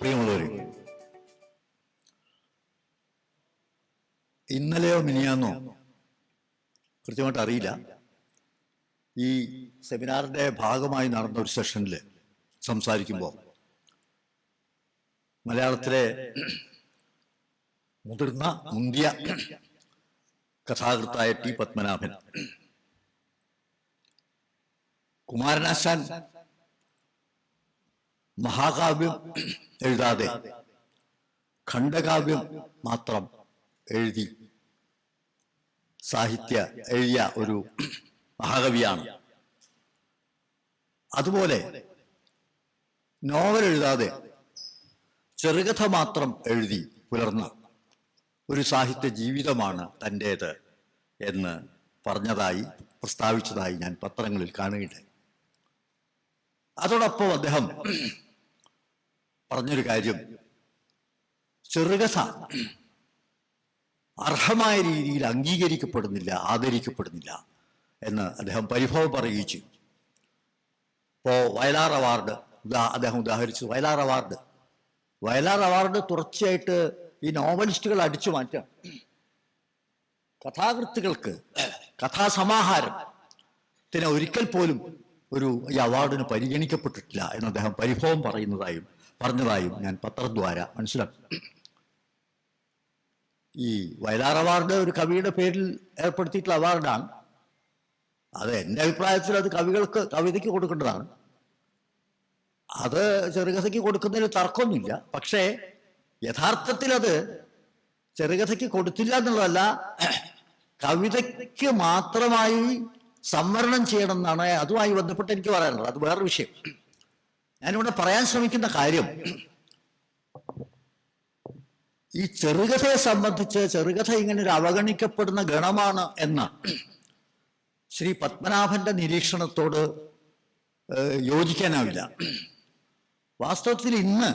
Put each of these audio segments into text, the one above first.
പ്രിയമുള്ളവരെ, ഇന്നലെയോ മിനിയാന്നോ കൃത്യമായിട്ട് അറിയില്ല, ഈ സെമിനാറിന്റെ ഭാഗമായി നടന്ന ഒരു സെഷനിൽ സംസാരിക്കുമ്പോൾ മലയാളത്തിലെ മുന്തിയ കഥാകൃത്തായ ടി പത്മനാഭൻ കുമാരനാശാൻ മഹാകാവ്യം എഴുതാതെ ഖണ്ഡകാവ്യം മാത്രം എഴുതിയ ഒരു മഹാകവിയാണ്. അതുപോലെ നോവൽ എഴുതാതെ ചെറുകഥ മാത്രം എഴുതി പുലർന്ന ഒരു സാഹിത്യ ജീവിതമാണ് തൻ്റേത് എന്ന് പ്രസ്താവിച്ചതായി ഞാൻ പത്രങ്ങളിൽ കാണുകയുണ്ടായി. അതോടൊപ്പം അദ്ദേഹം പറഞ്ഞൊരു കാര്യം, ചെറുകഥ അർഹമായ രീതിയിൽ അംഗീകരിക്കപ്പെടുന്നില്ല, ആദരിക്കപ്പെടുന്നില്ല എന്ന് അദ്ദേഹം പരിഭവം പറയുകയും ചെയ്തു. ഇപ്പോ വയലാർ അവാർഡ് അദ്ദേഹം ഉദാഹരിച്ചു. വയലാർ അവാർഡ് തുടർച്ചയായിട്ട് ഈ നോവലിസ്റ്റുകൾ അടിച്ചു മാറ്റാം. കഥാകൃത്തുക്കൾക്ക് കഥാസമാഹാരത്തിന് ഒരിക്കൽ പോലും ഈ അവാർഡിന് പരിഗണിക്കപ്പെട്ടിട്ടില്ല എന്ന് അദ്ദേഹം പരിഭവം പറഞ്ഞതായും ഞാൻ പത്രദ്വാര മനസ്സിലാക്കി. ഈ വയലാർ അവാർഡ് ഒരു കവിയുടെ പേരിൽ ഏർപ്പെടുത്തിയിട്ടുള്ള അവാർഡാണ്. അത് എൻ്റെ അഭിപ്രായത്തിൽ അത് കവിതയ്ക്ക് കൊടുക്കേണ്ടതാണ്. അത് ചെറുകഥയ്ക്ക് കൊടുക്കുന്നതിന് തർക്കമൊന്നുമില്ല. പക്ഷേ യഥാർത്ഥത്തിൽ അത് ചെറുകഥയ്ക്ക് കൊടുത്തില്ല എന്നുള്ളതല്ല, കവിതയ്ക്ക് മാത്രമായി സംവരണം ചെയ്യണം എന്നാണ് അതുമായി ബന്ധപ്പെട്ട് എനിക്ക് പറയാനുള്ളത്. അത് വേറൊരു വിഷയം. ഞാനിവിടെ പറയാൻ ശ്രമിക്കുന്ന കാര്യം, ഈ ചെറുകഥയെ സംബന്ധിച്ച് ചെറുകഥ ഇങ്ങനെ ഒരു അവഗണിക്കപ്പെടുന്ന ഗണമാണ് എന്ന ശ്രീ പത്മനാഭന്റെ നിരീക്ഷണത്തോട് യോജിക്കാനാവില്ല. വാസ്തവത്തിൽ ഇന്ന്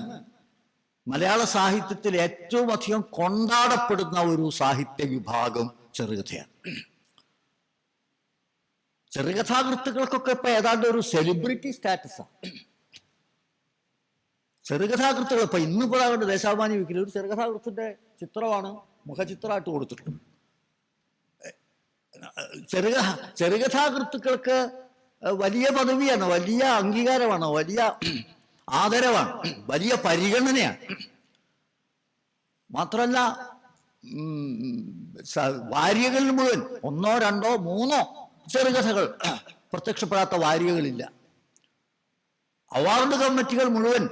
മലയാള സാഹിത്യത്തിൽ ഏറ്റവും അധികം കൊണ്ടാടപ്പെടുന്ന ഒരു സാഹിത്യ വിഭാഗം ചെറുകഥയാണ്. ചെറുകഥാകൃത്തുക്കൾക്കൊക്കെ ഇപ്പൊ ഏതാണ്ട് ഒരു സെലിബ്രിറ്റി സ്റ്റാറ്റസാണ്. ചെറുകഥാകൃത്തുകൾ ഇപ്പൊ ഇന്നിപ്പോ ദേശാഭിമാനി വീക്കിൽ ഒരു ചെറുകഥാകൃത്തിന്റെ ചിത്രമാണ് മുഖചിത്രമായിട്ട് കൊടുത്തിട്ടുള്ളത്. ചെറുകഥാകൃത്തുക്കൾക്ക് വലിയ പദവിയാണ്, വലിയ അംഗീകാരമാണ്, വലിയ ആദരവാണ്, വലിയ പരിഗണനയാണ്. മാത്രമല്ല വാരികകളിൽ മുഴുവൻ 1, 2, 3 ചെറുകഥകൾ പ്രത്യക്ഷപ്പെടാത്ത വാരികകളില്ല. അവാർഡ് കമ്മിറ്റികൾ മുഴുവൻ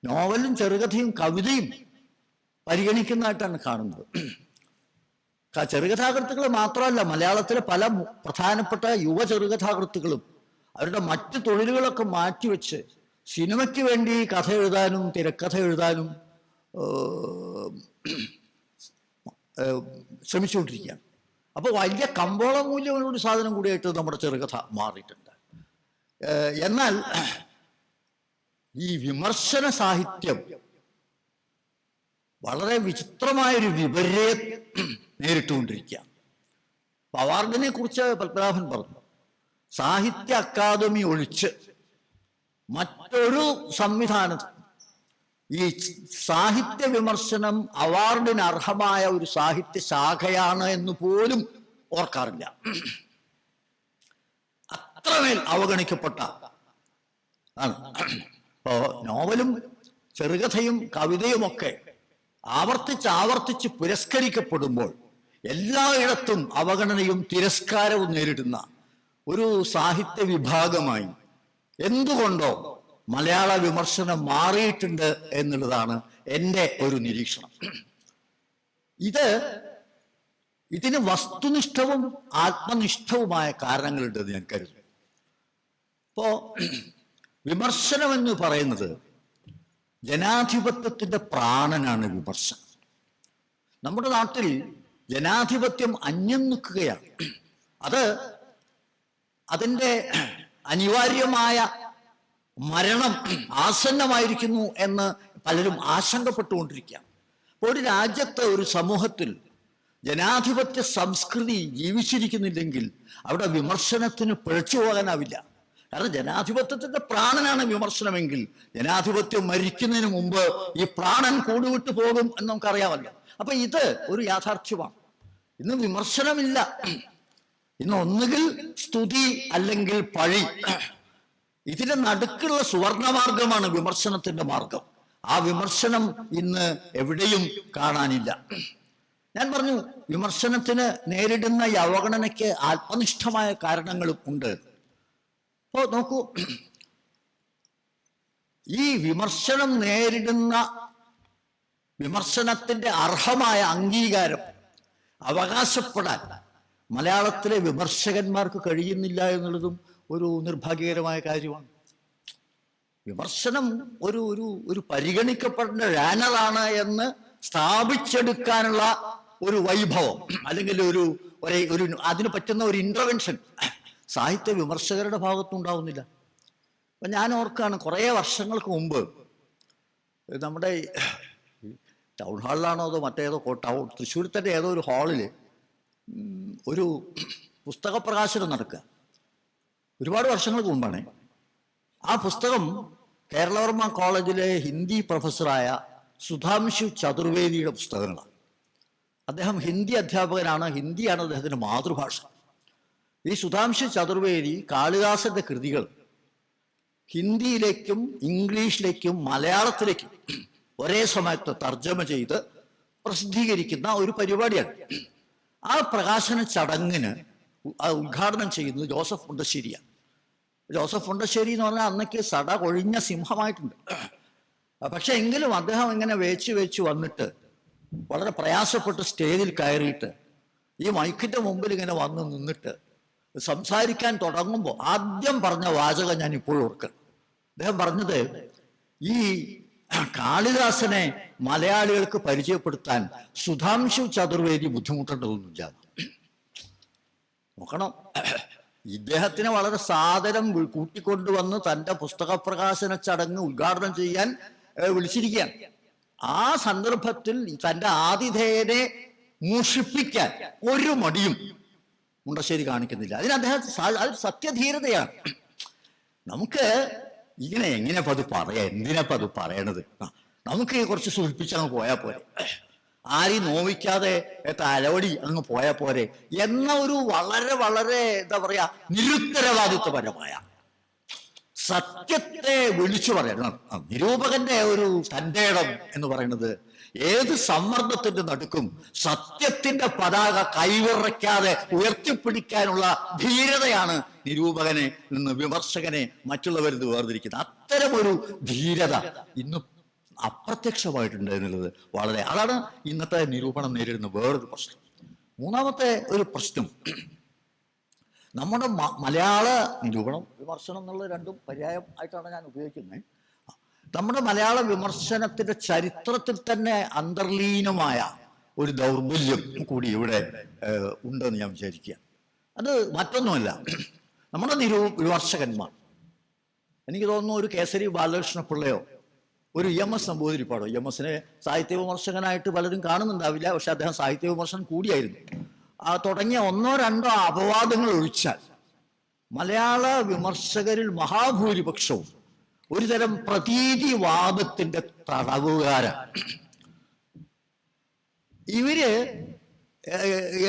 നോവലും ചെറുകഥയും കവിതയും പരിഗണിക്കുന്നതായിട്ടാണ് കാണുന്നത്. ചെറുകഥാകൃത്തുക്കൾ മാത്രമല്ല, മലയാളത്തിലെ പല പ്രധാനപ്പെട്ട യുവ ചെറുകഥാകൃത്തുക്കളും അവരുടെ മറ്റ് തൊഴിലുകളൊക്കെ മാറ്റിവെച്ച് സിനിമയ്ക്ക് വേണ്ടി കഥ എഴുതാനും തിരക്കഥ എഴുതാനും ശ്രമിച്ചുകൊണ്ടിരിക്കുകയാണ്. അപ്പോൾ വലിയ കമ്പോള മൂല്യമുള്ള ഒരു സാധനം കൂടിയായിട്ട് നമ്മുടെ ചെറുകഥ മാറിയിട്ടുണ്ട്. എന്നാൽ ഈ വിമർശന സാഹിത്യം വളരെ വിചിത്രമായൊരു വിപര്യം നേരിട്ടുകൊണ്ടിരിക്കുകയാണ്. അവാർഡിനെ കുറിച്ച് പത്മനാഭൻ പറഞ്ഞു, സാഹിത്യ അക്കാദമി ഒഴിച്ച് മറ്റൊരു സംവിധാനം ഈ സാഹിത്യ വിമർശനം അവാർഡിന് അർഹമായ ഒരു സാഹിത്യ ശാഖയാണ് എന്ന് പോലും ഓർക്കാറില്ല. അത്രമേൽ അവഗണിക്കപ്പെട്ട ആണ്. ഇപ്പോ നോവലും ചെറുകഥയും കവിതയുമൊക്കെ ആവർത്തിച്ച് പുരസ്കരിക്കപ്പെടുമ്പോൾ എല്ലായിടത്തും അവഗണനയും തിരസ്കാരവും നേരിടുന്ന ഒരു സാഹിത്യ വിഭാഗമായി എന്തുകൊണ്ടോ മലയാള വിമർശനം മാറിയിട്ടുണ്ട് എന്നുള്ളതാണ് എൻ്റെ ഒരു നിരീക്ഷണം. ഇതിന് വസ്തുനിഷ്ഠവും ആത്മനിഷ്ഠവുമായ കാരണങ്ങളുണ്ടെന്ന് ഞാൻ കരുതുന്നു. ഇപ്പോ വിമർശനം എന്ന് പറയുന്നത് ജനാധിപത്യത്തിന്റെ പ്രാണനാണ് വിമർശനം. നമ്മുടെ നാട്ടിൽ ജനാധിപത്യം അന്യം നിൽക്കുകയാണ്. അതിൻ്റെ അനിവാര്യമായ മരണം ആസന്നമായിരിക്കുന്നു എന്ന് പലരും ആശങ്കപ്പെട്ടുകൊണ്ടിരിക്കുകയാണ്. അപ്പോൾ ഒരു രാജ്യത്ത്, ഒരു സമൂഹത്തിൽ ജനാധിപത്യ സംസ്കൃതി ജീവിച്ചിരിക്കുന്നില്ലെങ്കിൽ അവിടെ വിമർശനത്തിന് പിഴച്ചു പോകാനാവില്ല. കാരണം ജനാധിപത്യത്തിന്റെ പ്രാണനാണ് വിമർശനമെങ്കിൽ ജനാധിപത്യം മരിക്കുന്നതിന് മുമ്പ് ഈ പ്രാണൻ കൂടുവിട്ട് പോകും എന്ന് നമുക്കറിയാമല്ലോ. അപ്പൊ ഇത് ഒരു യാഥാർത്ഥ്യമാണ്. ഇന്ന് വിമർശനമില്ല. ഇന്ന് ഒന്നുകിൽ സ്തുതി അല്ലെങ്കിൽ പഴി. ഇതിന്റെ നടുക്കുള്ള സുവർണമാർഗമാണ് വിമർശനത്തിന്റെ മാർഗം. ആ വിമർശനം ഇന്ന് എവിടെയും കാണാനില്ല. ഞാൻ പറഞ്ഞു, വിമർശനത്തിന് നേരിടുന്ന ഈ അവഗണനയ്ക്ക് ആത്മനിഷ്ഠമായ കാരണങ്ങളും ഉണ്ട്. അപ്പോ നോക്കൂ, ഈ വിമർശനം നേരിടുന്ന വിമർശനത്തിന്റെ അർഹമായ അംഗീകാരം അവകാശപ്പെടാൻ മലയാളത്തിലെ വിമർശകന്മാർക്ക് കഴിയുന്നില്ല എന്നുള്ളതും ഒരു നിർഭാഗ്യകരമായ കാര്യമാണ്. വിമർശനം ഒരു ഒരു ഒരു പരിഗണിക്കപ്പെടേണ്ട ജാനറാണ് എന്ന് സ്ഥാപിച്ചെടുക്കാനുള്ള ഒരു വൈഭവം അല്ലെങ്കിൽ ഒരു അതിന് പറ്റുന്ന ഒരു ഇന്റർവെൻഷൻ സാഹിത്യ വിമർശകരുടെ ഭാഗത്തുണ്ടാവുന്നില്ല. അപ്പൊ ഞാൻ ഓർക്കാണ്, കുറേ വർഷങ്ങൾക്ക് മുമ്പ് നമ്മുടെ ടൗൺ ഹാളിലാണോ അതോ മറ്റേതോ തൃശ്ശൂരിൽ തന്നെ ഏതോ ഒരു ഹാളിൽ ഒരു പുസ്തക പ്രകാശനം നടക്കുക. ഒരുപാട് വർഷങ്ങൾക്ക് മുമ്പാണ്. ആ പുസ്തകം കേരളവർമ്മ കോളേജിലെ ഹിന്ദി പ്രൊഫസറായ സുധാംശു ചതുർവേദിയുടെ പുസ്തകങ്ങളാണ്. അദ്ദേഹം ഹിന്ദി അധ്യാപകനാണ്. ഹിന്ദിയാണ് അദ്ദേഹത്തിന്റെ മാതൃഭാഷ. ഈ സുധാംശു ചതുർവേദി കാളിദാസന്റെ കൃതികൾ ഹിന്ദിയിലേക്കും ഇംഗ്ലീഷിലേക്കും മലയാളത്തിലേക്കും ഒരേ സമയത്ത് തർജ്ജമ ചെയ്ത് പ്രസിദ്ധീകരിക്കുന്ന ഒരു പരിപാടിയാണ്. ആ പ്രകാശന ചടങ്ങിന് ഉദ്ഘാടനം ചെയ്യുന്നത് ജോസഫ് മുണ്ടശ്ശേരിയാണ്. ജോസഫ് മുണ്ടശ്ശേരി എന്ന് പറഞ്ഞാൽ അന്നേക്ക് സട കൊഴിഞ്ഞ സിംഹമായിട്ടുണ്ട്. പക്ഷെ എങ്കിലും അദ്ദേഹം ഇങ്ങനെ വേച്ചു വന്നിട്ട് വളരെ പ്രയാസപ്പെട്ട് സ്റ്റേജിൽ കയറിയിട്ട് ഈ മൈക്കിന്റെ മുമ്പിൽ ഇങ്ങനെ വന്ന് നിന്നിട്ട് സംസാരിക്കാൻ തുടങ്ങുമ്പോൾ ആദ്യം പറഞ്ഞ വാചകം ഞാൻ ഇപ്പോഴും ഓർക്കണം. അദ്ദേഹം പറഞ്ഞത്, ഈ കാളിദാസനെ മലയാളികൾക്ക് പരിചയപ്പെടുത്താൻ സുധാംശു ചതുർവേദി ബുദ്ധിമുട്ടേണ്ടതൊന്നുമില്ല. നോക്കണം, ഇദ്ദേഹത്തിന് വളരെ സാദരം കൂട്ടിക്കൊണ്ടുവന്ന് തന്റെ പുസ്തക പ്രകാശന ചടങ്ങ് ഉദ്ഘാടനം ചെയ്യാൻ വിളിച്ചിരിക്കുകയാണ്. ആ സന്ദർഭത്തിൽ തന്റെ ആതിഥേയനെ മൂഷിപ്പിക്കാൻ ഒരു മടിയും മുണ്ടശ്ശേരി കാണിക്കുന്നില്ല. അതിന് അദ്ദേഹം അത് സത്യധീരതയാണ്. നമുക്ക് ഇങ്ങനെ എങ്ങനെയപ്പോ അത് പറയാ, എന്തിനപ്പോ അത് പറയണത്? നമുക്ക് കുറച്ച് സൂചിപ്പിച്ചങ്ങ് പോയാൽ പോരെ, ആരെയും നോവിക്കാതെ തലവടി അങ്ങ് പോയാൽ പോരെ എന്ന ഒരു വളരെ വളരെ എന്താ പറയാ നിരുത്തരവാദിത്വപരമായ സത്യത്തെ വിളിച്ചു പറയണം. നിരൂപകന്റെ ഒരു തന്റെ ഇടം എന്ന് പറയുന്നത് ഏത് സമ്മർദ്ദത്തിന്റെ നടുക്കും സത്യത്തിന്റെ പതാക കൈവിറയ്ക്കാതെ ഉയർത്തിപ്പിടിക്കാനുള്ള ധീരതയാണ് നിരൂപകനെ നിന്ന് വിമർശകനെ മറ്റുള്ളവരിൽ നിന്ന് വേർതിരിക്കുന്നത്. അത്തരമൊരു ധീരത ഇന്ന് അപ്രത്യക്ഷമായിട്ടുണ്ട് എന്നുള്ളത് അതാണ് ഇന്നത്തെ നിരൂപണം നേരിടുന്ന വേറൊരു പ്രശ്നം. മൂന്നാമത്തെ ഒരു പ്രശ്നം, നമ്മുടെ മലയാള നിരൂപണം വിമർശനം എന്നുള്ള രണ്ടും പര്യായം ആയിട്ടാണ് ഞാൻ ഉപയോഗിക്കുന്നത്. നമ്മുടെ മലയാള വിമർശനത്തിന്റെ ചരിത്രത്തിൽ തന്നെ അന്തർലീനമായ ഒരു ദൗർബല്യം കൂടി ഇവിടെ ഉണ്ടെന്ന് ഞാൻ വിചാരിക്കുക. അത് മറ്റൊന്നുമല്ല, നമ്മുടെ വിമർശകന്മാർ, എനിക്ക് തോന്നുന്നു ഒരു കേസരി ബാലകൃഷ്ണ പിള്ളയോ ഒരു EMS നമ്പൂതിരിപ്പാടോ, EMSനെ സാഹിത്യ വിമർശകനായിട്ട് പലരും കാണുന്നുണ്ടാവില്ല, പക്ഷെ അദ്ദേഹം സാഹിത്യ വിമർശനം കൂടിയായിരുന്നു. തുടങ്ങിയ ഒന്നോ രണ്ടോ അപവാദങ്ങൾ ഒഴിച്ചാൽ മലയാള വിമർശകരിൽ മഹാഭൂരിപക്ഷവും ഒരുതരം പ്രതീതിവാദത്തിന്റെ തടവുകാരാണ്. ഇവര്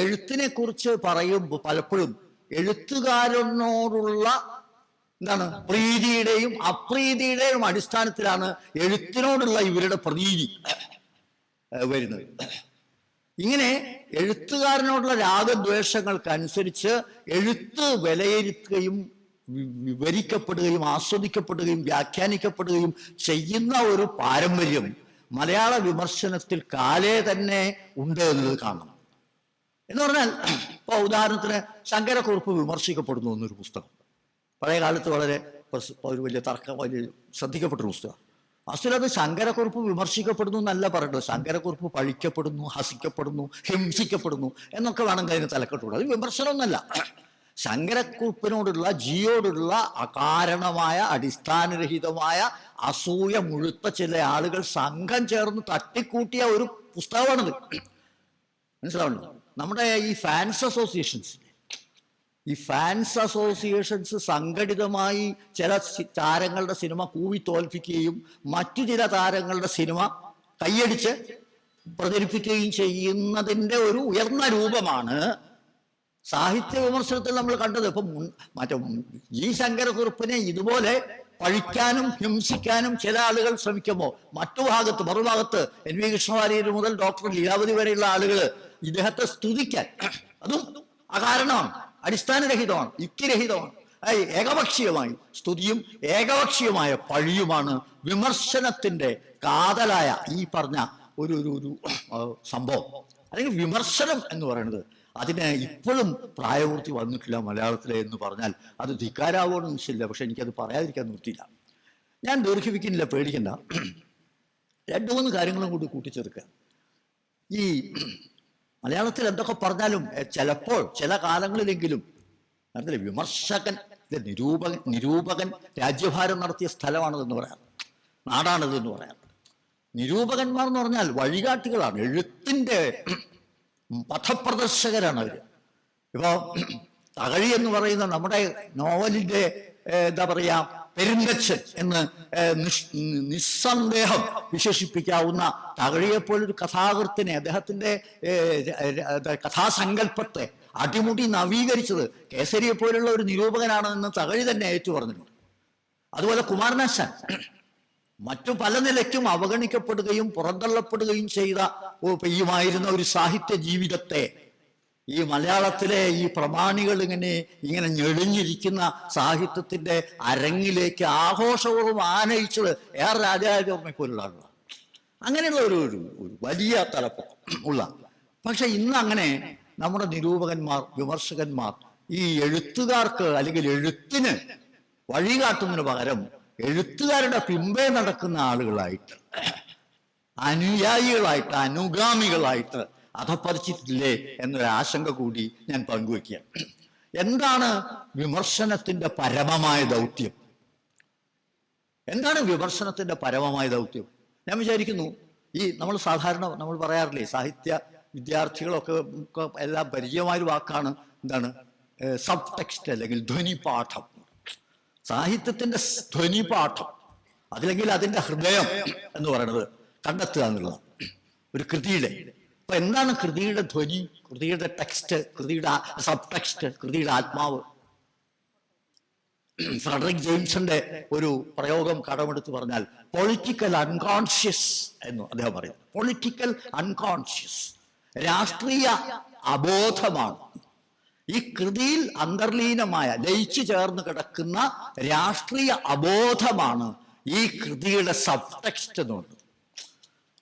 എഴുത്തിനെ കുറിച്ച് പറയുമ്പോൾ പലപ്പോഴും എഴുത്തുകാരനോടുള്ള പ്രീതിയുടെയും അപ്രീതിയുടെയും അടിസ്ഥാനത്തിലാണ് എഴുത്തിനോടുള്ള ഇവരുടെ പ്രതീതി വരുന്നത്. ഇങ്ങനെ എഴുത്തുകാരനോടുള്ള രാഗദ്വേഷങ്ങൾക്കനുസരിച്ച് എഴുത്ത് വിലയിരുത്തുകയും വിവരിക്കപ്പെടുകയും ആസ്വദിക്കപ്പെടുകയും വ്യാഖ്യാനിക്കപ്പെടുകയും ചെയ്യുന്ന ഒരു പാരമ്പര്യം മലയാള വിമർശനത്തിൽ കാലേ തന്നെ ഉണ്ട് എന്നത് കാണണം. എന്ന് പറഞ്ഞാൽ, ഇപ്പൊ ഉദാഹരണത്തിന് ശങ്കരക്കുറുപ്പ് വിമർശിക്കപ്പെടുന്നു എന്നൊരു പുസ്തകം പഴയ കാലത്ത് വളരെ ഒരു വലിയ വലിയ ശ്രദ്ധിക്കപ്പെട്ടൊരു പുസ്തകം. അസൽ അത് ശങ്കരക്കുറുപ്പ് വിമർശിക്കപ്പെടുന്നു എന്നല്ല പറയുന്നത്, ശങ്കരക്കുറുപ്പ് പഴിക്കപ്പെടുന്നു, ഹസിക്കപ്പെടുന്നു, ഹിംസിക്കപ്പെടുന്നു എന്നൊക്കെ വേണമെങ്കിൽ അതിന് തലക്കെട്ടുള്ളൂ. അത് വിമർശനമൊന്നല്ല. ശങ്കരക്കുറുപ്പിനോടുള്ള ജിയോടുള്ള അകാരണമായ അടിസ്ഥാനരഹിതമായ അസൂയ മുഴുത്ത ചില ആളുകൾ സംഘം ചേർന്ന് തട്ടിക്കൂട്ടിയ ഒരു പുസ്തകമാണിത്. മനസ്സിലാവണോ? നമ്മുടെ ഈ ഫാൻസ് അസോസിയേഷൻസ് ഈ ഫാൻസ് അസോസിയേഷൻസ് സംഘടിതമായി ചില താരങ്ങളുടെ സിനിമ കൂവി തോൽപ്പിക്കുകയും മറ്റു ചില താരങ്ങളുടെ സിനിമ കൈയടിച്ച് പ്രചരിപ്പിക്കുകയും ചെയ്യുന്നതിൻ്റെ ഒരു ഉയർന്ന രൂപമാണ് സാഹിത്യ വിമർശനത്തിൽ നമ്മൾ കണ്ടത്. ഇപ്പം മറ്റേ ജി ശങ്കരക്കുറുപ്പിനെ ഇതുപോലെ പഴിക്കാനും ഹിംസിക്കാനും ചില ആളുകൾ ശ്രമിക്കുമ്പോൾ മറുഭാഗത്ത് എൻ വി കൃഷ്ണവാര്യർ മുതൽ ഡോക്ടർ ലീലാവതി വരെയുള്ള ആളുകൾ ഇദ്ദേഹത്തെ സ്തുതിക്കാൻ, അതും അകാരണമാണ്, അടിസ്ഥാനരഹിതമാണ്, യുക്തിരഹിതമാണ്, ഏകപക്ഷീയമായി സ്തുതിയും ഏകപക്ഷീയമായ പഴിയുമാണ് വിമർശനത്തിന്റെ കാതലായ ഈ പറഞ്ഞ ഒരു സംഭവം. അല്ലെങ്കിൽ വിമർശനം എന്ന് പറയുന്നത് അതിന് ഇപ്പോഴും പ്രായപൂർത്തി വന്നിട്ടില്ല മലയാളത്തിലെ എന്ന് പറഞ്ഞാൽ അത് ധിക്കാരാവണമെന്ന് വെച്ചില്ല. പക്ഷെ എനിക്കത് പറയാതിരിക്കാൻ നിർത്തിയില്ല. ഞാൻ ദീർഘിപ്പിക്കുന്നില്ല, പേടിക്കണ്ട. 2-3 കാര്യങ്ങളും കൂടി കൂട്ടിച്ചേർക്കുക. ഈ മലയാളത്തിൽ എന്തൊക്കെ പറഞ്ഞാലും ചിലപ്പോൾ ചില കാലങ്ങളിലെങ്കിലും അതിലെ വിമർശകൻ നിരൂപകൻ രാജ്യഭാരം നടത്തിയ സ്ഥലമാണിതെന്ന് പറയാം, നാടാണിതെന്ന് പറയാം. നിരൂപകന്മാർ എന്ന് പറഞ്ഞാൽ വഴികാട്ടികളാണ്, എഴുത്തിൻ്റെ പഥപ്രദർശകരാണ് അവർ. ഇപ്പോൾ തകഴി എന്ന് പറയുന്ന നമ്മുടെ നോവലിൻ്റെ എന്താ പറയുക പെരുന്തച്ഛൻ എന്ന് നിസ്സന്ദേഹം വിശേഷിപ്പിക്കാവുന്ന തകഴിയെപ്പോലൊരു കഥാകൃത്തിനെ, അദ്ദേഹത്തിൻ്റെ കഥാസങ്കല്പത്തെ അടിമുടി നവീകരിച്ചത് കേസരിയെ പോലുള്ള ഒരു നിരൂപകനാണെന്ന് തകഴി തന്നെ ഏറ്റു പറഞ്ഞിട്ടുണ്ട്. അതുപോലെ കുമാരനാശാൻ മറ്റു പല നിലയ്ക്കും അവഗണിക്കപ്പെടുകയും പുറന്തള്ളപ്പെടുകയും ചെയ്യുമായിരുന്ന ഒരു സാഹിത്യ ജീവിതത്തെ ഈ മലയാളത്തിലെ ഈ പ്രമാണികൾ ഇങ്ങനെ ഞെളിഞ്ഞിരിക്കുന്ന സാഹിത്യത്തിന്റെ അരങ്ങിലേക്ക് ആഘോഷപൂർവ്വം ആനയിച്ചത് AR രാജരാജവർമ്മയെ പോലുള്ള ആളുകളാണ്. അങ്ങനെയുള്ള ഒരു വലിയ തലപ്പൊക്കം ഉള്ള. പക്ഷെ ഇന്ന് അങ്ങനെ നമ്മുടെ നിരൂപകന്മാർ, വിമർശകന്മാർ ഈ എഴുത്തുകാർക്ക് അല്ലെങ്കിൽ എഴുത്തിന് വഴികാട്ടുന്നതിന് പകരം എഴുത്തുകാരുടെ പിമ്പേ നടക്കുന്ന ആളുകളായിട്ട്, അനുയായികളായിട്ട്, അനുഗാമികളായിട്ട് അധപ്പതിച്ചിട്ടില്ലേ എന്നൊരു ആശങ്ക കൂടി ഞാൻ പങ്കുവയ്ക്കുക. എന്താണ് വിമർശനത്തിന്റെ പരമമായ ദൗത്യം? എന്താണ് വിമർശനത്തിന്റെ പരമമായ ദൗത്യം? ഞാൻ വിചാരിക്കുന്നു നമ്മൾ പറയാറില്ലേ, സാഹിത്യ വിദ്യാർത്ഥികളൊക്കെ എല്ലാം പരിചയമായൊരു വാക്കാണ് എന്താണ് സബ് ടെക്സ്റ്റ് അല്ലെങ്കിൽ ധ്വനിപാഠം. സാഹിത്യത്തിന്റെ ധ്വനിപാഠം, അതില്ലെങ്കിൽ അതിന്റെ ഹൃദയം എന്ന് പറയുന്നത് കണ്ടെത്തുക എന്നുള്ളതാണ് ഒരു കൃതിയുടെ. അപ്പൊ എന്താണ് കൃതിയുടെ ധ്വനി, കൃതിയുടെ ടെക്സ്റ്റ്, കൃതിയുടെ സബ് ടെക്സ്റ്റ്, കൃതിയുടെ ആത്മാവ്? ഫ്രെഡറിക് ജെയിംസിന്റെ ഒരു പ്രയോഗം കടമെടുത്ത് പറഞ്ഞാൽ പൊളിറ്റിക്കൽ അൺകോൺഷ്യസ് എന്ന് അദ്ദേഹം പറയുന്നു. പൊളിറ്റിക്കൽ അൺകോൺഷ്യസ്, രാഷ്ട്രീയ അബോധമാണ് ഈ കൃതിയിൽ അന്തർലീനമായ, ലയിച്ചു ചേർന്ന് കിടക്കുന്ന രാഷ്ട്രീയ അബോധമാണ് ഈ കൃതിയുടെ സബ് ടെക്സ്റ്റ് എന്ന് പറയുന്നത്.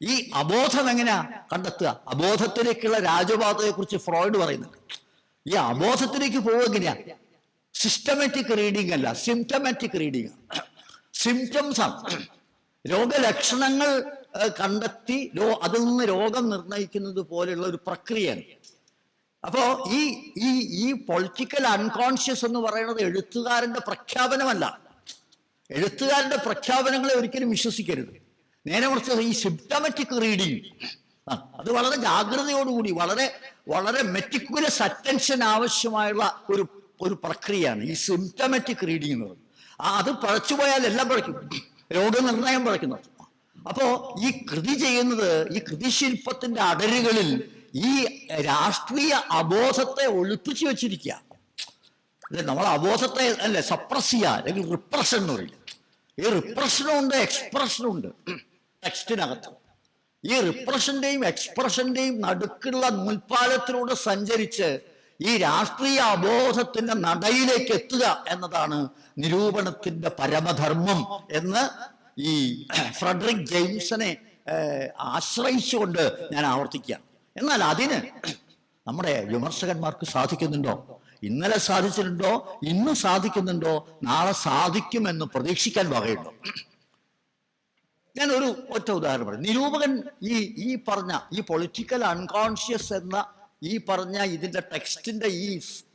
ഈ അബോധം എങ്ങനെയാ കണ്ടെത്തുക? അബോധത്തിലേക്കുള്ള രാജപാതയെ കുറിച്ച് ഫ്രോയിഡ് പറയുന്നുണ്ട്. ഈ അബോധത്തിലേക്ക് പോവുക എങ്ങനെയാ? സിസ്റ്റമാറ്റിക് റീഡിംഗ് അല്ല, സിംറ്റമാറ്റിക് റീഡിംഗ്. സിംറ്റംസ് ആണ്, രോഗലക്ഷണങ്ങൾ കണ്ടെത്തി അതിൽ നിന്ന് രോഗം നിർണയിക്കുന്നത് പോലെയുള്ള ഒരു പ്രക്രിയയാണ്. അപ്പോ ഈ പൊളിറ്റിക്കൽ അൺകോൺഷ്യസ് എന്ന് പറയുന്നത് എഴുത്തുകാരന്റെ പ്രഖ്യാപനമല്ല. എഴുത്തുകാരന്റെ പ്രഖ്യാപനങ്ങളെ ഒരിക്കലും വിശ്വസിക്കരുത്. നേരെ മറിച്ച് ഈ സിംപ്റ്റമാറ്റിക് റീഡിങ്, അത് വളരെ ജാഗ്രതയോടുകൂടി, വളരെ വളരെ മെറ്റിക്കുലസ് അറ്റൻഷൻ ആവശ്യമായുള്ള ഒരു പ്രക്രിയയാണ് ഈ സിംപ്റ്റമാറ്റിക് റീഡിങ് എന്ന് പറയുന്നത്. അത് പഴച്ചുപോയാൽ എല്ലാം പഴയ്ക്കും, രോഗനിർണയം പഴയ്ക്കുന്നത്. അപ്പോ ഈ കൃതി ചെയ്യുന്നത്, ഈ കൃതിശില്പത്തിന്റെ അടരുകളിൽ ഈ രാഷ്ട്രീയ അബോധത്തെ ഒളിപ്പിച്ചു വെച്ചിരിക്കുക. നമ്മൾ അബോധത്തെ അല്ലെ സപ്രസ് ചെയ്യുക, അല്ലെങ്കിൽ റിപ്രഷൻ എന്ന് പറയില്ല. ഈ റിപ്രഷനും ഉണ്ട്, എക്സ്പ്രഷനും ഉണ്ട് ടെക്സ്റ്റിനകത്ത്. ഈ റിപ്രഷന്റെയും എക്സ്പ്രഷന്റെയും നടുക്കുള്ള നൂൽപ്പാലത്തിലൂടെ സഞ്ചരിച്ച് ഈ രാഷ്ട്രീയ അബോധത്തിന്റെ നടയിലേക്ക് എത്തുക എന്നതാണ് നിരൂപണത്തിന്റെ പരമധർമ്മം എന്ന് ഈ ഫ്രെഡറിക് ജെയിംസിനെ ആശ്രയിച്ചുകൊണ്ട് ഞാൻ ആവർത്തിക്കുകയാണ്. എന്നാൽ അതിന് നമ്മുടെ വിമർശകന്മാർക്ക് സാധിക്കുന്നുണ്ടോ? ഇന്നലെ സാധിച്ചിട്ടുണ്ടോ? ഇന്ന് സാധിക്കുന്നുണ്ടോ? നാളെ സാധിക്കുമെന്ന് പ്രതീക്ഷിക്കാൻ വകയുണ്ടോ? ഞാൻ ഒറ്റ ഉദാഹരണം പറയാം. നിരൂപകൻ ഈ പറഞ്ഞ ഈ പൊളിറ്റിക്കൽ അൺകോൺഷ്യസ് എന്ന ഈ പറഞ്ഞ ഇതിന്റെ ടെക്സ്റ്റിന്റെ ഈ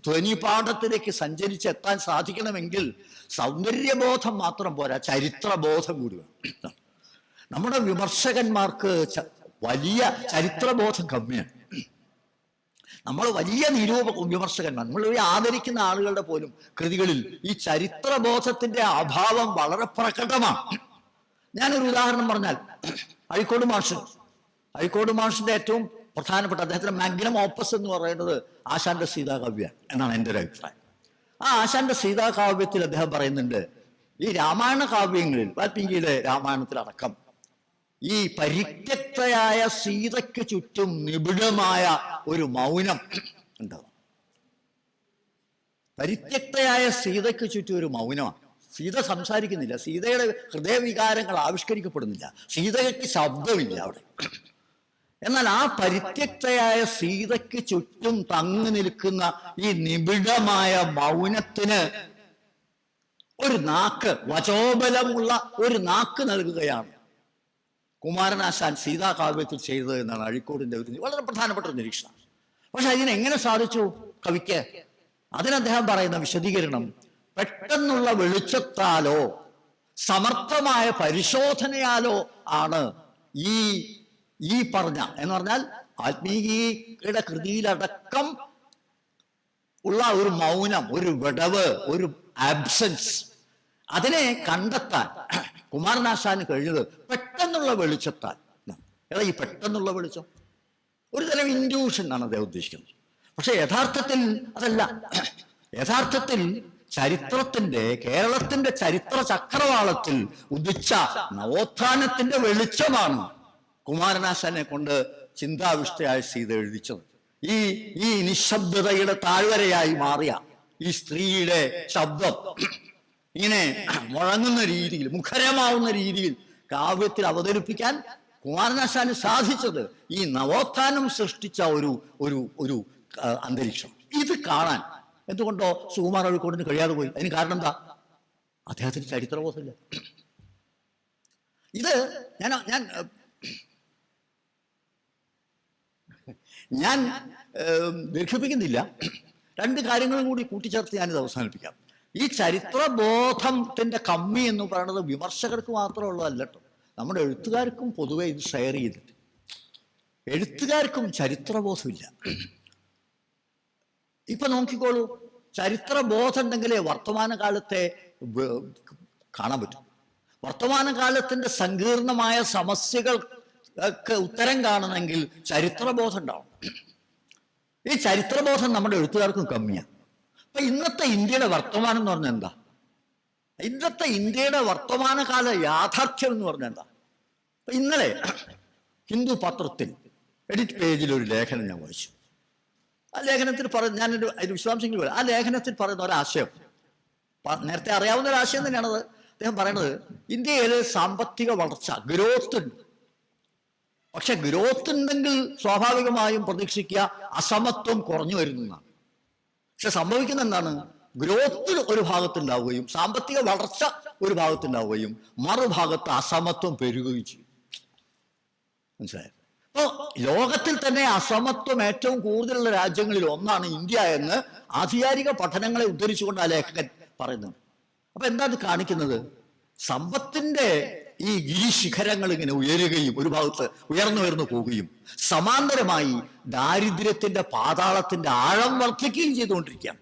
ധ്വനിപാഠത്തിലേക്ക് സഞ്ചരിച്ചെത്താൻ സാധിക്കണമെങ്കിൽ സൗന്ദര്യബോധം മാത്രം പോരാ, ചരിത്രബോധം കൂടി വേണം. നമ്മുടെ വിമർശകന്മാർക്ക് വലിയ ചരിത്രബോധം കമ്മിയാണ്. നമ്മൾ വലിയ വിമർശകന്മാർ, നമ്മൾ ഈ ആദരിക്കുന്ന ആളുകളുടെ പോലും കൃതികളിൽ ഈ ചരിത്രബോധത്തിന്റെ അഭാവം വളരെ പ്രകടമാണ്. ഞാനൊരു ഉദാഹരണം പറഞ്ഞാൽ, അഴീക്കോട് മാഷിന്റെ ഏറ്റവും പ്രധാനപ്പെട്ട അദ്ദേഹത്തിന്റെ മാഗ്നം ഓപ്പസ് എന്ന് പറയുന്നത് ആശാന്റെ സീതാകാവ്യ എന്നാണ് എൻ്റെ ഒരു അഭിപ്രായം. ആ ആശാന്റെ സീതാകാവ്യത്തിൽ അദ്ദേഹം പറയുന്നുണ്ട്, ഈ രാമായണ കാവ്യങ്ങളിൽ വാൽമീകിയുടെ രാമായണത്തിലടക്കം ഈ പരിത്യക്തയായ സീതയ്ക്ക് ചുറ്റും നിബിഡമായ ഒരു മൗനം ഉണ്ടാവും. പരിത്യക്തയായ സീതയ്ക്ക് ചുറ്റും ഒരു മൗനമാണ്. സീത സംസാരിക്കുന്നില്ല, സീതയുടെ ഹൃദയവികാരങ്ങൾ ആവിഷ്കരിക്കപ്പെടുന്നില്ല, സീതയ്ക്ക് ശബ്ദമില്ല അവിടെ. എന്നാൽ ആ പരിത്യക്തയായ സീതയ്ക്ക് ചുറ്റും തങ്ങി നിൽക്കുന്ന ഈ നിബിഡമായ മൗനത്തിന് ഒരു നാക്ക്, വചോബലമുള്ള ഒരു നാക്ക് നൽകുകയാണ് കുമാരനാശാൻ സീതാകാവ്യത്തിൽ ചെയ്തത് എന്നാണ് അഴീക്കോടിന്റെ ഒരു വളരെ പ്രധാനപ്പെട്ട ഒരു നിരീക്ഷണം. പക്ഷെ അതിനെങ്ങനെ സാധിച്ചു കവിക്ക്? അതിനദ്ദേഹം പറയുന്ന വിശദീകരണം, പെട്ടെന്നുള്ള വെളിച്ചത്താലോ സമർത്ഥമായ പരിശോധനയാലോ ആണ് ഈ പറഞ്ഞ എന്ന് പറഞ്ഞാൽ വാൽമീകിയുടെ കൃതിയിലടക്കം ഉള്ള ഒരു മൗനം, ഒരു വിടവ്, ഒരു ആബ്സെൻസ്, അതിനെ കണ്ടെത്താൻ കുമാരനാശാന് കഴിഞ്ഞത് പെട്ടെന്നുള്ള വെളിച്ചത്താൽ. ഏതാ ഈ പെട്ടെന്നുള്ള വെളിച്ചം? ഒരു തരം ഇൻഡ്യൂഷൻ ആണ് അദ്ദേഹം ഉദ്ദേശിക്കുന്നത്. പക്ഷെ യഥാർത്ഥത്തിൽ അതല്ല. യഥാർത്ഥത്തിൽ കേരളത്തിന്റെ ചരിത്ര ചക്രവാളത്തിൽ ഉദിച്ച നവോത്ഥാനത്തിന്റെ വെളിച്ചമാണ് കുമാരനാശാനെ കൊണ്ട് ചിന്താവിഷ്ടയായ സീത എഴുതിച്ചത്. ഈ നിശബ്ദതയുടെ താഴ്വരയായി മാറിയ ഈ സ്ത്രീയുടെ ശബ്ദം ഇങ്ങനെ മുഴങ്ങുന്ന രീതിയിൽ, മുഖരമാവുന്ന രീതിയിൽ കാവ്യത്തിൽ അവതരിപ്പിക്കാൻ കുമാരനാശാന് സാധിച്ചത് ഈ നവോത്ഥാനം സൃഷ്ടിച്ച ഒരു അന്തരീക്ഷം. ഇത് കാണാൻ എന്തുകൊണ്ടോ സുകുമാർ അഴീക്കോടിന് കഴിയാതെ പോയി. അതിന് കാരണം എന്താ? അദ്ദേഹത്തിന് ചരിത്രബോധമില്ല. ഇത് ഞാൻ ദീർഘിപ്പിക്കുന്നില്ല. രണ്ട് കാര്യങ്ങളും കൂടി കൂട്ടിച്ചേർത്ത് ഞാനിത് അവസാനിപ്പിക്കാം. ഈ ചരിത്രബോധത്തിന്റെ കമ്മി എന്ന് പറയുന്നത് വിമർശകർക്ക് മാത്രമുള്ളതല്ല കേട്ടോ, നമ്മുടെ എഴുത്തുകാർക്കും പൊതുവെ ഇത് ഷെയർ ചെയ്തിട്ട്. എഴുത്തുകാർക്കും ചരിത്രബോധമില്ല. ഇപ്പൊ നോക്കിക്കോളൂ, ചരിത്രബോധം ഉണ്ടെങ്കിലേ വർത്തമാനകാലത്തെ കാണാൻ പറ്റും. വർത്തമാനകാലത്തിന്റെ സങ്കീർണമായ സമസ്യകൾക്ക് ഉത്തരം കാണണമെങ്കിൽ ചരിത്രബോധം ഉണ്ടാവും. ഈ ചരിത്രബോധം നമ്മുടെ എഴുത്തുകാർക്കും കമ്മിയാണ്. അപ്പൊ ഇന്നത്തെ ഇന്ത്യയുടെ വർത്തമാനം എന്ന് പറഞ്ഞാൽ എന്താ? ഇന്നത്തെ ഇന്ത്യയുടെ വർത്തമാനകാല യാഥാർത്ഥ്യം എന്ന് പറഞ്ഞാൽ എന്താ? അപ്പൊ ഇന്നലെ ഹിന്ദു പത്രത്തിൽ എഡിറ്റ് പേജിൽ ഒരു ലേഖനം ഞാൻ വായിച്ചു. ആ ലേഖനത്തിൽ ഞാനൊരു വിശദാംശങ്ങൾ പറയാം. ആ ലേഖനത്തിൽ പറയുന്ന ഒരാശയം, നേരത്തെ അറിയാവുന്ന ഒരു ആശയം തന്നെയാണത്. അദ്ദേഹം പറയുന്നത്, ഇന്ത്യയിൽ സാമ്പത്തിക വളർച്ച, ഗ്രോത്ത് ഉണ്ട്. പക്ഷെ ഗ്രോത്ത് ഉണ്ടെങ്കിൽ സ്വാഭാവികമായും പ്രതീക്ഷിക്കുക അസമത്വം കുറഞ്ഞു വരുന്നതാണ്. പക്ഷെ സംഭവിക്കുന്ന എന്താണ്? ഗ്രോത്ത് ഒരു ഭാഗത്തുണ്ടാവുകയും സാമ്പത്തിക വളർച്ച ഒരു ഭാഗത്തുണ്ടാവുകയും മറുഭാഗത്ത് അസമത്വം പെരുകുകയും ചെയ്യും. മനസ്സിലായോ? അപ്പോ ലോകത്തിൽ തന്നെ അസമത്വം ഏറ്റവും കൂടുതലുള്ള രാജ്യങ്ങളിൽ ഒന്നാണ് ഇന്ത്യ എന്ന് ആധികാരിക പഠനങ്ങളെ ഉദ്ധരിച്ചുകൊണ്ട് ആ ലേഖകൻ പറയുന്നുണ്ട്. അപ്പൊ എന്താ ഇത് കാണിക്കുന്നത്? സമ്പത്തിന്റെ ഈ ഗിരിശിഖരങ്ങൾ ഇങ്ങനെ ഉയരുകയും ഒരു ഭാഗത്ത് ഉയർന്നു പോവുകയും സമാന്തരമായി ദാരിദ്ര്യത്തിന്റെ പാതാളത്തിന്റെ ആഴം വർദ്ധിക്കുകയും ചെയ്തുകൊണ്ടിരിക്കുകയാണ്.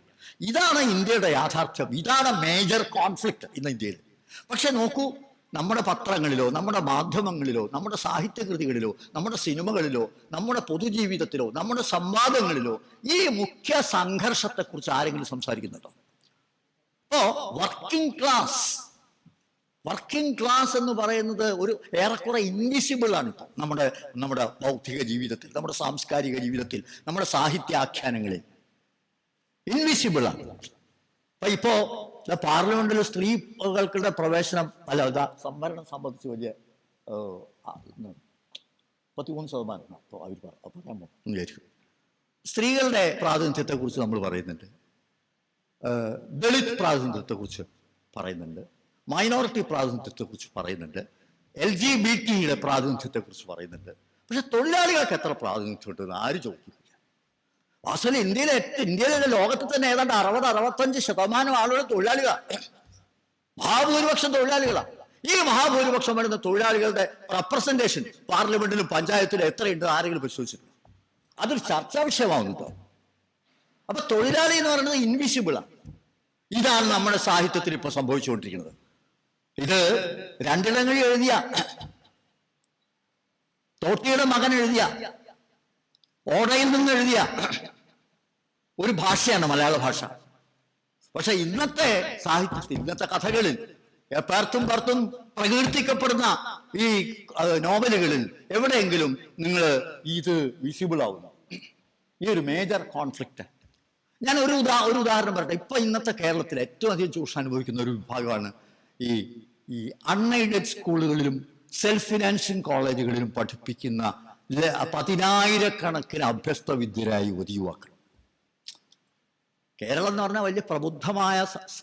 ഇതാണ് ഇന്ത്യയുടെ യാഥാർത്ഥ്യം. ഇതാണ് മേജർ കോൺഫ്ലിക്റ്റ് ഇന്ന് ഇന്ത്യയിൽ. പക്ഷെ നോക്കൂ, നമ്മുടെ പത്രങ്ങളിലോ നമ്മുടെ മാധ്യമങ്ങളിലോ നമ്മുടെ സാഹിത്യകൃതികളിലോ നമ്മുടെ സിനിമകളിലോ നമ്മുടെ പൊതുജീവിതത്തിലോ നമ്മുടെ സംവാദങ്ങളിലോ ഈ മുഖ്യ സംഘർഷത്തെക്കുറിച്ച് ആരെങ്കിലും സംസാരിക്കുന്നുണ്ടോ? അപ്പോ വർക്കിംഗ് ക്ലാസ് എന്ന് പറയുന്നത് ഒരു ഏറെക്കുറെ ഇൻവിസിബിൾ ആണ് ഇപ്പോൾ നമ്മുടെ ബൗദ്ധിക ജീവിതത്തിൽ, നമ്മുടെ സാംസ്കാരിക ജീവിതത്തിൽ, നമ്മുടെ സാഹിത്യാഖ്യാനങ്ങളിൽ ഇൻവിസിബിൾ ആണ്. ഇപ്പോ പാർലമെന്റിൽ സ്ത്രീകൾക്കുടെ പ്രവേശനം സംവരണം സംബന്ധിച്ച് വലിയ 13% അപ്പോൾ അവർ പറയാൻ വിചാരിക്കും. സ്ത്രീകളുടെ പ്രാതിനിധ്യത്തെ കുറിച്ച് നമ്മൾ പറയുന്നുണ്ട്, ദളിത് പ്രാതിനിധ്യത്തെക്കുറിച്ച് പറയുന്നുണ്ട്, മൈനോറിറ്റി പ്രാതിനിധ്യത്തെക്കുറിച്ച് പറയുന്നുണ്ട്, LGBT പ്രാതിനിധ്യത്തെക്കുറിച്ച് പറയുന്നുണ്ട്. പക്ഷെ തൊഴിലാളികൾക്ക് എത്ര പ്രാതിനിധ്യം ഉണ്ടെന്ന് ആര് ചോദിക്കില്ല. വാസ്തവത്തിൽ ഇന്ത്യയിലെ ലോകത്തിൽ തന്നെ ഏതാണ്ട് 60-65% ആളുകൾ തൊഴിലാളികളാണ്, മഹാഭൂരിപക്ഷം തൊഴിലാളികളാണ്. ഈ മഹാഭൂരിപക്ഷം വരുന്ന തൊഴിലാളികളുടെ റെപ്രസെന്റേഷൻ പാർലമെന്റിലും പഞ്ചായത്തിലും എത്രയുണ്ട് ആരെങ്കിലും പരിശോധിച്ചിട്ടുണ്ട്? അതൊരു ചർച്ചാ വിഷയമാവുന്നു. അപ്പൊ തൊഴിലാളി എന്ന് പറയുന്നത് ഇൻവിസിബിളാണ്. ഇതാണ് നമ്മുടെ സാഹിത്യത്തിൽ ഇപ്പൊ സംഭവിച്ചുകൊണ്ടിരിക്കുന്നത്. ഇത് രണ്ടിടങ്ങളിൽ എഴുതിയ തോട്ടിയുടെ മകൻ എഴുതിയ, ഓടയിൽ നിന്ന് എഴുതിയ ഒരു ഭാഷയാണ് മലയാള ഭാഷ. പക്ഷെ ഇന്നത്തെ സാഹിത്യത്തിൽ, ഇന്നത്തെ കഥകളിൽ പേർത്തും പർത്തും പ്രകീർത്തിക്കപ്പെടുന്ന ഈ നോവലുകളിൽ എവിടെയെങ്കിലും നിങ്ങൾ ഇത് വിസിബിൾ ആവുന്നു. ഈ ഒരു മേജർ കോൺഫ്ലിക്റ്റ്. ഞാൻ ഒരു ഉദാഹരണം പറയട്ടെ. ഇപ്പൊ ഇന്നത്തെ കേരളത്തിൽ ഏറ്റവും അധികം ചൂഷണം അനുഭവിക്കുന്ന ഒരു വിഭാഗമാണ് ഈ അൺഎയ്ഡഡ് സ്കൂളുകളിലും സെൽഫ് ഫിനാൻസിങ് കോളേജുകളിലും പഠിപ്പിക്കുന്ന 10,000-കണക്കിന് അഭ്യസ്ത വിദ്യരായ യുവാക്കൾ. കേരളം എന്ന് പറഞ്ഞാൽ വലിയ പ്രബുദ്ധമായ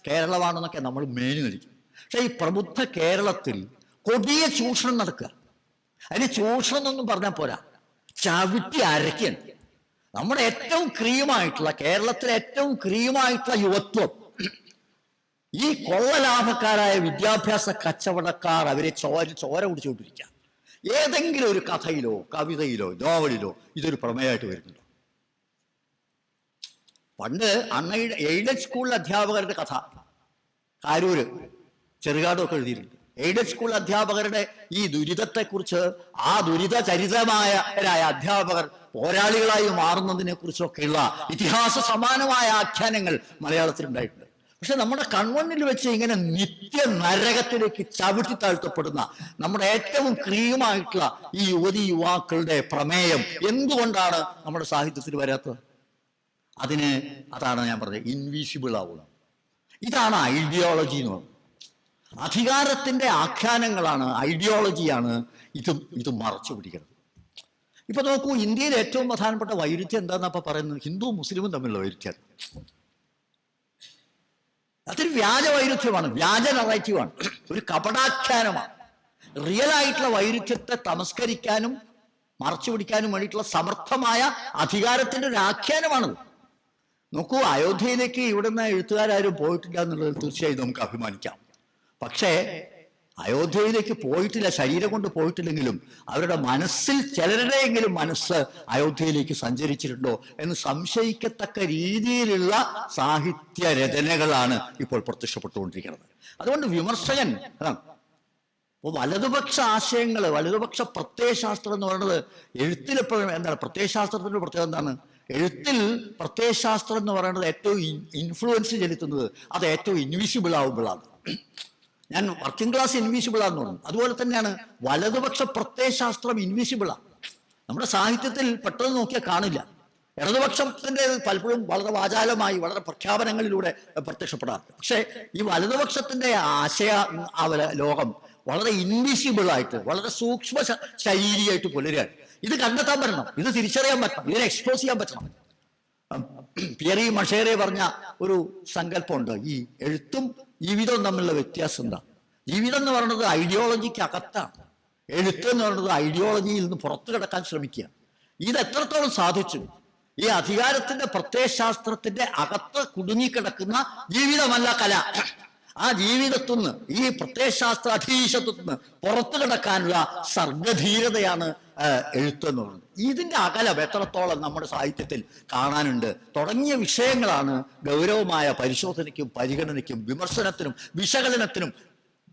കേരളമാണെന്നൊക്കെ നമ്മൾ മേനി നടിക്കും. പക്ഷെ ഈ പ്രബുദ്ധ കേരളത്തിൽ കൊടിയ ചൂഷണം നടക്കുക. അതിന് ചൂഷണം എന്നൊന്നും പറഞ്ഞാൽ പോരാ, ചവിട്ടി അരയ്ക്കുകയാണ്. നമ്മുടെ ഏറ്റവും ക്രീമായിട്ടുള്ള, കേരളത്തിലെ ഏറ്റവും ക്രീമായിട്ടുള്ള യുവത്വം ഈ കൊള്ളലാഭക്കാരായ വിദ്യാഭ്യാസ കച്ചവടക്കാർ അവരെ ചോര കുടിച്ചുകൊണ്ടിരിക്കുക. ഏതെങ്കിലും ഒരു കഥയിലോ കവിതയിലോ നോവലിലോ ഇതൊരു പ്രമേയമായിട്ട് വരുന്നുണ്ടോ? പണ്ട് എയ്ഡഡ് സ്കൂളിലെ അധ്യാപകരുടെ കഥ കാരൂര് ചെറുകാടൊക്കെ എഴുതിയിട്ടുണ്ട്. എയ്ഡഡ് സ്കൂൾ അധ്യാപകരുടെ ഈ ദുരിതത്തെക്കുറിച്ച്, ആ ദുരിത ചരിതമായ അധ്യാപകർ പോരാളികളായി മാറുന്നതിനെ കുറിച്ചൊക്കെയുള്ള ഇതിഹാസ സമാനമായ ആഖ്യാനങ്ങൾ മലയാളത്തിൽ ഉണ്ടായിട്ടുണ്ട്. പക്ഷെ നമ്മുടെ കൺമുന്നിൽ വെച്ച് ഇങ്ങനെ നിത്യ നരകത്തിലേക്ക് ചവിട്ടി താഴ്ത്തപ്പെടുന്ന നമ്മുടെ ഏറ്റവും ക്രീമായിട്ടുള്ള ഈ യുവാക്കളുടെ പ്രമേയം എന്തുകൊണ്ടാണ് നമ്മുടെ സാഹിത്യത്തിൽ വരാത്തത്? അതാണ് ഞാൻ പറഞ്ഞത്, ഇൻവിസിബിൾ ആവുക. ഇതാണ് ഐഡിയോളജി എന്ന് പറയുന്നത്. അധികാരത്തിന്റെ ആഖ്യാനങ്ങളാണ്, ഐഡിയോളജിയാണ് ഇത് മറച്ചു പിടിക്കുന്നത്. ഇപ്പൊ നോക്കൂ, ഇന്ത്യയിൽ ഏറ്റവും പ്രധാനപ്പെട്ട വൈരുദ്ധ്യം എന്താണെന്നപ്പോ പറയുന്നത്? ഹിന്ദു മുസ്ലിമും തമ്മിലുള്ള വൈരുദ്ധ്യം. അതൊരു വ്യാജ വൈരുദ്ധ്യമാണ്, വ്യാജ നറേറ്റീവാണ്, ഒരു കപടാഖ്യാനമാണ്. റിയൽ ആയിട്ടുള്ള വൈരുദ്ധ്യത്തെ തമസ്കരിക്കാനും മറച്ചു പിടിക്കാനും വേണ്ടിയിട്ടുള്ള സമർത്ഥമായ അധികാരത്തിന്റെ ഒരു ആഖ്യാനമാണത്. നോക്കൂ, അയോധ്യയിലേക്ക് ഇവിടുന്ന് എഴുത്തുകാരും പോയിട്ടില്ല എന്നുള്ളത് തീർച്ചയായും നമുക്ക് അഭിമാനിക്കാം. പക്ഷേ അയോധ്യയിലേക്ക് പോയിട്ടില്ല, ശരീരം കൊണ്ട് പോയിട്ടില്ലെങ്കിലും അവരുടെ മനസ്സിൽ ചിലരുടെയെങ്കിലും മനസ്സ് അയോധ്യയിലേക്ക് സഞ്ചരിച്ചിട്ടുണ്ടോ എന്ന് സംശയിക്കത്തക്ക രീതിയിലുള്ള സാഹിത്യ രചനകളാണ് ഇപ്പോൾ പ്രത്യക്ഷപ്പെട്ടുകൊണ്ടിരിക്കുന്നത്. അതുകൊണ്ട് വിമർശകൻ അപ്പോൾ വലതുപക്ഷ ആശയങ്ങൾ, വലതുപക്ഷ പ്രത്യയശാസ്ത്രം എന്ന് പറയുന്നത് എഴുത്തിലെപ്പോഴും എന്താണ്? പ്രത്യയശാസ്ത്രത്തിന്റെ പ്രത്യേകത എന്താണ്? എഴുത്തിൽ പ്രത്യയശാസ്ത്രം എന്ന് പറയുന്നത് ഏറ്റവും ഇൻഫ്ലുവൻസ് ചെലുത്തുന്നത് അത് ഏറ്റവും ഇൻവിസിബിൾ ആവുമ്പോഴാണ്. ഞാൻ വർക്കിംഗ് ക്ലാസ് ഇൻവിസിബിളാന്ന് പറഞ്ഞു. അതുപോലെ തന്നെയാണ് വലതുപക്ഷ പ്രത്യയശാസ്ത്രം ഇൻവിസിബിളാണ്. നമ്മുടെ സാഹിത്യത്തിൽ പെട്ടെന്ന് നോക്കിയാൽ കാണില്ല. ഇടതുപക്ഷത്തിന്റെ പലപ്പോഴും വളരെ വാചാലമായി, വളരെ പ്രഖ്യാപനങ്ങളിലൂടെ പ്രത്യക്ഷപ്പെടാറുണ്ട്. പക്ഷേ ഈ വലതുപക്ഷത്തിന്റെ ആശയ ലോകം വളരെ ഇൻവിസിബിളായിട്ട്, വളരെ സൂക്ഷ്മ ശരീരിയായിട്ട് പുലരുകയാണ്. ഇത് കണ്ടെത്താൻ പറ്റണം, ഇത് തിരിച്ചറിയാൻ പറ്റണം, ഇതിനെ എക്സ്പോസ് ചെയ്യാൻ പറ്റണം. പിയറി മഷേറെ പറഞ്ഞ ഒരു സങ്കല്പമുണ്ട്, ഈ എഴുത്തും ജീവിതവും തമ്മിലുള്ള വ്യത്യാസം എന്താ? ജീവിതം എന്ന് പറയുന്നത് ഐഡിയോളജിക്ക് അകത്താണ്, എഴുത്ത് എന്ന് പറയുന്നത് ഐഡിയോളജിയിൽ നിന്ന് പുറത്തു കിടക്കാൻ ശ്രമിക്കുക. ഇത് എത്രത്തോളം സാധിച്ചു? ഈ അധികാരത്തിന്റെ പ്രത്യയശാസ്ത്രത്തിന്റെ അകത്ത് കുടുങ്ങിക്കിടക്കുന്ന ജീവിതമല്ല കല, ആ ജീവിതത്തുനിന്ന്, ഈ പ്രത്യയശാസ്ത്ര അധീശത്വത്തിന് പുറത്തു കിടക്കാനുള്ള സർഗധീരതയാണ് എഴുത്തെന്ന് പറയുന്നത്. ഇതിന്റെ അകലം എത്രത്തോളം നമ്മുടെ സാഹിത്യത്തിൽ കാണാനുണ്ട് തുടങ്ങിയ വിഷയങ്ങളാണ് ഗൗരവമായ പരിശോധനയ്ക്കും പരിഗണനയ്ക്കും വിമർശനത്തിനും വിശകലനത്തിനും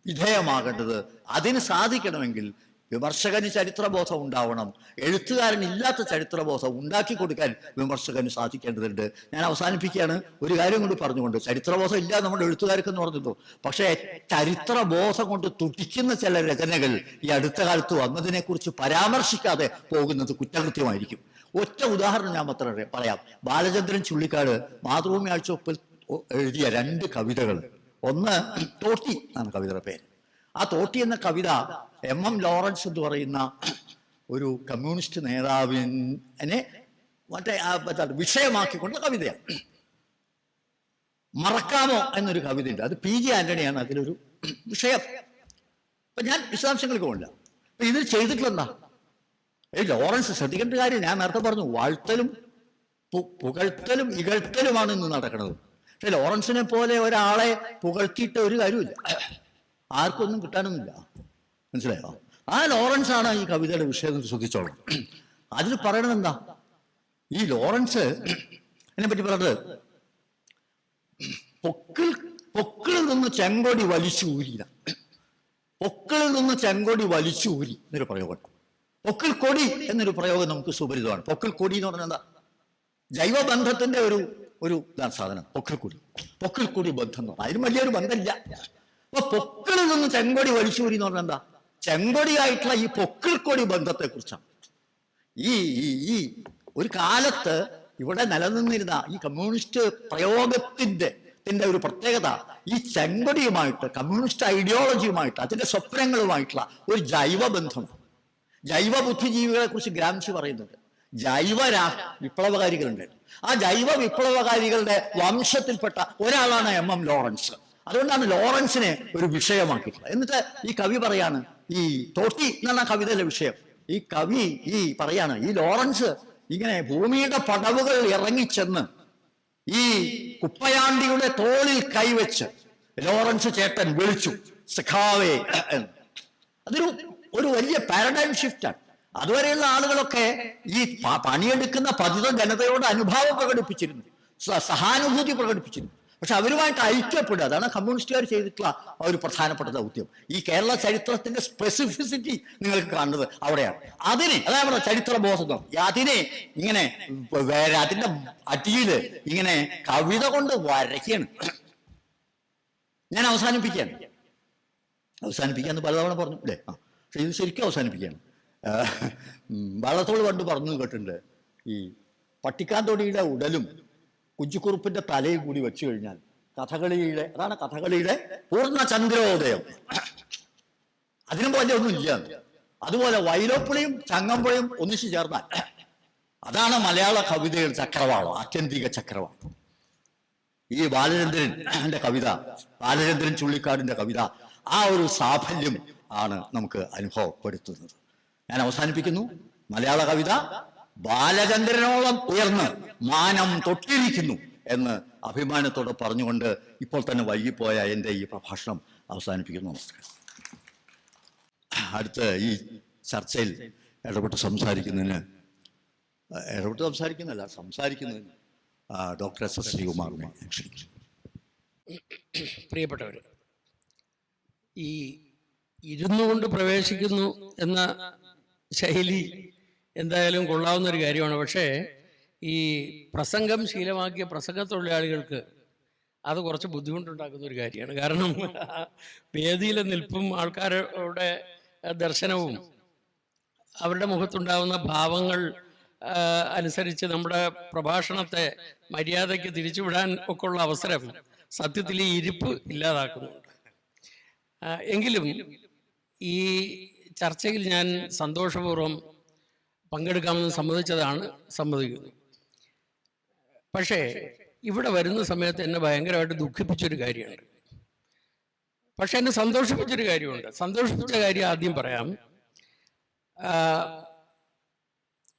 വിധേയമാകേണ്ടത്. അതിന് സാധിക്കണമെങ്കിൽ വിമർശകന് ചരിത്രബോധം ഉണ്ടാവണം. എഴുത്തുകാരൻ ഇല്ലാത്ത ചരിത്രബോധം ഉണ്ടാക്കി കൊടുക്കാൻ വിമർശകന് സാധിക്കേണ്ടതുണ്ട്. ഞാൻ അവസാനിപ്പിക്കുകയാണ് ഒരു കാര്യം കൊണ്ട് പറഞ്ഞുകൊണ്ട്. ചരിത്രബോധം ഇല്ല നമ്മുടെ എഴുത്തുകാർക്കെന്ന് പറഞ്ഞല്ലോ, പക്ഷേ ചരിത്രബോധം കൊണ്ട് തുടിക്കുന്ന ചില രചനകൾ ഈ അടുത്ത കാലത്ത് വന്നതിനെ കുറിച്ച് പരാമർശിക്കാതെ പോകുന്നത് കുറ്റകൃത്യമായിരിക്കും. ഒറ്റ ഉദാഹരണം ഞാൻ മാത്രമേ പറയാം. ബാലചന്ദ്രൻ ചുള്ളിക്കാട് മാതൃഭൂമി ആഴ്ചയൊപ്പിൽ എഴുതിയ 2 കവിതകൾ. ഒന്ന് തോട്ടി എന്നാണ് കവിതയുടെ പേര്. ആ തോട്ടി എന്ന കവിത M.M. ലോറൻസ് എന്ന് പറയുന്ന ഒരു കമ്മ്യൂണിസ്റ്റ് നേതാവിനെ വിഷയമാക്കിക്കൊണ്ടുള്ള കവിതയാണ്. മറക്കാമോ എന്നൊരു കവിതയുണ്ട്, അത് P.G. ആന്റണിയാണ് അതിലൊരു വിഷയം. അപ്പൊ ഞാൻ വിശദാംശങ്ങൾക്ക് പോകില്ല. അപ്പൊ ഇത് ചെയ്തിട്ടുള്ളതാ ലോറൻസ്. ശ്രദ്ധിക്കേണ്ട കാര്യം ഞാൻ നേരത്തെ പറഞ്ഞു, വാഴ്ത്തലും പുകഴ്ത്തലും ഇകഴ്ത്തലുമാണ് ഇന്ന് നടക്കുന്നത്. പക്ഷെ ലോറൻസിനെ പോലെ ഒരാളെ പുകഴ്ത്തിയിട്ട് ഒരു കാര്യമില്ല, ആർക്കൊന്നും കിട്ടാനുമില്ല. മനസ്സിലായോ? ആ ലോറൻസ് ആണ് ഈ കവിതയുടെ വിഷയം എന്ന് ശ്രദ്ധിച്ചോളാം. അതിൽ പറയണത് എന്താ? ഈ ലോറൻസ് എന്നെ പറ്റി പറഞ്ഞത് പൊക്കിളിൽ നിന്ന് ചെങ്കൊടി വലിച്ചൂരിയില്ല. പൊക്കിളിൽ നിന്ന് ചെങ്കൊടി വലിച്ചൂരി എന്നൊരു പ്രയോഗം. പൊക്കിൾ കൊടി എന്നൊരു പ്രയോഗം നമുക്ക് സുപരിതമാണ്. പൊക്കിൾ കൊടി എന്ന് പറഞ്ഞാൽ എന്താ? ജൈവബന്ധത്തിന്റെ ഒരു സാധനം പൊക്കിൾ കൊടി ബന്ധം എന്ന് പറഞ്ഞാൽ അതിന് വലിയൊരു ബന്ധമില്ല. അപ്പൊ പൊക്കിളിൽ നിന്ന് ചെങ്കൊടി വലിച്ചൂരി എന്ന് പറഞ്ഞാൽ എന്താ? ചെങ്കൊടിയായിട്ടുള്ള ഈ പൊക്കിൾ കൊടി ബന്ധത്തെ കുറിച്ചാണ്. ഈ ഒരു കാലത്ത് ഇവിടെ നിലനിന്നിരുന്ന ഈ കമ്മ്യൂണിസ്റ്റ് പ്രയോഗത്തിന്റെ ഒരു പ്രത്യേകത ഈ ചെങ്കൊടിയുമായിട്ട്, കമ്മ്യൂണിസ്റ്റ് ഐഡിയോളജിയുമായിട്ട്, അതിന്റെ സ്വപ്നങ്ങളുമായിട്ടുള്ള ഒരു ജൈവബന്ധം. ജൈവ ബുദ്ധിജീവികളെ കുറിച്ച് ഗ്രാംഷി പറയുന്നുണ്ട്. ജൈവ വിപ്ലവകാരികളുണ്ട്. ആ ജൈവ വിപ്ലവകാരികളുടെ വംശത്തിൽപ്പെട്ട ഒരാളാണ് MM ലോറൻസ്. അതുകൊണ്ടാണ് ലോറൻസിനെ ഒരു വിഷയമാക്കിയിട്ടുള്ളത്. എന്നിട്ട് ഈ കവി പറയാണ്, ഈ തോട്ടി എന്നാണ് കവിതയിലെ വിഷയം. ഈ കവി പറയാണ്, ഈ ലോറൻസ് ഇങ്ങനെ ഭൂമിയുടെ പടവുകൾ ഇറങ്ങിച്ചെന്ന് ഈ കുപ്പയാണ്ടിയുടെ തോളിൽ കൈവച്ച് ലോറൻസ് ചേട്ടൻ വിളിച്ചു സഖാവേ. അതൊരു വലിയ പാരഡൈം ഷിഫ്റ്റാണ്. അതുവരെയുള്ള ആളുകളൊക്കെ ഈ പണിയെടുക്കുന്ന പതിത ജനതയോട് അനുഭാവം പ്രകടിപ്പിച്ചിരുന്നു, സഹാനുഭൂതി പ്രകടിപ്പിച്ചിരുന്നു. പക്ഷെ അവരുമായിട്ട് ഐക്യപ്പെടുക, അതാണ് കമ്മ്യൂണിസ്റ്റുകാർ ചെയ്തിട്ടുള്ള ഒരു പ്രധാനപ്പെട്ട ദൗത്യം. ഈ കേരള ചരിത്രത്തിന്റെ സ്പെസിഫിസിറ്റി നിങ്ങൾക്ക് കാണുന്നത് അവിടെയാണ്. അതാണ് ചരിത്രബോധം. അതിനെ ഇങ്ങനെ അതിന്റെ അടിയില് ഇങ്ങനെ കവിത കൊണ്ട് വരയ്ക്കാണ്. ഞാൻ അവസാനിപ്പിക്കാന്ന് പലതവണ പറഞ്ഞു അല്ലേ? പക്ഷെ ഇത് ശരിക്കും അവസാനിപ്പിക്കുകയാണ്. വള്ളത്തോൾ പണ്ട് പറഞ്ഞു കേട്ടിട്ടുണ്ട്, ഈ പട്ടിക്കാന്തൊടിയുടെ ഉടലും കുഞ്ചിക്കുറുപ്പിന്റെ തലയും കൂടി വെച്ചു കഴിഞ്ഞാൽ അതാണ് കഥകളിയുടെ പൂർണ്ണ ചന്ദ്രോദയം. അതിനും പോലെ ഒന്നും ഇല്ല. അതുപോലെ വൈലോപ്പിളിയും ചങ്ങമ്പുഴയും ഒന്നിച്ചു ചേർന്നാൽ അതാണ് മലയാള കവിതയുടെ ചക്രവാളം, ആത്യന്തിക ചക്രവാളം. ഈ ബാലചന്ദ്രന്റെ കവിത, ബാലചന്ദ്രൻ ചുള്ളിക്കാടിന്റെ കവിത, ആ ഒരു സാഫല്യം ആണ് നമുക്ക് അനുഭവപ്പെടുത്തുന്നത്. ഞാൻ അവസാനിപ്പിക്കുന്നു. മലയാള കവിത ബാലചന്ദ്രനോളം ഉയർന്ന് മാനം തൊട്ടിരിക്കുന്നു എന്ന് അഭിമാനത്തോടെ പറഞ്ഞുകൊണ്ട് ഇപ്പോൾ തന്നെ വൈകിപ്പോയ എൻ്റെ ഈ പ്രഭാഷണം അവസാനിപ്പിക്കുന്നു. നമസ്കാരം. അടുത്ത ഈ ചർച്ചയിൽ ഇടപെട്ട് സംസാരിക്കുന്നതിന് ഡോക്ടർ S. ശ്രീകുമാറിനെ ക്ഷണിക്കുന്നു. പ്രിയപ്പെട്ടവർ, ഈ ഇരുന്നുകൊണ്ട് പ്രവേശിക്കുന്നു എന്ന ശൈലി എന്തായാലും കൊള്ളാവുന്ന ഒരു കാര്യമാണ്. പക്ഷേ ഈ പ്രസംഗം ശീലമാക്കിയ പ്രസംഗ തൊഴിലാളികൾക്ക് അത് കുറച്ച് ബുദ്ധിമുട്ടുണ്ടാക്കുന്ന ഒരു കാര്യമാണ്. കാരണം വേദിയിലെ നിൽപ്പും ആൾക്കാരുടെ ദർശനവും അവരുടെ മുഖത്തുണ്ടാകുന്ന ഭാവങ്ങൾ അനുസരിച്ച് നമ്മുടെ പ്രഭാഷണത്തെ മര്യാദയ്ക്ക് തിരിച്ചുവിടാൻ ഒക്കെ ഉള്ള അവസരം സത്യത്തിൽ ഈ ഇരിപ്പ് ഇല്ലാതാക്കുന്നുണ്ട്. എങ്കിലും ഈ ചർച്ചയിൽ ഞാൻ സന്തോഷപൂർവ്വം പങ്കെടുക്കാമെന്ന് സമ്മതിക്കുന്നു. പക്ഷേ ഇവിടെ വരുന്ന സമയത്ത് എന്നെ ഭയങ്കരമായിട്ട് ദുഃഖിപ്പിച്ചൊരു കാര്യമുണ്ട്. പക്ഷെ എന്നെ സന്തോഷിപ്പിച്ചൊരു കാര്യമുണ്ട്. സന്തോഷിപ്പിച്ച കാര്യം ആദ്യം പറയാം.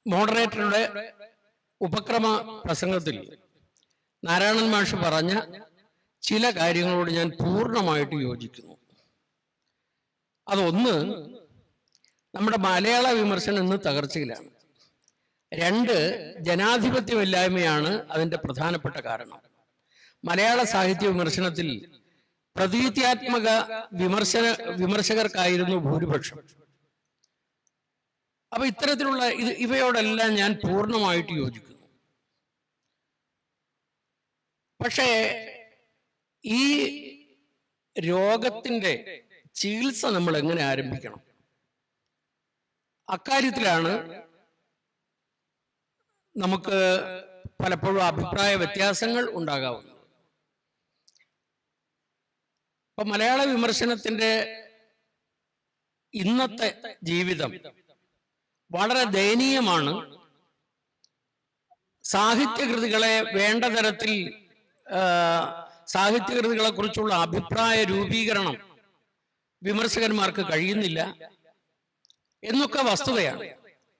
മോഡറേറ്ററുടെ ഉപക്രമ പ്രസംഗത്തിൽ നാരായണൻ മാഷ് പറഞ്ഞ ചില കാര്യങ്ങളോട് ഞാൻ പൂർണ്ണമായിട്ട് യോജിക്കുന്നു. അതൊന്ന്, നമ്മുടെ മലയാള വിമർശനം ഇന്ന് തകർച്ചയിലാണ്. 2, ജനാധിപത്യമില്ലായ്മയാണ് അതിൻ്റെ പ്രധാനപ്പെട്ട കാരണം. മലയാള സാഹിത്യ വിമർശനത്തിൽ പ്രതീത്യാത്മക വിമർശകർക്കായിരുന്നു ഭൂരിപക്ഷം. അപ്പൊ ഇത്തരത്തിലുള്ള ഇവയോടെല്ലാം ഞാൻ പൂർണ്ണമായിട്ട് യോജിക്കുന്നു. പക്ഷേ ഈ രോഗത്തിൻ്റെ ചികിത്സ നമ്മൾ എങ്ങനെ ആരംഭിക്കണം, അക്കാര്യത്തിലാണ് നമുക്ക് പലപ്പോഴും അഭിപ്രായ വ്യത്യാസങ്ങൾ ഉണ്ടാകാവുന്നത്. അപ്പൊ മലയാള വിമർശനത്തിന്റെ ഇന്നത്തെ ജീവിതം വളരെ ദയനീയമാണ്. സാഹിത്യകൃതികളെ വേണ്ട തരത്തിൽ സാഹിത്യകൃതികളെ കുറിച്ചുള്ള അഭിപ്രായ രൂപീകരണം വിമർശകന്മാർക്ക് കഴിയുന്നില്ല എന്നൊക്കെ വസ്തുതയാണ്.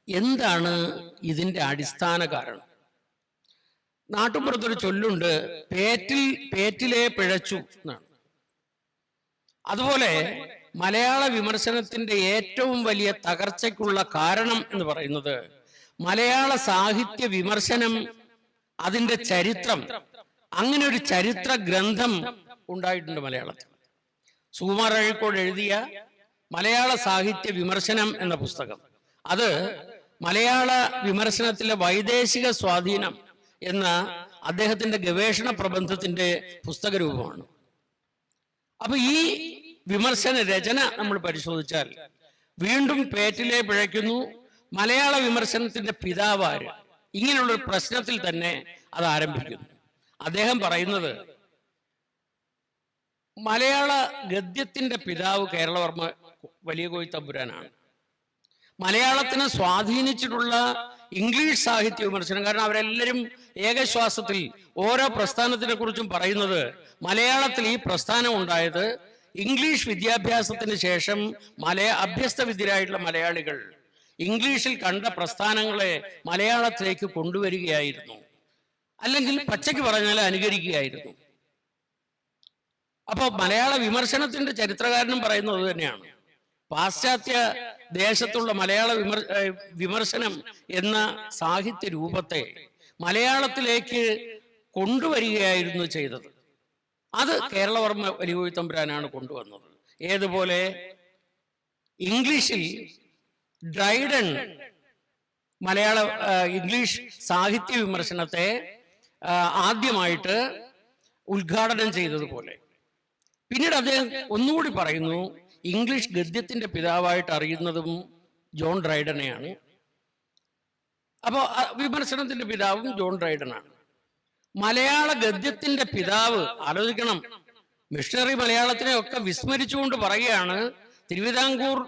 എന്താണ് ഇതിൻ്റെ അടിസ്ഥാന കാരണം? നാട്ടുപുറത്തൊരു ചൊല്ലുണ്ട്, പേറ്റിലെ പിഴച്ചു എന്നാണ്. അതുപോലെ മലയാള വിമർശനത്തിന്റെ ഏറ്റവും വലിയ തകർച്ചയ്ക്കുള്ള കാരണം എന്ന് പറയുന്നത് മലയാള സാഹിത്യ വിമർശനം, അതിന്റെ ചരിത്രം, അങ്ങനെ ഒരു ചരിത്ര ഗ്രന്ഥം ഉണ്ടായിട്ടുണ്ട് മലയാളത്തിൽ. സുകുമാർ അഴീക്കോട് എഴുതിയ മലയാള സാഹിത്യ വിമർശനം എന്ന പുസ്തകം, അത് മലയാള വിമർശനത്തിലെ വൈദേശിക സ്വാധീനം എന്ന അദ്ദേഹത്തിന്റെ ഗവേഷണ പ്രബന്ധത്തിന്റെ പുസ്തക രൂപമാണ്. അപ്പൊ ഈ വിമർശന രചന നമ്മൾ പരിശോധിച്ചാൽ വീണ്ടും പേറ്റിലെ പിഴയ്ക്കുന്നു, മലയാള വിമർശനത്തിന്റെ പിതാവാര്, ഇങ്ങനെയുള്ളൊരു പ്രശ്നത്തിൽ തന്നെ അത് ആരംഭിക്കുന്നു. അദ്ദേഹം പറയുന്നത് മലയാള ഗദ്യത്തിന്റെ പിതാവ് കേരളവർമ്മ വലിയ കോയി തമ്പുരാനാണ്. മലയാളത്തിനെ സ്വാധീനിച്ചിട്ടുള്ള ഇംഗ്ലീഷ് സാഹിത്യ വിമർശനം, കാരണം അവരെല്ലാവരും ഏകശ്വാസത്തിൽ ഓരോ പ്രസ്ഥാനത്തിനെ കുറിച്ചും പറയുന്നത് മലയാളത്തിൽ ഈ പ്രസ്ഥാനം ഉണ്ടായത് ഇംഗ്ലീഷ് വിദ്യാഭ്യാസത്തിന് ശേഷം അഭ്യസ്ത വിദ്യരായിട്ടുള്ള മലയാളികൾ ഇംഗ്ലീഷിൽ കണ്ട പ്രസ്ഥാനങ്ങളെ മലയാളത്തിലേക്ക് കൊണ്ടുവരികയായിരുന്നു, അല്ലെങ്കിൽ പച്ചയ്ക്ക് പറഞ്ഞാൽ അനുകരിക്കുകയായിരുന്നു. അപ്പോൾ മലയാള വിമർശനത്തിന്റെ ചരിത്രകാരനും പറയുന്നത് തന്നെയാണ്. പാശ്ചാത്യ ദേശത്തുള്ള മലയാള വിമർശനം എന്ന സാഹിത്യ രൂപത്തെ മലയാളത്തിലേക്ക് കൊണ്ടുവരികയായിരുന്നു ചെയ്തത്. അത് കേരളവർമ്മ വലിയ കോയി തമ്പുരാനാണ് കൊണ്ടുവന്നത്. ഏതുപോലെ ഇംഗ്ലീഷിൽ ഡ്രൈഡൻ മലയാള ഇംഗ്ലീഷ് സാഹിത്യ വിമർശനത്തെ ആദ്യമായിട്ട് ഉദ്ഘാടനം ചെയ്തതുപോലെ, പിന്നീട് അദ്ദേഹം ഒന്നുകൂടി പറയുന്നു, ഇംഗ്ലീഷ് ഗദ്യത്തിന്റെ പിതാവായിട്ട് അറിയുന്നതും ജോൺ ഡ്രൈഡനെയാണ്. അപ്പോൾ വിമർശനത്തിന്റെ പിതാവും ജോൺ ഡ്രൈഡനാണ്. മലയാള ഗദ്യത്തിന്റെ പിതാവ്, ആലോചിക്കണം, മിഷണറി മലയാളത്തിനെ ഒക്കെ വിസ്മരിച്ചുകൊണ്ട് പറയുകയാണ്, തിരുവിതാംകൂർ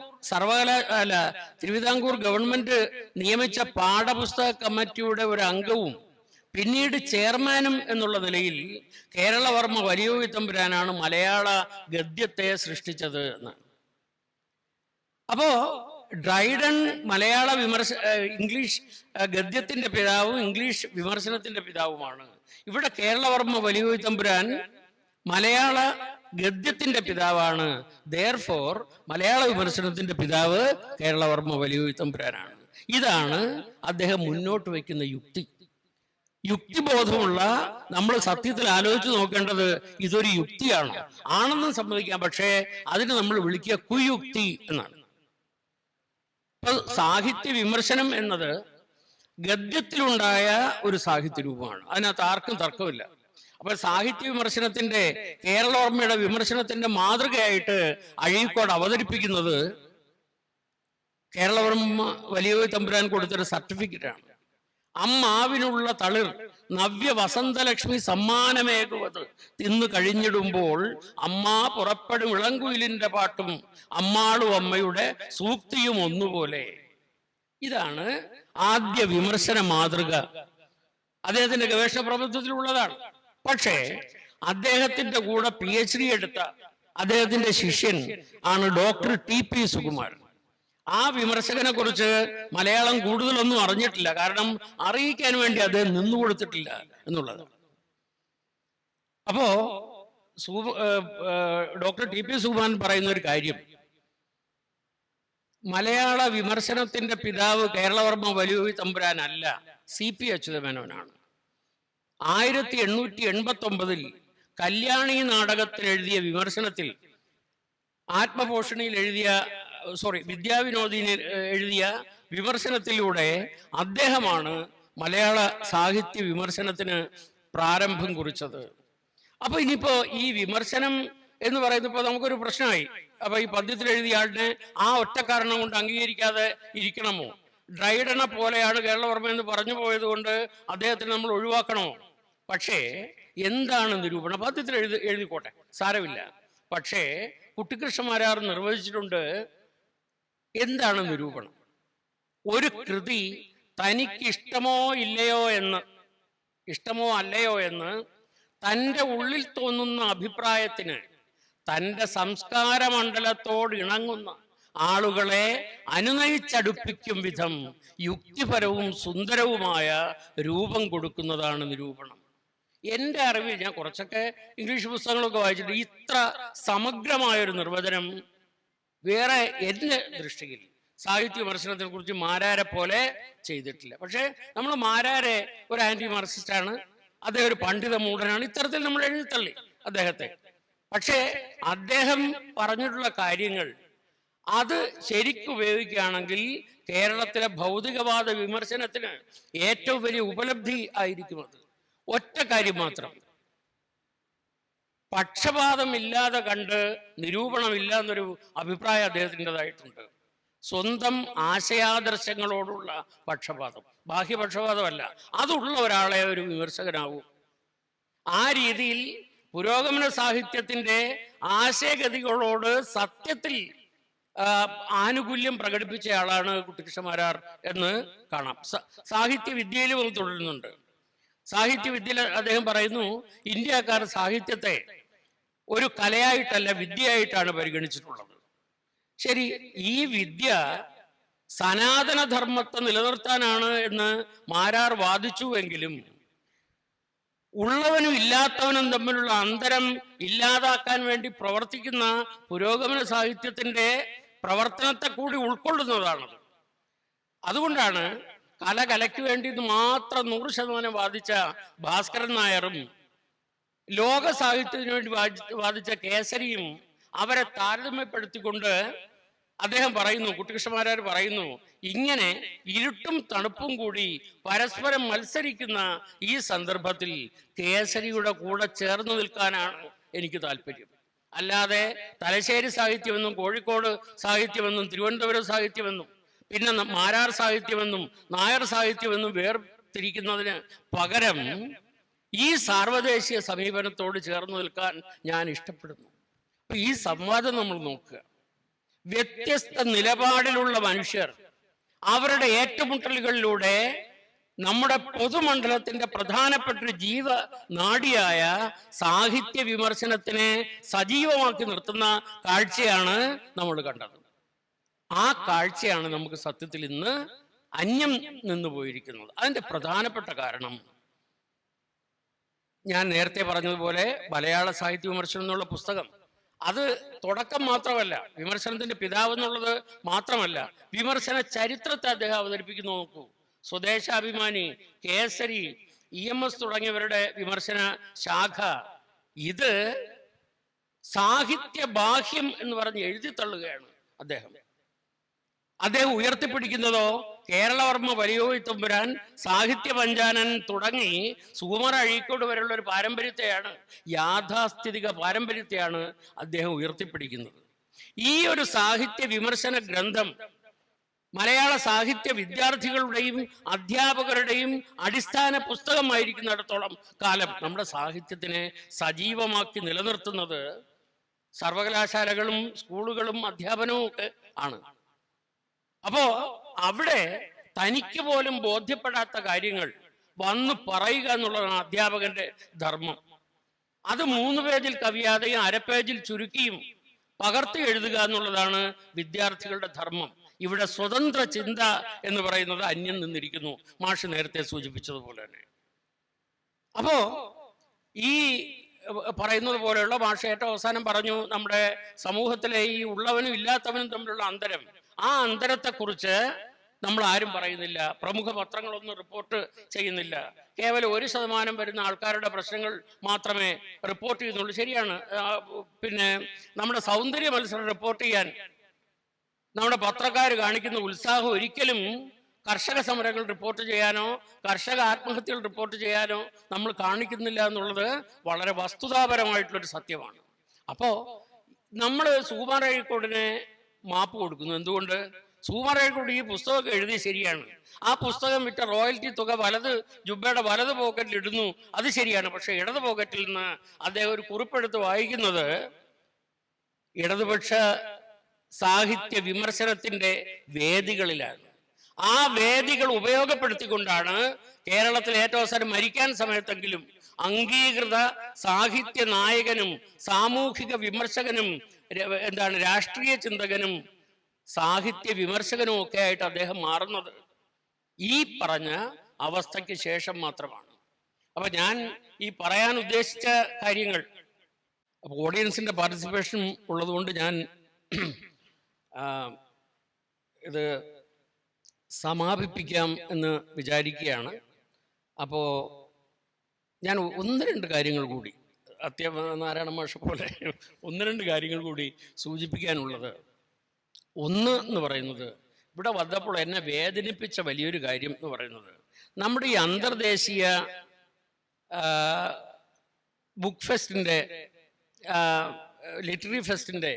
തിരുവിതാംകൂർ ഗവൺമെന്റ് നിയമിച്ച പാഠപുസ്തക കമ്മിറ്റിയുടെ ഒരു അംഗവും പിന്നീട് ചെയർമാനും എന്നുള്ള നിലയിൽ കേരളവർമ്മ വലിയ കോയി തമ്പുരാനാണ് മലയാള ഗദ്യത്തെ സൃഷ്ടിച്ചത് എന്നാണ്. അപ്പോ ഡ്രൈഡൻ മലയാള ഇംഗ്ലീഷ് ഗദ്യത്തിന്റെ പിതാവും ഇംഗ്ലീഷ് വിമർശനത്തിന്റെ പിതാവുമാണ്. ഇവിടെ കേരളവർമ്മ വലിയ കോയി തമ്പുരാൻ മലയാള ഗദ്യത്തിന്റെ പിതാവാണ്. ദെയർഫോർ മലയാള വിമർശനത്തിന്റെ പിതാവ് കേരളവർമ്മ വലിയ കോയി തമ്പുരാനാണ്. ഇതാണ് അദ്ദേഹം മുന്നോട്ട് വയ്ക്കുന്ന യുക്തി. യുക്തിബോധമുള്ള നമ്മൾ സത്യത്തിൽ ആലോചിച്ച് നോക്കേണ്ടത് ഇതൊരു യുക്തിയാണ്, ആണെന്നും സമ്മതിക്കാം, പക്ഷേ അതിന് നമ്മൾ വിളിക്കുക കുയുക്തി എന്നാണ്. ഇപ്പൊ സാഹിത്യ വിമർശനം എന്നത് ഗദ്യത്തിലുണ്ടായ ഒരു സാഹിത്യ രൂപമാണ്, അതിനകത്ത് ആർക്കും തർക്കമില്ല. അപ്പൊ സാഹിത്യ വിമർശനത്തിന്റെ കേരളവർമ്മയുടെ വിമർശനത്തിന്റെ മാതൃകയായിട്ട് അഴീക്കോട് അവതരിപ്പിക്കുന്നത് കേരളവർമ്മ വലിയ കോയി തമ്പുരാൻ കൊടുത്തൊരു സർട്ടിഫിക്കറ്റാണ്. അമ്മാവിനുള്ള തളിർ നവ്യ വസന്തലക്ഷ്മി സമ്മാനമേകുവത് തിന്നു കഴിഞ്ഞിടുമ്പോൾ അമ്മാ പുറപ്പെടും ഇളങ്കുയിലിന്റെ പാട്ടും അമ്മാളും അമ്മയുടെ സൂക്തിയും ഒന്നുപോലെ. ഇതാണ് ആദ്യ വിമർശന മാതൃക. അദ്ദേഹത്തിന്റെ ഗവേഷണ പ്രബന്ധത്തിലുള്ളതാണ്. പക്ഷേ അദ്ദേഹത്തിന്റെ കൂടെ PhD എടുത്ത അദ്ദേഹത്തിന്റെ ശിഷ്യൻ ആണ് ഡോക്ടർ TP സുകുമാരൻ. ആ വിമർശകനെ കുറിച്ച് മലയാളം കൂടുതലൊന്നും അറിഞ്ഞിട്ടില്ല, കാരണം അറിയിക്കാൻ വേണ്ടി അദ്ദേഹം നിന്നു കൊടുത്തിട്ടില്ല എന്നുള്ളത്. അപ്പോ ഡോക്ടർ TP സുകുമാരൻ പറയുന്ന ഒരു കാര്യം, മലയാള വിമർശനത്തിന്റെ പിതാവ് കേരളവർമ്മ വലിയ കോയി തമ്പുരാനല്ല, CP അച്യുതമേനോനാണ്. 1889 കല്യാണി നാടകത്തിൽ എഴുതിയ വിമർശനത്തിൽ, ആത്മപോഷണിയിൽ എഴുതിയ വിദ്യാവിനോദിനി എഴുതിയ വിമർശനത്തിലൂടെ അദ്ദേഹമാണ് മലയാള സാഹിത്യ വിമർശനത്തിന് പ്രാരംഭം കുറിച്ചത്. അപ്പൊ ഇനിയിപ്പോ ഈ വിമർശനം എന്ന് പറയുന്നപ്പോ നമുക്കൊരു പ്രശ്നമായി. അപ്പൊ ഈ പദ്യത്തിൽ എഴുതിയ ആളിനെ ആ ഒറ്റ കാരണം കൊണ്ട് അംഗീകരിക്കാതെ ഇരിക്കണമോ? ഡ്രൈഡനെ പോലെയാണ് കേരളവർമ്മ എന്ന് പറഞ്ഞു പോയത് കൊണ്ട് അദ്ദേഹത്തിന് നമ്മൾ ഒഴിവാക്കണമോ? പക്ഷേ എന്താണ് നിരൂപണം? പദ്യത്തിൽ എഴുതിക്കോട്ടെ, സാരമില്ല. പക്ഷേ കുട്ടിക്കൃഷ്ണമാരാർ നിർവചിച്ചിട്ടുണ്ട് എന്താണ് നിരൂപണം. ഒരു കൃതി തനിക്ക് ഇഷ്ടമോ അല്ലയോ എന്ന് തൻ്റെ ഉള്ളിൽ തോന്നുന്ന അഭിപ്രായത്തിന് തൻ്റെ സംസ്കാര മണ്ഡലത്തോട് ഇണങ്ങുന്ന ആളുകളെ അനുനയിച്ചടുപ്പിക്കും വിധം യുക്തിപരവും സുന്ദരവുമായ രൂപം കൊടുക്കുന്നതാണ് നിരൂപണം. എൻ്റെ അറിവിൽ, ഞാൻ കുറച്ചൊക്കെ ഇംഗ്ലീഷ് പുസ്തകങ്ങളൊക്കെ വായിച്ചിട്ട്, ഇത്ര സമഗ്രമായൊരു നിർവചനം വേറെ എൻ്റെ ദൃഷ്ടിയിൽ സാഹിത്യ വിമർശനത്തിനെ കുറിച്ച് മാരാരെ പോലെ ചെയ്തിട്ടില്ല. പക്ഷേ നമ്മൾ മാരാരെ ഒരു ആന്റി മാർക്സിസ്റ്റാണ്, അദ്ദേഹം ഒരു പണ്ഡിത മൂഢനാണ്, ഇത്തരത്തിൽ നമ്മൾ എഴുതിത്തള്ളി അദ്ദേഹത്തെ. പക്ഷേ അദ്ദേഹം പറഞ്ഞിട്ടുള്ള കാര്യങ്ങൾ അത് ശരിക്കും ഉപയോഗിക്കുകയാണെങ്കിൽ കേരളത്തിലെ ഭൗതികവാദ വിമർശനത്തിന് ഏറ്റവും വലിയ ഉപലബ്ധി ആയിരിക്കും അത്. ഒറ്റ കാര്യം മാത്രം, പക്ഷപാതമില്ലാതെ കണ്ട് നിരൂപണമില്ല എന്നൊരു അഭിപ്രായം അദ്ദേഹത്തിൻ്റെതായിട്ടുണ്ട്. സ്വന്തം ആശയാദർശങ്ങളോടുള്ള പക്ഷപാതം, ബാഹ്യപക്ഷപാതമല്ല, അതുള്ള ഒരാളെ ഒരു വിമർശകനാവും. ആ രീതിയിൽ പുരോഗമന സാഹിത്യത്തിന്റെ ആശയഗതികളോട് സത്യത്തിൽ ആനുകൂല്യം പ്രകടിപ്പിച്ചയാളാണ് കുട്ടിക്കൃഷ്ണ മാരാർ എന്ന് കാണാം. സാഹിത്യ വിദ്യയിലും അത് തുടരുന്നുണ്ട്. സാഹിത്യ വിദ്യയിൽ അദ്ദേഹം പറയുന്നു, ഇന്ത്യക്കാർ സാഹിത്യത്തെ ഒരു കലയായിട്ടല്ല വിദ്യയായിട്ടാണ് പരിഗണിച്ചിട്ടുള്ളത്. ശരി, ഈ വിദ്യ സനാതനധർമ്മത്തെ നിലനിർത്താനാണ് എന്ന് മാരാർ വാദിച്ചുവെങ്കിലും ഉള്ളവനും ഇല്ലാത്തവനും തമ്മിലുള്ള അന്തരം ഇല്ലാതാക്കാൻ വേണ്ടി പ്രവർത്തിക്കുന്ന പുരോഗമന സാഹിത്യത്തിന്റെ പ്രവർത്തനത്തെ കൂടി ഉൾക്കൊള്ളുന്നതാണത്. അതുകൊണ്ടാണ് കലയ്ക്ക് വേണ്ടി മാത്രം 100% വാദിച്ച ഭാസ്കരൻ നായരും ലോക സാഹിത്യത്തിന് വേണ്ടി വാദിച്ച കേസരിയും അവരെ താരതമ്യപ്പെടുത്തിക്കൊണ്ട് അദ്ദേഹം പറയുന്നു, കുട്ടിക്കൃഷ്ണമാരാർ പറയുന്നു, ഇങ്ങനെ ഇരുട്ടും തണുപ്പും കൂടി പരസ്പരം മത്സരിക്കുന്ന ഈ സന്ദർഭത്തിൽ കേസരിയുടെ കൂടെ ചേർന്ന് നിൽക്കാനാണ് എനിക്ക് താല്പര്യം. അല്ലാതെ തലശ്ശേരി സാഹിത്യമെന്നും കോഴിക്കോട് സാഹിത്യമെന്നും തിരുവനന്തപുരം സാഹിത്യമെന്നും പിന്നെ മാരാർ സാഹിത്യമെന്നും നായർ സാഹിത്യമെന്നും വേർതിരിക്കുന്നതിന് പകരം ഈ സാർവദേശീയ സമീപനത്തോട് ചേർന്ന് നിൽക്കാൻ ഞാൻ ഇഷ്ടപ്പെടുന്നു. അപ്പൊ ഈ സംവാദം നമ്മൾ നോക്കുക. വ്യത്യസ്ത നിലപാടിലുള്ള മനുഷ്യർ അവരുടെ ഏറ്റുമുട്ടലുകളിലൂടെ നമ്മുടെ പൊതുമണ്ഡലത്തിന്റെ പ്രധാനപ്പെട്ട ജീവനാഡിയായ സാഹിത്യ വിമർശനത്തിനെ സജീവമാക്കി നിർത്തുന്ന കാഴ്ചയാണ് നമ്മൾ കണ്ടത്. ആ കാഴ്ചയാണ് നമുക്ക് സത്യത്തിൽ ഇന്ന് അന്യം നിന്നു പോയിരിക്കുന്നത്. അതിന്റെ പ്രധാനപ്പെട്ട കാരണം ഞാൻ നേരത്തെ പറഞ്ഞതുപോലെ മലയാള സാഹിത്യ വിമർശനം എന്നുള്ള പുസ്തകം അത് തുടക്കം മാത്രമല്ല, വിമർശനത്തിന്റെ പിതാവ് എന്നുള്ളത് മാത്രമല്ല, വിമർശന ചരിത്രത്തെ അദ്ദേഹം അവതരിപ്പിക്കുന്നു. നോക്കൂ, സ്വദേശാഭിമാനി, കേസരി, EMS തുടങ്ങിയവരുടെ വിമർശന ശാഖ, ഇത് സാഹിത്യ ബാഹ്യം എന്ന് പറഞ്ഞ് എഴുതിത്തള്ളുകയാണ് അദ്ദേഹം. അദ്ദേഹം ഉയർത്തിപ്പിടിക്കുന്നതോ കേരളവർമ്മ വലിയോയി തമ്പുരാൻ, സാഹിത്യ പഞ്ചാനൻ തുടങ്ങി സുകുമാര അഴീക്കോട് വരെയുള്ള ഒരു പാരമ്പര്യത്തെയാണ്, യാഥാസ്ഥിതിക പാരമ്പര്യത്തെയാണ് അദ്ദേഹം ഉയർത്തിപ്പിടിക്കുന്നത്. ഈ ഒരു സാഹിത്യ വിമർശന ഗ്രന്ഥം മലയാള സാഹിത്യ വിദ്യാർത്ഥികളുടെയും അധ്യാപകരുടെയും അടിസ്ഥാന പുസ്തകമായിരിക്കുന്നിടത്തോളം കാലം നമ്മുടെ സാഹിത്യത്തിനെ സജീവമാക്കി നിലനിർത്തുന്നത് സർവകലാശാലകളും സ്കൂളുകളും അധ്യാപനവും ഒക്കെ ആണ്. അപ്പോ അവിടെ തനിക്ക് പോലും ബോധ്യപ്പെടാത്ത കാര്യങ്ങൾ വന്നു പറയുക എന്നുള്ളതാണ് അധ്യാപകന്റെ ധർമ്മം. അത് 3 പേജിൽ കവിയാതെയും 1/2 പേജിൽ ചുരുക്കിയും പകർത്തി എഴുതുക എന്നുള്ളതാണ് വിദ്യാർത്ഥികളുടെ ധർമ്മം. ഇവിടെ സ്വതന്ത്ര ചിന്ത എന്ന് പറയുന്നത് അന്യം നിന്നിരിക്കുന്നു, മാഷ് നേരത്തെ സൂചിപ്പിച്ചതുപോലെ തന്നെ. അപ്പോ ഈ പറയുന്നത് പോലെയുള്ള മാഷ് ഏറ്റവും അവസാനം പറഞ്ഞു, നമ്മുടെ സമൂഹത്തിലെ ഈ ഉള്ളവനും ഇല്ലാത്തവനും തമ്മിലുള്ള അന്തരം, ആ അന്തരത്തെക്കുറിച്ച് നമ്മൾ ആരും പറയുന്നില്ല. പ്രമുഖ പത്രങ്ങളൊന്നും റിപ്പോർട്ട് ചെയ്യുന്നില്ല. കേവലം 1% വരുന്ന ആൾക്കാരുടെ പ്രശ്നങ്ങൾ മാത്രമേ റിപ്പോർട്ട് ചെയ്യുന്നുള്ളൂ. ശരിയാണ്. പിന്നെ നമ്മുടെ സൗന്ദര്യ മത്സരം റിപ്പോർട്ട് ചെയ്യാൻ നമ്മുടെ പത്രക്കാർ കാണിക്കുന്ന ഉത്സാഹം ഒരിക്കലും കർഷക സമരങ്ങൾ റിപ്പോർട്ട് ചെയ്യാനോ കർഷക ആത്മഹത്യകൾ റിപ്പോർട്ട് ചെയ്യാനോ നമ്മൾ കാണിക്കുന്നില്ല എന്നുള്ളത് വളരെ വസ്തുതാപരമായിട്ടുള്ളൊരു സത്യമാണ്. അപ്പോൾ നമ്മൾ സുകുമാര അഴീക്കോടിനെ മാപ്പ് കൊടുക്കുന്നു. എന്തുകൊണ്ട്? സുകുമാര അഴീക്കോട് ഈ പുസ്തകമൊക്കെ എഴുതി ശരിയാണ്, ആ പുസ്തകം വിറ്റ റോയൽറ്റി തുക ജുബയുടെ വലത് പോക്കറ്റിൽ ഇടുന്നു, അത് ശരിയാണ്. പക്ഷെ ഇടത് പോക്കറ്റിൽ നിന്ന് അദ്ദേഹം ഒരു കുറിപ്പെടുത്ത് വായിക്കുന്നത് ഇടതുപക്ഷ സാഹിത്യ വിമർശനത്തിന്റെ വേദികളിലാണ്. ആ വേദികൾ ഉപയോഗപ്പെടുത്തിക്കൊണ്ടാണ് കേരളത്തിൽ ഏറ്റവും അവസാനം മരിക്കാൻ സമയത്തെങ്കിലും അംഗീകൃത സാഹിത്യ നായകനും സാമൂഹിക വിമർശകനും രാഷ്ട്രീയ ചിന്തകനും സാഹിത്യ വിമർശകനും ഒക്കെ ആയിട്ട് അദ്ദേഹം മാറുന്നത് ഈ പറഞ്ഞ അവസ്ഥയ്ക്ക് ശേഷം മാത്രമാണ്. അപ്പൊ ഞാൻ ഈ പറയാൻ ഉദ്ദേശിച്ച കാര്യങ്ങൾ, അപ്പൊ ഓഡിയൻസിന്റെ പാർട്ടിസിപ്പേഷൻ ഉള്ളതുകൊണ്ട് ഞാൻ ഇത് സമാപിപ്പിക്കാം എന്ന് വിചാരിക്കുകയാണ്. അപ്പോൾ ഞാൻ ഒന്ന് രണ്ട് കാര്യങ്ങൾ കൂടി നാരായണ മാഷ പോലെ ഒന്ന് രണ്ട് കാര്യങ്ങൾ കൂടി സൂചിപ്പിക്കാനുള്ളത്. ഒന്ന് എന്ന് പറയുന്നത്, ഇവിടെ വന്നപ്പോൾ എന്നെ വേദനിപ്പിച്ച വലിയൊരു കാര്യം എന്ന് പറയുന്നത്, നമ്മുടെ ഈ അന്തർദേശീയ ബുക്ക് ഫെസ്റ്റിൻ്റെ ലിറ്റററി ഫെസ്റ്റിൻ്റെ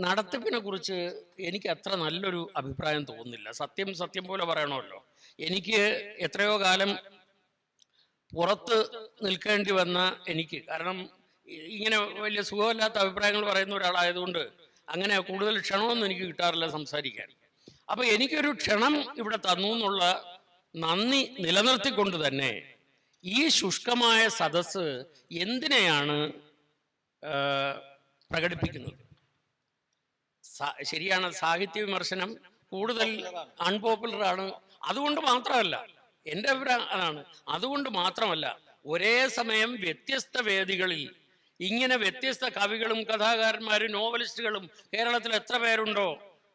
നടത്തിപ്പിനെ കുറിച്ച് എനിക്ക് അത്ര നല്ലൊരു അഭിപ്രായം തോന്നുന്നില്ല. സത്യം പോലെ പറയണമല്ലോ. എനിക്ക് എത്രയോ കാലം പുറത്ത് നിൽക്കേണ്ടി വന്ന എനിക്ക്, കാരണം ഇങ്ങനെ വലിയ സുഖമില്ലാത്ത അഭിപ്രായങ്ങൾ പറയുന്ന ഒരാളായതുകൊണ്ട് അങ്ങനെ കൂടുതൽ ക്ഷണമൊന്നും എനിക്ക് കിട്ടാറില്ല സംസാരിക്കാൻ. അപ്പോൾ എനിക്കൊരു ക്ഷണം ഇവിടെ തന്നു എന്നുള്ള നന്ദി നിലനിർത്തിക്കൊണ്ട് തന്നെ ഈ ശുഷ്കമായ സദസ്സ് എന്തിനെയാണ് പ്രകടിപ്പിക്കുന്നത്? ശരിയാണ്, സാഹിത്യ വിമർശനം കൂടുതൽ അൺപോപ്പുലറാണ്. അതുകൊണ്ട് മാത്രമല്ല, എൻ്റെ അഭിപ്രായം അതാണ്, അതുകൊണ്ട് മാത്രമല്ല, ഒരേ സമയം വ്യത്യസ്ത വേദികളിൽ ഇങ്ങനെ വ്യത്യസ്ത കവികളും കഥാകാരന്മാരും നോവലിസ്റ്റുകളും കേരളത്തിൽ എത്ര പേരുണ്ടോ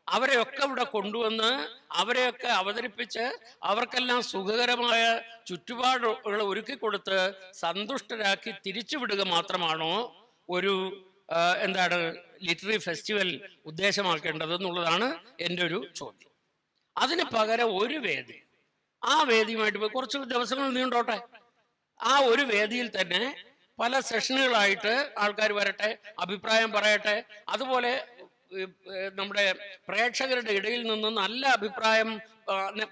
അവരെയൊക്കെ ഇവിടെ കൊണ്ടുവന്ന് അവരെയൊക്കെ അവതരിപ്പിച്ച് അവർക്കെല്ലാം സുഖകരമായ ചുറ്റുപാടുകൾ ഒരുക്കി കൊടുത്ത് സന്തുഷ്ടരാക്കി തിരിച്ചുവിടുക മാത്രമാണോ ഒരു ലിറ്റററി ഫെസ്റ്റിവൽ ഉദ്ദേശമാക്കേണ്ടത് എന്നുള്ളതാണ് എൻ്റെ ഒരു ചോദ്യം. അതിന് പകരം ഒരു വേദി, ആ വേദിയുമായിട്ട് കുറച്ച് ദിവസങ്ങൾ നീണ്ടോട്ടെ, ആ ഒരു വേദിയിൽ തന്നെ പല സെഷനുകളായിട്ട് ആൾക്കാർ വരട്ടെ, അഭിപ്രായം പറയട്ടെ. അതുപോലെ നമ്മുടെ പ്രേക്ഷകരുടെ ഇടയിൽ നിന്ന് നല്ല അഭിപ്രായം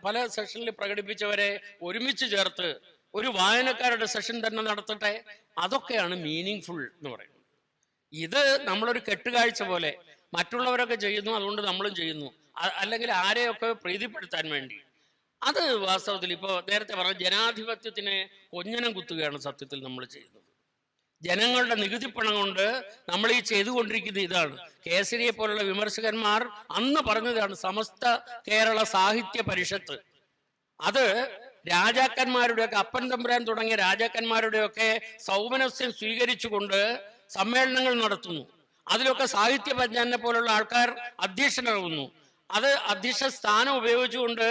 പല സെഷനിൽ പ്രകടിപ്പിച്ചവരെ ഒരുമിച്ച് ചേർത്ത് ഒരു വായനക്കാരുടെ സെഷൻ തന്നെ നടത്തട്ടെ. അതൊക്കെയാണ് മീനിങ് ഫുൾ എന്ന് പറയുന്നത്. ഇത് നമ്മളൊരു കെട്ടുകാഴ്ച പോലെ മറ്റുള്ളവരൊക്കെ ചെയ്യുന്നു, അതുകൊണ്ട് നമ്മളും ചെയ്യുന്നു, അല്ലെങ്കിൽ ആരെയൊക്കെ പ്രീതിപ്പെടുത്താൻ വേണ്ടി. അത് വാസ്തവത്തിൽ ഇപ്പോൾ നേരത്തെ പറഞ്ഞ ജനാധിപത്യത്തിനെ കൊഞ്ഞനം കുത്തുകയാണ് സത്യത്തിൽ നമ്മൾ ചെയ്യുന്നത്. ജനങ്ങളുടെ നികുതിപ്പണം കൊണ്ട് നമ്മൾ ഈ ചെയ്തുകൊണ്ടിരിക്കുന്നത് ഇതാണ്. കേസരിയെ പോലുള്ള വിമർശകന്മാർ അന്ന് പറഞ്ഞതാണ് സമസ്ത കേരള സാഹിത്യ പരിഷത്ത്. അത് രാജാക്കന്മാരുടെയൊക്കെ, അപ്പൻ തമ്പുരാൻ തുടങ്ങിയ രാജാക്കന്മാരുടെയൊക്കെ സൗമനസ്യം സ്വീകരിച്ചുകൊണ്ട് സമ്മേളനങ്ങൾ നടത്തുന്നു. അതിലൊക്കെ സാഹിത്യ പഞ്ചാനെ പോലുള്ള ആൾക്കാർ അധ്യക്ഷനാകുന്നു. അത് അധ്യക്ഷ സ്ഥാനം ഉപയോഗിച്ചുകൊണ്ട്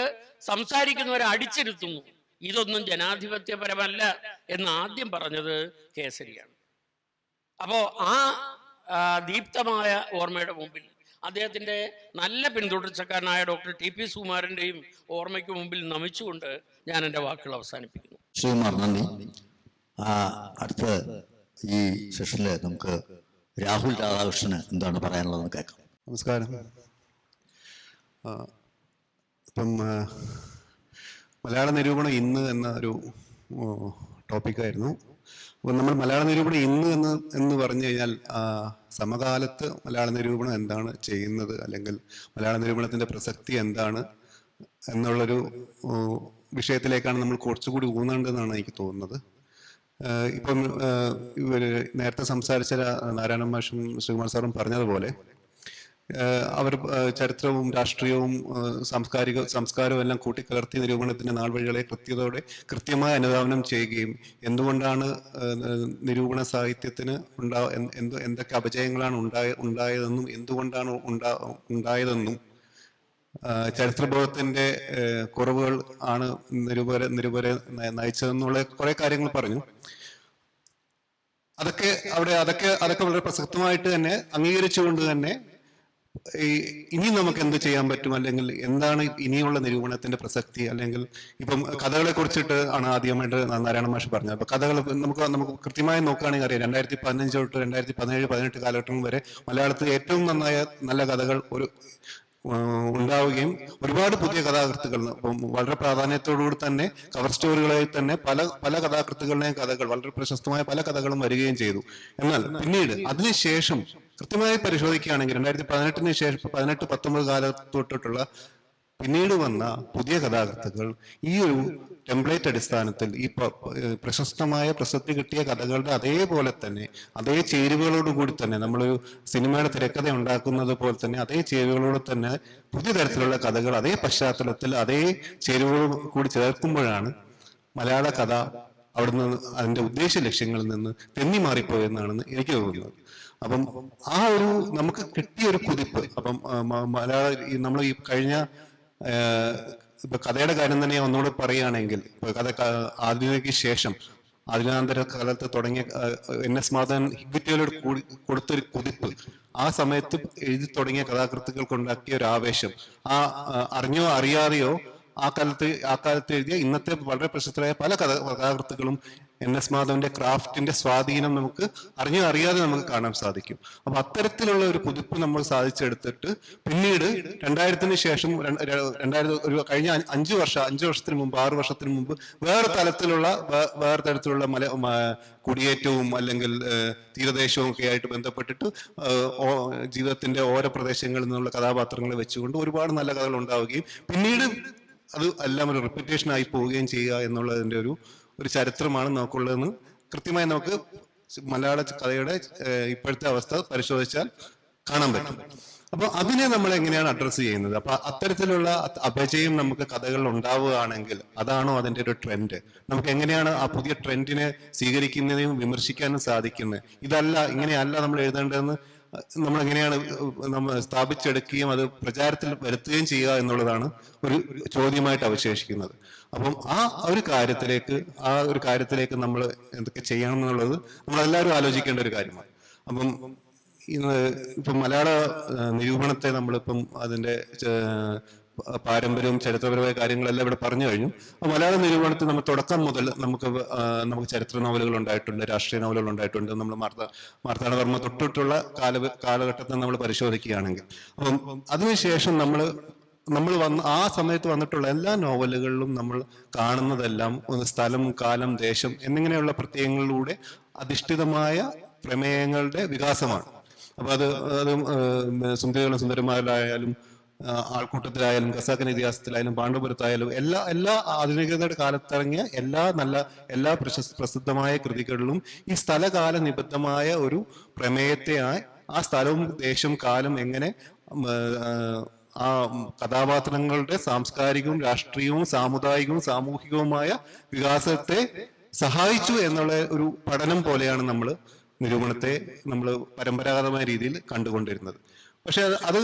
സംസാരിക്കുന്നവരെ അടിച്ചിരുത്തുന്നു. ഇതൊന്നും ജനാധിപത്യപരമല്ല എന്ന് ആദ്യം പറഞ്ഞത് കേസരിയാണ്. അപ്പോൾ ആ ദീപ്തമായ ഓർമ്മയുടെ മുമ്പിൽ, അദ്ദേഹത്തിൻ്റെ നല്ല പിന്തുടർച്ചക്കാരനായ ഡോക്ടർ ടി.പി. സുകുമാരൻ്റെയും ഓർമ്മയ്ക്ക് മുമ്പിൽ നമിച്ചുകൊണ്ട് ഞാൻ എൻ്റെ വാക്കുകൾ അവസാനിപ്പിക്കുന്നു. ശ്രീകുമാർ, നന്ദി. അടുത്ത ഈ സെഷനിൽ നമുക്ക് രാഹുൽ രാധാകൃഷ്ണന് എന്താണ് പറയാനുള്ളതെന്ന് കേൾക്കാം. നമസ്കാരം. ഇപ്പം മലയാള നിരൂപണം ഇന്ന് എന്ന ഒരു ടോപ്പിക്കായിരുന്നു. അപ്പം നമ്മൾ മലയാള നിരൂപണം ഇന്ന് എന്ന് പറഞ്ഞു കഴിഞ്ഞാൽ സമകാലത്ത് മലയാള നിരൂപണം എന്താണ് ചെയ്യുന്നത്, അല്ലെങ്കിൽ മലയാള നിരൂപണത്തിൻ്റെ പ്രസക്തി എന്താണ് എന്നുള്ളൊരു വിഷയത്തിലേക്കാണ് നമ്മൾ കുറച്ചുകൂടി ഊന്നേണ്ടതെന്നാണ് എനിക്ക് തോന്നുന്നത്. ഇപ്പം നേരത്തെ സംസാരിച്ച നാരായണ മാഷും ശ്രീകുമാർ സാറും പറഞ്ഞതുപോലെ അവർ ചരിത്രവും രാഷ്ട്രീയവും സംസ്കാരവും എല്ലാം കൂട്ടിക്കലർത്തി നിരൂപണത്തിന്റെ നാൾവഴികളെ കൃത്യമായി അനുധാവനം ചെയ്യുകയും എന്തുകൊണ്ടാണ് നിരൂപണ സാഹിത്യത്തിന് എന്തൊക്കെ അപജയങ്ങളാണ് ഉണ്ടായതെന്നും എന്തുകൊണ്ടാണ് ഉണ്ടായതെന്നും ചരിത്രബോധത്തിന്റെ കുറവുകൾ ആണ് നിരൂപരെ നയിച്ചതെന്നുള്ള കുറെ കാര്യങ്ങൾ പറഞ്ഞു. അതൊക്കെ വളരെ പ്രസക്തമായിട്ട് തന്നെ അംഗീകരിച്ചുകൊണ്ട് തന്നെ ഇനി നമുക്ക് എന്ത് ചെയ്യാൻ പറ്റും, അല്ലെങ്കിൽ എന്താണ് ഇനിയുള്ള നിരൂപണത്തിന്റെ പ്രസക്തി, അല്ലെങ്കിൽ ഇപ്പം കഥകളെ കുറിച്ചിട്ട് ആണ് ആദ്യമായിട്ട് നാരായണ മാഷ് പറഞ്ഞത്. അപ്പൊ കഥകൾ നമുക്ക് കൃത്യമായി നോക്കുകയാണെങ്കിൽ അറിയാം, 2015 തൊട്ട് 2017-18 കാലഘട്ടം വരെ മലയാളത്തിൽ ഏറ്റവും നല്ല കഥകൾ ഉണ്ടാവുകയും ഒരുപാട് പുതിയ കഥാകൃത്തുക്കൾ വളരെ പ്രാധാന്യത്തോടുകൂടി തന്നെ കവർ സ്റ്റോറികളിൽ തന്നെ പല കഥാകൃത്തുക്കളുടെയും കഥകൾ, വളരെ പ്രശസ്തമായ പല കഥകളും വരികയും ചെയ്തു. എന്നാൽ പിന്നീട് അതിനുശേഷം കൃത്യമായി പരിശോധിക്കുകയാണെങ്കിൽ 2018-ന് ശേഷം 18-19 കാലത്തൊട്ടിട്ടുള്ള പിന്നീട് വന്ന പുതിയ കഥാകൃത്തുക്കൾ ഈ ഒരു ടെംപ്ലേറ്റ് അടിസ്ഥാനത്തിൽ ഈ പ്രശസ്തമായ പ്രസിദ്ധി കിട്ടിയ കഥകളുടെ അതേപോലെ തന്നെ അതേ ചേരുവകളോടുകൂടി തന്നെ നമ്മളൊരു സിനിമയുടെ തിരക്കഥ ഉണ്ടാക്കുന്നത് പോലെ തന്നെ അതേ ചേരുവകളോട് തന്നെ പുതിയ തരത്തിലുള്ള കഥകൾ അതേ പശ്ചാത്തലത്തിൽ അതേ ചേരുവകൾ കൂടി ചേർക്കുമ്പോഴാണ് മലയാള കഥ അവിടുന്ന് അതിന്റെ ഉദ്ദേശ ലക്ഷ്യങ്ങളിൽ നിന്ന് തെന്നി മാറിപ്പോയെന്നാണ് എനിക്ക് തോന്നുന്നത്. അപ്പം ആ ഒരു നമുക്ക് കിട്ടിയ ഒരു കുതിപ്പ്, അപ്പം നമ്മൾ ഈ കഴിഞ്ഞ ഇപ്പൊ കഥയുടെ കാര്യം തന്നെ ഒന്നുകൂടെ പറയുകയാണെങ്കിൽ, ഇപ്പൊ കഥ ആധുനികയ്ക്ക് ശേഷം ആധുനികാന്തര കാലത്ത് തുടങ്ങിയ NS മാധവൻ ഹിഗ്വിറ്റിയോട് കൊടുത്തൊരു കുതിപ്പ്, ആ സമയത്ത് എഴുതി തുടങ്ങിയ കഥാകൃത്തുക്കൾക്കുണ്ടാക്കിയ ഒരു ആവേശം, ആ അറിഞ്ഞോ അറിയാതെയോ ആ കാലത്ത് എഴുതിയ ഇന്നത്തെ വളരെ പ്രശസ്തരായ പല കഥാകൃത്തുക്കളും NS മാധവന്റെ ക്രാഫ്റ്റിന്റെ സ്വാധീനം നമുക്ക് അറിഞ്ഞോ അറിയാതെ നമുക്ക് കാണാൻ സാധിക്കും. അപ്പൊ അത്തരത്തിലുള്ള ഒരു കുതിപ്പ് നമ്മൾ സാധിച്ചെടുത്തിട്ട് പിന്നീട് 2000-ന് ശേഷം ഒരു കഴിഞ്ഞ 5 വർഷത്തിന് മുമ്പ് 6 വർഷത്തിന് മുമ്പ് വേറെ തരത്തിലുള്ള കുടിയേറ്റവും അല്ലെങ്കിൽ തീരദേശവും ഒക്കെ ആയിട്ട് ബന്ധപ്പെട്ടിട്ട് ജീവിതത്തിന്റെ ഓരോ പ്രദേശങ്ങളിൽ നിന്നുള്ള കഥാപാത്രങ്ങളെ വെച്ചുകൊണ്ട് ഒരുപാട് നല്ല കഥകൾ ഉണ്ടാവുകയും പിന്നീട് അത് എല്ലാം ഒരു റെപ്യൂട്ടേഷൻ ആയി പോവുകയും ചെയ്യുക എന്നുള്ളതിന്റെ ഒരു ചരിത്രമാണ് നമുക്കുള്ളതെന്ന് കൃത്യമായി നമുക്ക് മലയാള കഥയുടെ ഇപ്പോഴത്തെ അവസ്ഥ പരിശോധിച്ചാൽ കാണാൻ പറ്റും. അപ്പൊ അതിനെ നമ്മൾ എങ്ങനെയാണ് അഡ്രസ്സ് ചെയ്യുന്നത്? അപ്പൊ അത്തരത്തിലുള്ള അപജയം നമുക്ക് കഥകളിൽ ഉണ്ടാവുകയാണെങ്കിൽ അതാണോ അതിന്റെ ഒരു ട്രെൻഡ്? നമുക്ക് എങ്ങനെയാണ് ആ പുതിയ ട്രെൻഡിനെ സ്വീകരിക്കുന്നതിനും വിമർശിക്കാനും സാധിക്കുന്നത്? ഇങ്ങനെയല്ല നമ്മൾ എഴുതേണ്ടതെന്ന് നമ്മൾ എങ്ങനെയാണ് നമ്മൾ സ്ഥാപിച്ചെടുക്കുകയും അത് പ്രചാരത്തിൽ വരുത്തുകയും ചെയ്യുക എന്നുള്ളതാണ് ഒരു ചോദ്യമായിട്ട് അവശേഷിക്കുന്നത്. അപ്പം ആ ഒരു കാര്യത്തിലേക്ക് നമ്മൾ എന്തൊക്കെ ചെയ്യണം എന്നുള്ളത് നമ്മളെല്ലാവരും ആലോചിക്കേണ്ട ഒരു കാര്യമാണ്. അപ്പം ഇപ്പം മലയാള നിരൂപണത്തെ നമ്മളിപ്പം അതിന്റെ പാരമ്പര്യവും ചരിത്രപരമായ കാര്യങ്ങളെല്ലാം ഇവിടെ പറഞ്ഞു കഴിഞ്ഞു. മലയാള നിരൂപണത്തിൽ നമ്മൾ തുടക്കം മുതൽ നമുക്ക് ചരിത്ര നോവലുകൾ ഉണ്ടായിട്ടുണ്ട്, രാഷ്ട്രീയ നോവലുകൾ ഉണ്ടായിട്ടുണ്ട്. നമ്മൾ മാർത്താണ്ഡവർമ്മ തൊട്ടിട്ടുള്ള കാലഘട്ടത്തെ നമ്മൾ പരിശോധിക്കുകയാണെങ്കിൽ, അപ്പം അതിനുശേഷം നമ്മൾ ആ സമയത്ത് വന്നിട്ടുള്ള എല്ലാ നോവലുകളിലും നമ്മൾ കാണുന്നതെല്ലാം സ്ഥലം, കാലം, ദേശം എന്നിങ്ങനെയുള്ള പ്രത്യയങ്ങളിലൂടെ അധിഷ്ഠിതമായ പ്രമേയങ്ങളുടെ വികാസമാണ്. അപ്പൊ അത് സുന്ദരന്മാരിലായാലും ആൾക്കൂട്ടത്തിലായാലും ഖസാക്കിന്റെ ഇതിഹാസത്തിലായാലും പാണ്ഡവപുരത്തായാലും എല്ലാ ആധുനികതയുടെ കാലത്തിറങ്ങിയ എല്ലാ പ്രസിദ്ധമായ കൃതികളിലും ഈ സ്ഥലകാല നിബദ്ധമായ ഒരു പ്രമേയത്തെയായി ആ സ്ഥലവും ദേശം കാലം എങ്ങനെ ആ കഥാപാത്രങ്ങളുടെ സാംസ്കാരികവും രാഷ്ട്രീയവും സാമുദായികവും സാമൂഹികവുമായ വികാസത്തെ സഹായിച്ചു എന്നുള്ള ഒരു പഠനം പോലെയാണ് നമ്മൾ നിരൂപണത്തെ നമ്മൾ പരമ്പരാഗതമായ രീതിയിൽ കണ്ടുകൊണ്ടിരുന്നത്. പക്ഷെ അത്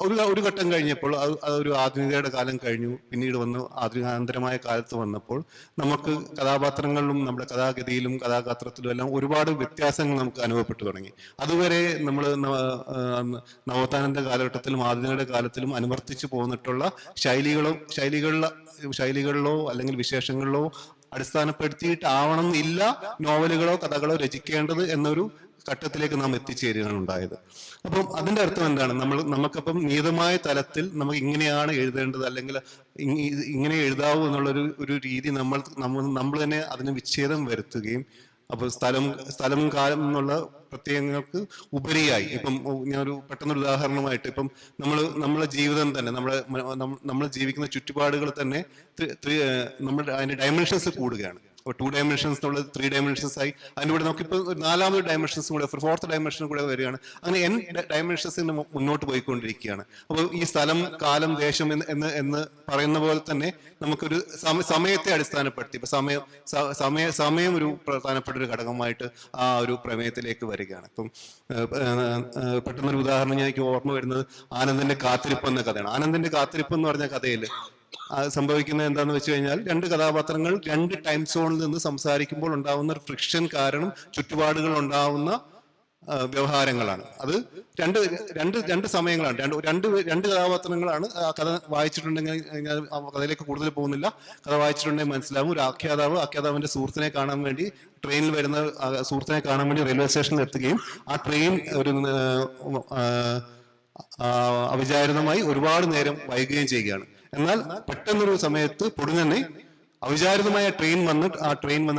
ഒരു ഘട്ടം കഴിഞ്ഞപ്പോൾ അതൊരു ആധുനികതയുടെ കാലം കഴിഞ്ഞു. പിന്നീട് ആധുനികാന്തരമായ കാലത്ത് വന്നപ്പോൾ നമുക്ക് കഥാപാത്രങ്ങളിലും നമ്മുടെ കഥാഗതിയിലും കഥാപാത്രത്തിലും എല്ലാം ഒരുപാട് വ്യത്യാസങ്ങൾ നമുക്ക് അനുഭവപ്പെട്ടു തുടങ്ങി. അതുവരെ നമ്മൾ നവോത്ഥാനന്റെ കാലഘട്ടത്തിലും ആധുനികയുടെ കാലത്തിലും അനുവർത്തിച്ചു പോന്നിട്ടുള്ള ശൈലികളിലോ അല്ലെങ്കിൽ വിശേഷങ്ങളിലോ അടിസ്ഥാനപ്പെടുത്തിയിട്ടാവണം ഇല്ല നോവലുകളോ കഥകളോ രചിക്കേണ്ടത് എന്നൊരു ഘട്ടത്തിലേക്ക് നാം എത്തിച്ചേരുകയാണ് ഉണ്ടായത്. അപ്പം അതിന്റെ അർത്ഥം എന്താണ്? നമുക്കപ്പം നിയതമായ തലത്തിൽ നമുക്ക് ഇങ്ങനെയാണ് എഴുതേണ്ടത് അല്ലെങ്കിൽ ഇങ്ങനെ എഴുതാവൂ എന്നുള്ളൊരു രീതി നമ്മൾ തന്നെ അതിന് വിച്ഛേദം വരുത്തുകയും, അപ്പൊ സ്ഥലം കാലം എന്നുള്ള പ്രത്യയങ്ങൾക്ക് ഉപരിയായി ഇപ്പം ഞാനൊരു പെട്ടെന്നൊരു ഉദാഹരണമായിട്ട് ഇപ്പം നമ്മളെ ജീവിതം തന്നെ നമ്മൾ ജീവിക്കുന്ന ചുറ്റുപാടുകൾ തന്നെ അതിന്റെ ഡയമെൻഷൻസ് കൂടുകയാണ്. 2 ഡയമെൻഷൻസ് എന്നുള്ളത് 3 ഡയമെൻഷൻസ് ആയി. അതിൻ്റെ കൂടെ നമുക്കിപ്പോൾ 4ാമത് ഡയമെൻഷൻസും കൂടെ 4th ഡയമെൻഷനും കൂടെ വരികയാണ്. അങ്ങനെ N ഡയമെൻഷൻസിന് മുന്നോട്ട് പോയിക്കൊണ്ടിരിക്കുകയാണ്. അപ്പോൾ ഈ സ്ഥലം, കാലം, ദേശം എന്ന് പറയുന്ന പോലെ തന്നെ നമുക്കൊരു സമയത്തെ അടിസ്ഥാനപ്പെടുത്തി ഇപ്പൊ സമയം ഒരു പ്രധാനപ്പെട്ട ഒരു ഘടകമായിട്ട് ആ ഒരു പ്രമേയത്തിലേക്ക് വരികയാണ്. ഇപ്പം പെട്ടെന്നൊരു ഉദാഹരണം എനിക്ക് ഓർമ്മ വരുന്നത് ആനന്ദിന്റെ കാത്തിരിപ്പ് എന്ന കഥയാണ്. ആനന്ദിന്റെ കാത്തിരിപ്പ് എന്ന് പറഞ്ഞ കഥയിൽ സംഭവിക്കുന്നത് എന്താണെന്ന് വെച്ച് കഴിഞ്ഞാൽ 2 കഥാപാത്രങ്ങൾ 2 ടൈം സോണിൽ നിന്ന് സംസാരിക്കുമ്പോൾ ഉണ്ടാവുന്ന ഒരു ഫ്രിക്ഷൻ കാരണം ചുറ്റുപാടുകൾ ഉണ്ടാവുന്ന വ്യവഹാരങ്ങളാണ്. അത് രണ്ട് സമയങ്ങളാണ്. രണ്ട് കഥാപാത്രങ്ങളാണ്. ആ കഥ വായിച്ചിട്ടുണ്ടെങ്കിൽ ഞാൻ കഥയിലേക്ക് കൂടുതൽ പോകുന്നില്ല. കഥ വായിച്ചിട്ടുണ്ടെങ്കിൽ മനസ്സിലാവും. ഒരു ആഖ്യാതാവിന്റെ സുഹൃത്തിനെ കാണാൻ വേണ്ടി ട്രെയിനിൽ വരുന്ന സുഹൃത്തിനെ കാണാൻ വേണ്ടി റെയിൽവേ സ്റ്റേഷനിൽ എത്തുകയും ആ ട്രെയിൻ ഒരു അവിചാരിതമായി ഒരുപാട് നേരം വൈകുകയും ചെയ്യുകയാണ്. എന്നാൽ പെട്ടെന്നൊരു സമയത്ത് പൊടുന്നനെ അവിചാരിതമായ ട്രെയിൻ വന്ന്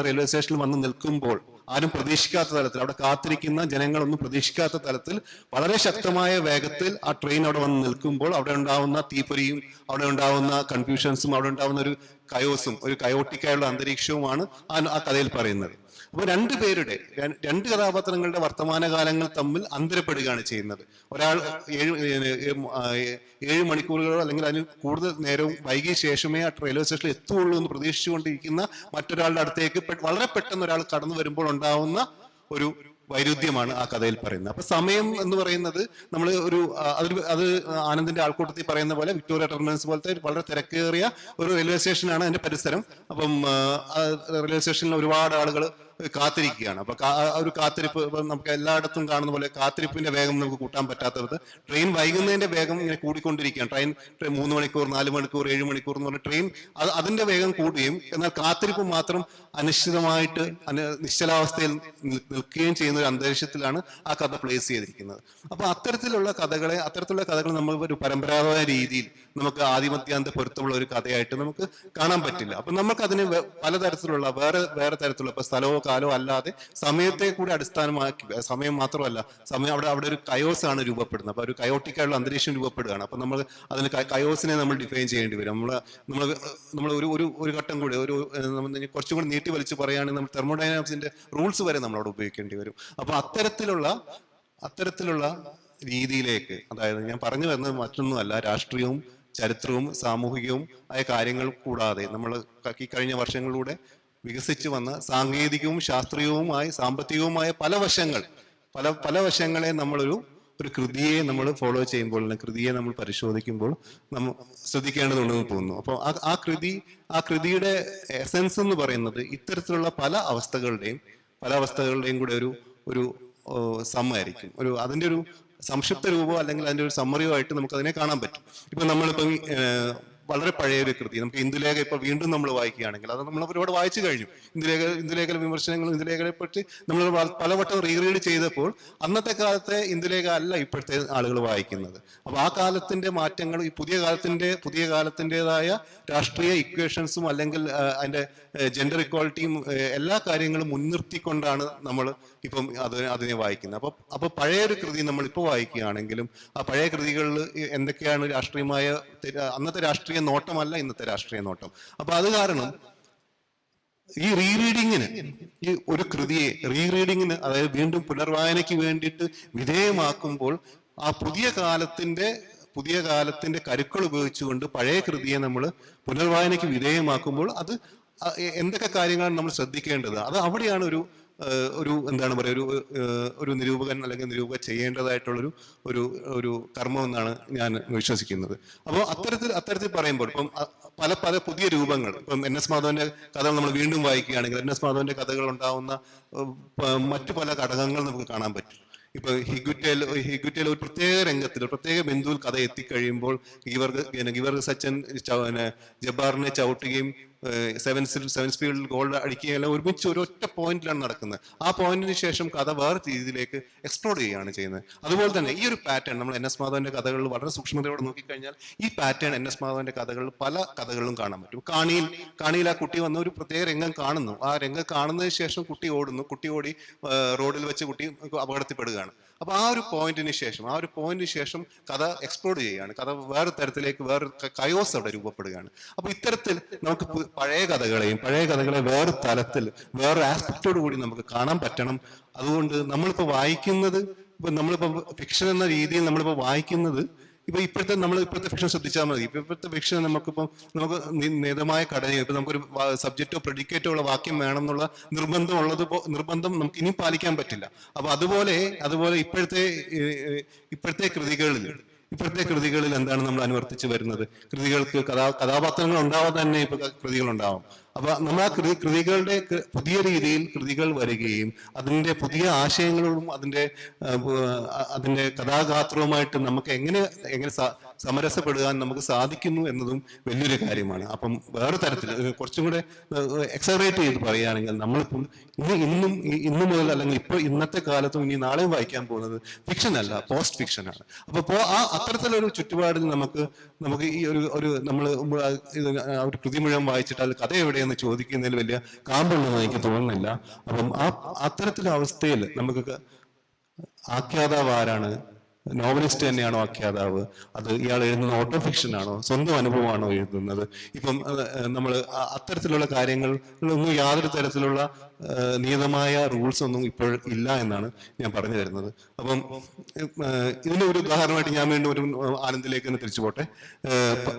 റെയിൽവേ സ്റ്റേഷനിൽ വന്ന് നിൽക്കുമ്പോൾ ആരും പ്രതീക്ഷിക്കാത്ത തലത്തിൽ, അവിടെ കാത്തിരിക്കുന്ന ജനങ്ങളൊന്നും പ്രതീക്ഷിക്കാത്ത തലത്തിൽ വളരെ ശക്തമായ വേഗത്തിൽ ആ ട്രെയിൻ അവിടെ വന്ന് നിൽക്കുമ്പോൾ അവിടെ ഉണ്ടാവുന്ന തീപ്പൊരിയും അവിടെ ഉണ്ടാവുന്ന കൺഫ്യൂഷൻസും അവിടെ ഉണ്ടാവുന്ന ഒരു കയോസും ഒരു കയോട്ടിക്കായുള്ള അന്തരീക്ഷവുമാണ് ആ കഥയിൽ പറയുന്നത്. അപ്പോൾ 2 കഥാപാത്രങ്ങളുടെ വർത്തമാനകാലങ്ങൾ തമ്മിൽ അന്തരപ്പെടുകയാണ് ചെയ്യുന്നത്. ഒരാൾ 7 മണിക്കൂറുകളോ അല്ലെങ്കിൽ അതിന് കൂടുതൽ നേരവും വൈകിയ ശേഷമേ ആ റെയിൽവേ സ്റ്റേഷനിൽ എത്തുകയുള്ളൂ എന്ന് പ്രതീക്ഷിച്ചുകൊണ്ടിരിക്കുന്ന മറ്റൊരാളുടെ അടുത്തേക്ക് വളരെ പെട്ടെന്ന് ഒരാൾ കടന്നു വരുമ്പോൾ ഉണ്ടാവുന്ന ഒരു വൈരുദ്ധ്യമാണ് ആ കഥയിൽ പറയുന്നത്. അപ്പൊ സമയം എന്ന് പറയുന്നത് നമ്മൾ ഒരു അത് ആനന്ദിന്റെ ആൾക്കൂട്ടത്തിൽ പറയുന്ന പോലെ വിക്ടോറിയ ടെർമിനസ് പോലത്തെ വളരെ തിരക്കേറിയ ഒരു റെയിൽവേ സ്റ്റേഷനാണ് അതിന്റെ പരിസരം. അപ്പം റെയിൽവേ സ്റ്റേഷനിൽ ഒരുപാട് ആളുകൾ കാത്തിരിക്കുകയാണ്. അപ്പൊ ഒരു കാത്തിരിപ്പ് നമുക്ക് എല്ലായിടത്തും കാണുന്ന പോലെ കാത്തിരിപ്പിന്റെ വേഗം നമുക്ക് കൂട്ടാൻ പറ്റാത്തത് ട്രെയിൻ വൈകുന്നതിന്റെ വേഗം ഇങ്ങനെ കൂടിക്കൊണ്ടിരിക്കുകയാണ്. ട്രെയിൻ 3 മണിക്കൂർ 4 മണിക്കൂർ 7 മണിക്കൂർ എന്ന് പറഞ്ഞ ട്രെയിൻ അതിന്റെ വേഗം കൂടുകയും എന്നാൽ കാത്തിരിപ്പ് മാത്രം അനിശ്ചിതമായിട്ട് നിശ്ചലാവസ്ഥയിൽ നിൽക്കുകയും ചെയ്യുന്ന ഒരു അന്തരീക്ഷത്തിലാണ് ആ കഥ പ്ലേസ് ചെയ്തിരിക്കുന്നത്. അപ്പൊ അത്തരത്തിലുള്ള കഥകൾ നമ്മൾ ഒരു പരമ്പരാഗത രീതിയിൽ നമുക്ക് ആദിമത്യാന്ത പൊരുത്തമുള്ള ഒരു കഥയായിട്ട് നമുക്ക് കാണാൻ പറ്റില്ല. അപ്പൊ നമുക്ക് അതിന് പലതരത്തിലുള്ള വേറെ തരത്തിലുള്ള ഇപ്പൊ സ്ഥലമോ കാലോ അല്ലാതെ സമയത്തെ കൂടി അടിസ്ഥാനമാക്കി, സമയം മാത്രമല്ല സമയം അവിടെ ഒരു കയോസ് ആണ് രൂപപ്പെടുന്നത്. അപ്പൊ ഒരു കയോട്ടിക്കായുള്ള അന്തരീക്ഷം രൂപപ്പെടുകയാണ്. അപ്പൊ നമ്മൾ അതിന് കയോസിനെ നമ്മൾ ഡിഫൈൻ ചെയ്യേണ്ടി വരും. നമ്മൾ ഒരു ഘട്ടം കൂടി കുറച്ചും കൂടി നീട്ടി വലിച്ച് പറയുകയാണെങ്കിൽ നമ്മൾ തെർമോഡൈനാമിക്സിന്റെ റൂൾസ് വരെ നമ്മളവിടെ ഉപയോഗിക്കേണ്ടി വരും. അപ്പൊ അത്തരത്തിലുള്ള രീതിയിലേക്ക്, അതായത് ഞാൻ പറഞ്ഞു വരുന്നത് മറ്റൊന്നുമല്ല, രാഷ്ട്രീയവും ചരിത്രവും സാമൂഹികവും ആയ കാര്യങ്ങൾ കൂടാതെ നമ്മൾ ഈ കഴിഞ്ഞ വർഷങ്ങളിലൂടെ വികസിച്ചു വന്ന സാങ്കേതികവും ശാസ്ത്രീയവുമായി സാമ്പത്തികവുമായ പല വശങ്ങളെ നമ്മളൊരു കൃതിയെ നമ്മൾ ഫോളോ ചെയ്യുമ്പോൾ, കൃതിയെ നമ്മൾ പരിശോധിക്കുമ്പോൾ നമ്മൾ ശ്രദ്ധിക്കേണ്ടതുണ്ടെന്ന് തോന്നുന്നു. അപ്പോൾ ആ കൃതിയുടെ എസൻസ് എന്ന് പറയുന്നത് ഇത്തരത്തിലുള്ള പല അവസ്ഥകളുടെയും കൂടെ ഒരു സമ്മായിരിക്കും. അതിന്റെ ഒരു സംക്ഷിപ്ത രൂപമോ അല്ലെങ്കിൽ അതിന്റെ ഒരു സമ്മറിയോ ആയിട്ട് നമുക്ക് അതിനെ കാണാൻ പറ്റും. ഇപ്പൊ നമ്മളിപ്പോ വളരെ പഴയൊരു കൃതി നമുക്ക് ഇന്ദുലേഖ ഇപ്പൊ വീണ്ടും നമ്മൾ വായിക്കുകയാണെങ്കിൽ അത് നമ്മൾ ഒരുപാട് വായിച്ചു കഴിഞ്ഞു. ഇന്ദുലേഖ വിമർശനങ്ങളും ഇന്ദുലേഖയെ പറ്റി നമ്മൾ പലവട്ടം റീറീഡ് ചെയ്തപ്പോൾ അന്നത്തെ കാലത്തെ ഇന്ദുലേഖ അല്ല ഇപ്പോഴത്തെ ആളുകൾ വായിക്കുന്നത്. അപ്പൊ ആ കാലത്തിന്റെ മാറ്റങ്ങൾ ഈ പുതിയ കാലത്തിൻ്റെതായ രാഷ്ട്രീയ ഇക്വേഷൻസും അല്ലെങ്കിൽ അതിന്റെ ജെൻഡർ ഇക്വാളിറ്റിയും എല്ലാ കാര്യങ്ങളും മുൻനിർത്തിക്കൊണ്ടാണ് നമ്മൾ ഇപ്പം അതിനെ വായിക്കുന്നത്. അപ്പൊ പഴയൊരു കൃതി നമ്മൾ ഇപ്പോൾ വായിക്കുകയാണെങ്കിലും ആ പഴയ കൃതികളിൽ എന്തൊക്കെയാണ് രാഷ്ട്രീയമായ അന്നത്തെ രാഷ്ട്രീയ നോട്ടമല്ല ഇന്നത്തെ രാഷ്ട്രീയ നോട്ടം. അപ്പൊ അത് കാരണം ഈ ഒരു കൃതിയെ റീറീഡിങ്ങിന്, അതായത് വീണ്ടും പുനർവായനയ്ക്ക് വേണ്ടിയിട്ട് വിധേയമാക്കുമ്പോൾ ആ പുതിയ കാലത്തിന്റെ കരുക്കൾ ഉപയോഗിച്ചുകൊണ്ട് പഴയ കൃതിയെ നമ്മൾ പുനർവായനയ്ക്ക് വിധേയമാക്കുമ്പോൾ അത് എന്തൊക്കെ കാര്യങ്ങളാണ് നമ്മൾ ശ്രദ്ധിക്കേണ്ടത്, അത് അവിടെയാണ് ഒരു എന്താണ് പറയുക ഒരു നിരൂപകൻ അല്ലെങ്കിൽ നിരൂപക ചെയ്യേണ്ടതായിട്ടുള്ളൊരു ഒരു കർമ്മം എന്നാണ് ഞാൻ വിശ്വസിക്കുന്നത്. അപ്പോൾ അത്തരത്തിൽ പറയുമ്പോൾ ഇപ്പം പല പുതിയ രൂപങ്ങൾ, ഇപ്പം എൻ എസ് മാധവന്റെ കഥകൾ നമ്മൾ വീണ്ടും വായിക്കുകയാണെങ്കിൽ എൻ എസ് മാധവന്റെ കഥകൾ ഉണ്ടാവുന്ന മറ്റു പല ഘടകങ്ങൾ നമുക്ക് കാണാൻ പറ്റും. ഇപ്പൊ ഹിഗുറ്റയിൽ ഒരു പ്രത്യേക രംഗത്തിൽ പ്രത്യേക ബിന്ദുവിൽ കഥ എത്തിക്കഴിയുമ്പോൾ ഗീവർഗ് സച്ചൻ ജബ്ബാറിനെ ചവിട്ടുകയും സെവൻ സ്പീഡിൽ ഗോൾ അടിക്കുകയെല്ലാം ഒരുമിച്ച് ഒരൊറ്റ പോയിന്റിലാണ് നടക്കുന്നത്. ആ പോയിന്റിന് ശേഷം കഥ വേറെ രീതിയിലേക്ക് എക്സ്പ്ലോർ ചെയ്യുകയാണ് ചെയ്യുന്നത്. അതുപോലെ തന്നെ ഈ ഒരു പാറ്റേൺ നമ്മൾ എൻ എസ് മാധവന്റെ കഥകളിൽ വളരെ സൂക്ഷ്മതയോടെ നോക്കിക്കഴിഞ്ഞാൽ ഈ പാറ്റേൺ എൻ എസ് മാധവന്റെ കഥകളിൽ പല കഥകളിലും കാണാൻ പറ്റും. കാണിയിൽ ആ കുട്ടി വന്ന ഒരു പ്രത്യേക രംഗം കാണുന്നു. ആ രംഗം കാണുന്നതിന് ശേഷം കുട്ടി ഓടി റോഡിൽ വെച്ച് കുട്ടി അപകടത്തിൽപ്പെടുകയാണ്. അപ്പൊ ആ ഒരു പോയിന്റിന് ശേഷം കഥ എക്സ്പ്ലോർ ചെയ്യുകയാണ്. കഥ വേറെ തരത്തിലേക്ക് വേറെ കയോസ് അവിടെ രൂപപ്പെടുകയാണ്. അപ്പൊ ഇത്തരത്തിൽ നമുക്ക് പഴയ കഥകളെ വേറെ തലത്തിൽ വേറെ ആസ്പെക്റ്റോട് കൂടി നമുക്ക് കാണാൻ പറ്റണം. അതുകൊണ്ട് നമ്മളിപ്പോ വായിക്കുന്നത്, നമ്മളിപ്പോ ഫിക്ഷൻ എന്ന രീതിയിൽ നമ്മളിപ്പോ വായിക്കുന്നത് ഇപ്പോഴത്തെ ഫിക്ഷൻ ശ്രദ്ധിച്ചാൽ മതി. ഇപ്പോഴത്തെ ഫിക്ഷൻ നമുക്ക് നിയതമായ ഘടനയോ ഇപ്പൊ നമുക്കൊരു സബ്ജക്റ്റോ പ്രെഡിക്കേറ്റോ ഉള്ള വാക്യം വേണം എന്നുള്ള നിർബന്ധം നമുക്ക് ഇനി പാലിക്കാൻ പറ്റില്ല. അപ്പൊ അതുപോലെ ഇപ്പോഴത്തെ കൃതികളിൽ എന്താണ് നമ്മൾ അനുവർത്തിച്ച് വരുന്നത്? കൃതികൾക്ക് കഥാപാത്രങ്ങൾ ഉണ്ടാവാതെ തന്നെ ഇപ്പൊ കൃതികളുണ്ടാവും. അപ്പൊ നമ്മൾ ആ കൃതികളുടെ പുതിയ രീതിയിൽ കൃതികൾ വരികയും അതിന്റെ പുതിയ ആശയങ്ങളും അതിന്റെ കഥാഗാത്രവുമായിട്ട് നമുക്ക് എങ്ങനെ സമരസപ്പെടുവാൻ നമുക്ക് സാധിക്കുന്നു എന്നതും വലിയൊരു കാര്യമാണ്. അപ്പം വേറെ തരത്തിൽ കുറച്ചും കൂടെ എക്സലറേറ്റ് ചെയ്ത് പറയുകയാണെങ്കിൽ നമ്മളിപ്പം ഇന്നു മുതൽ അല്ലെങ്കിൽ ഇന്നത്തെ കാലത്തും ഇനി നാളെയും വായിക്കാൻ പോകുന്നത് ഫിക്ഷൻ അല്ല, പോസ്റ്റ് ഫിക്ഷൻ ആണ്. അപ്പൊ അത്തരത്തിലൊരു ചുറ്റുപാടിൽ നമുക്ക് ഈ നമ്മൾ ഒരു കൃതി മുഴുവൻ വായിച്ചിട്ട് അത് കഥ എവിടെയെന്ന് ചോദിക്കുന്നതിൽ വലിയ കാമ്പുണ്ടെന്ന് എനിക്ക് തോന്നുന്നില്ല. അപ്പം അത്തരത്തിലുള്ള അവസ്ഥയിൽ നമുക്ക് ആഖ്യാതാവ് ആരാണ്, നോവലിസ്റ്റ് തന്നെയാണോ ആഖ്യാതാവ്, അത് ഇയാൾ എഴുതുന്ന ഓട്ടോ ഫിക്ഷൻ ആണോ, സ്വന്തം അനുഭവമാണോ എഴുതുന്നത്? ഇപ്പം നമ്മൾ അത്തരത്തിലുള്ള കാര്യങ്ങളൊന്നും യാതൊരു തരത്തിലുള്ള നിയതമായ റൂൾസ് ഒന്നും ഇപ്പോൾ ഇല്ല എന്നാണ് ഞാൻ പറഞ്ഞു തരുന്നത്. അപ്പം ഇതിന് ഒരു ഉദാഹരണമായിട്ട് ഞാൻ വീണ്ടും ഒരു ആനന്ദിലേക്ക് തന്നെ തിരിച്ചു പോട്ടെ.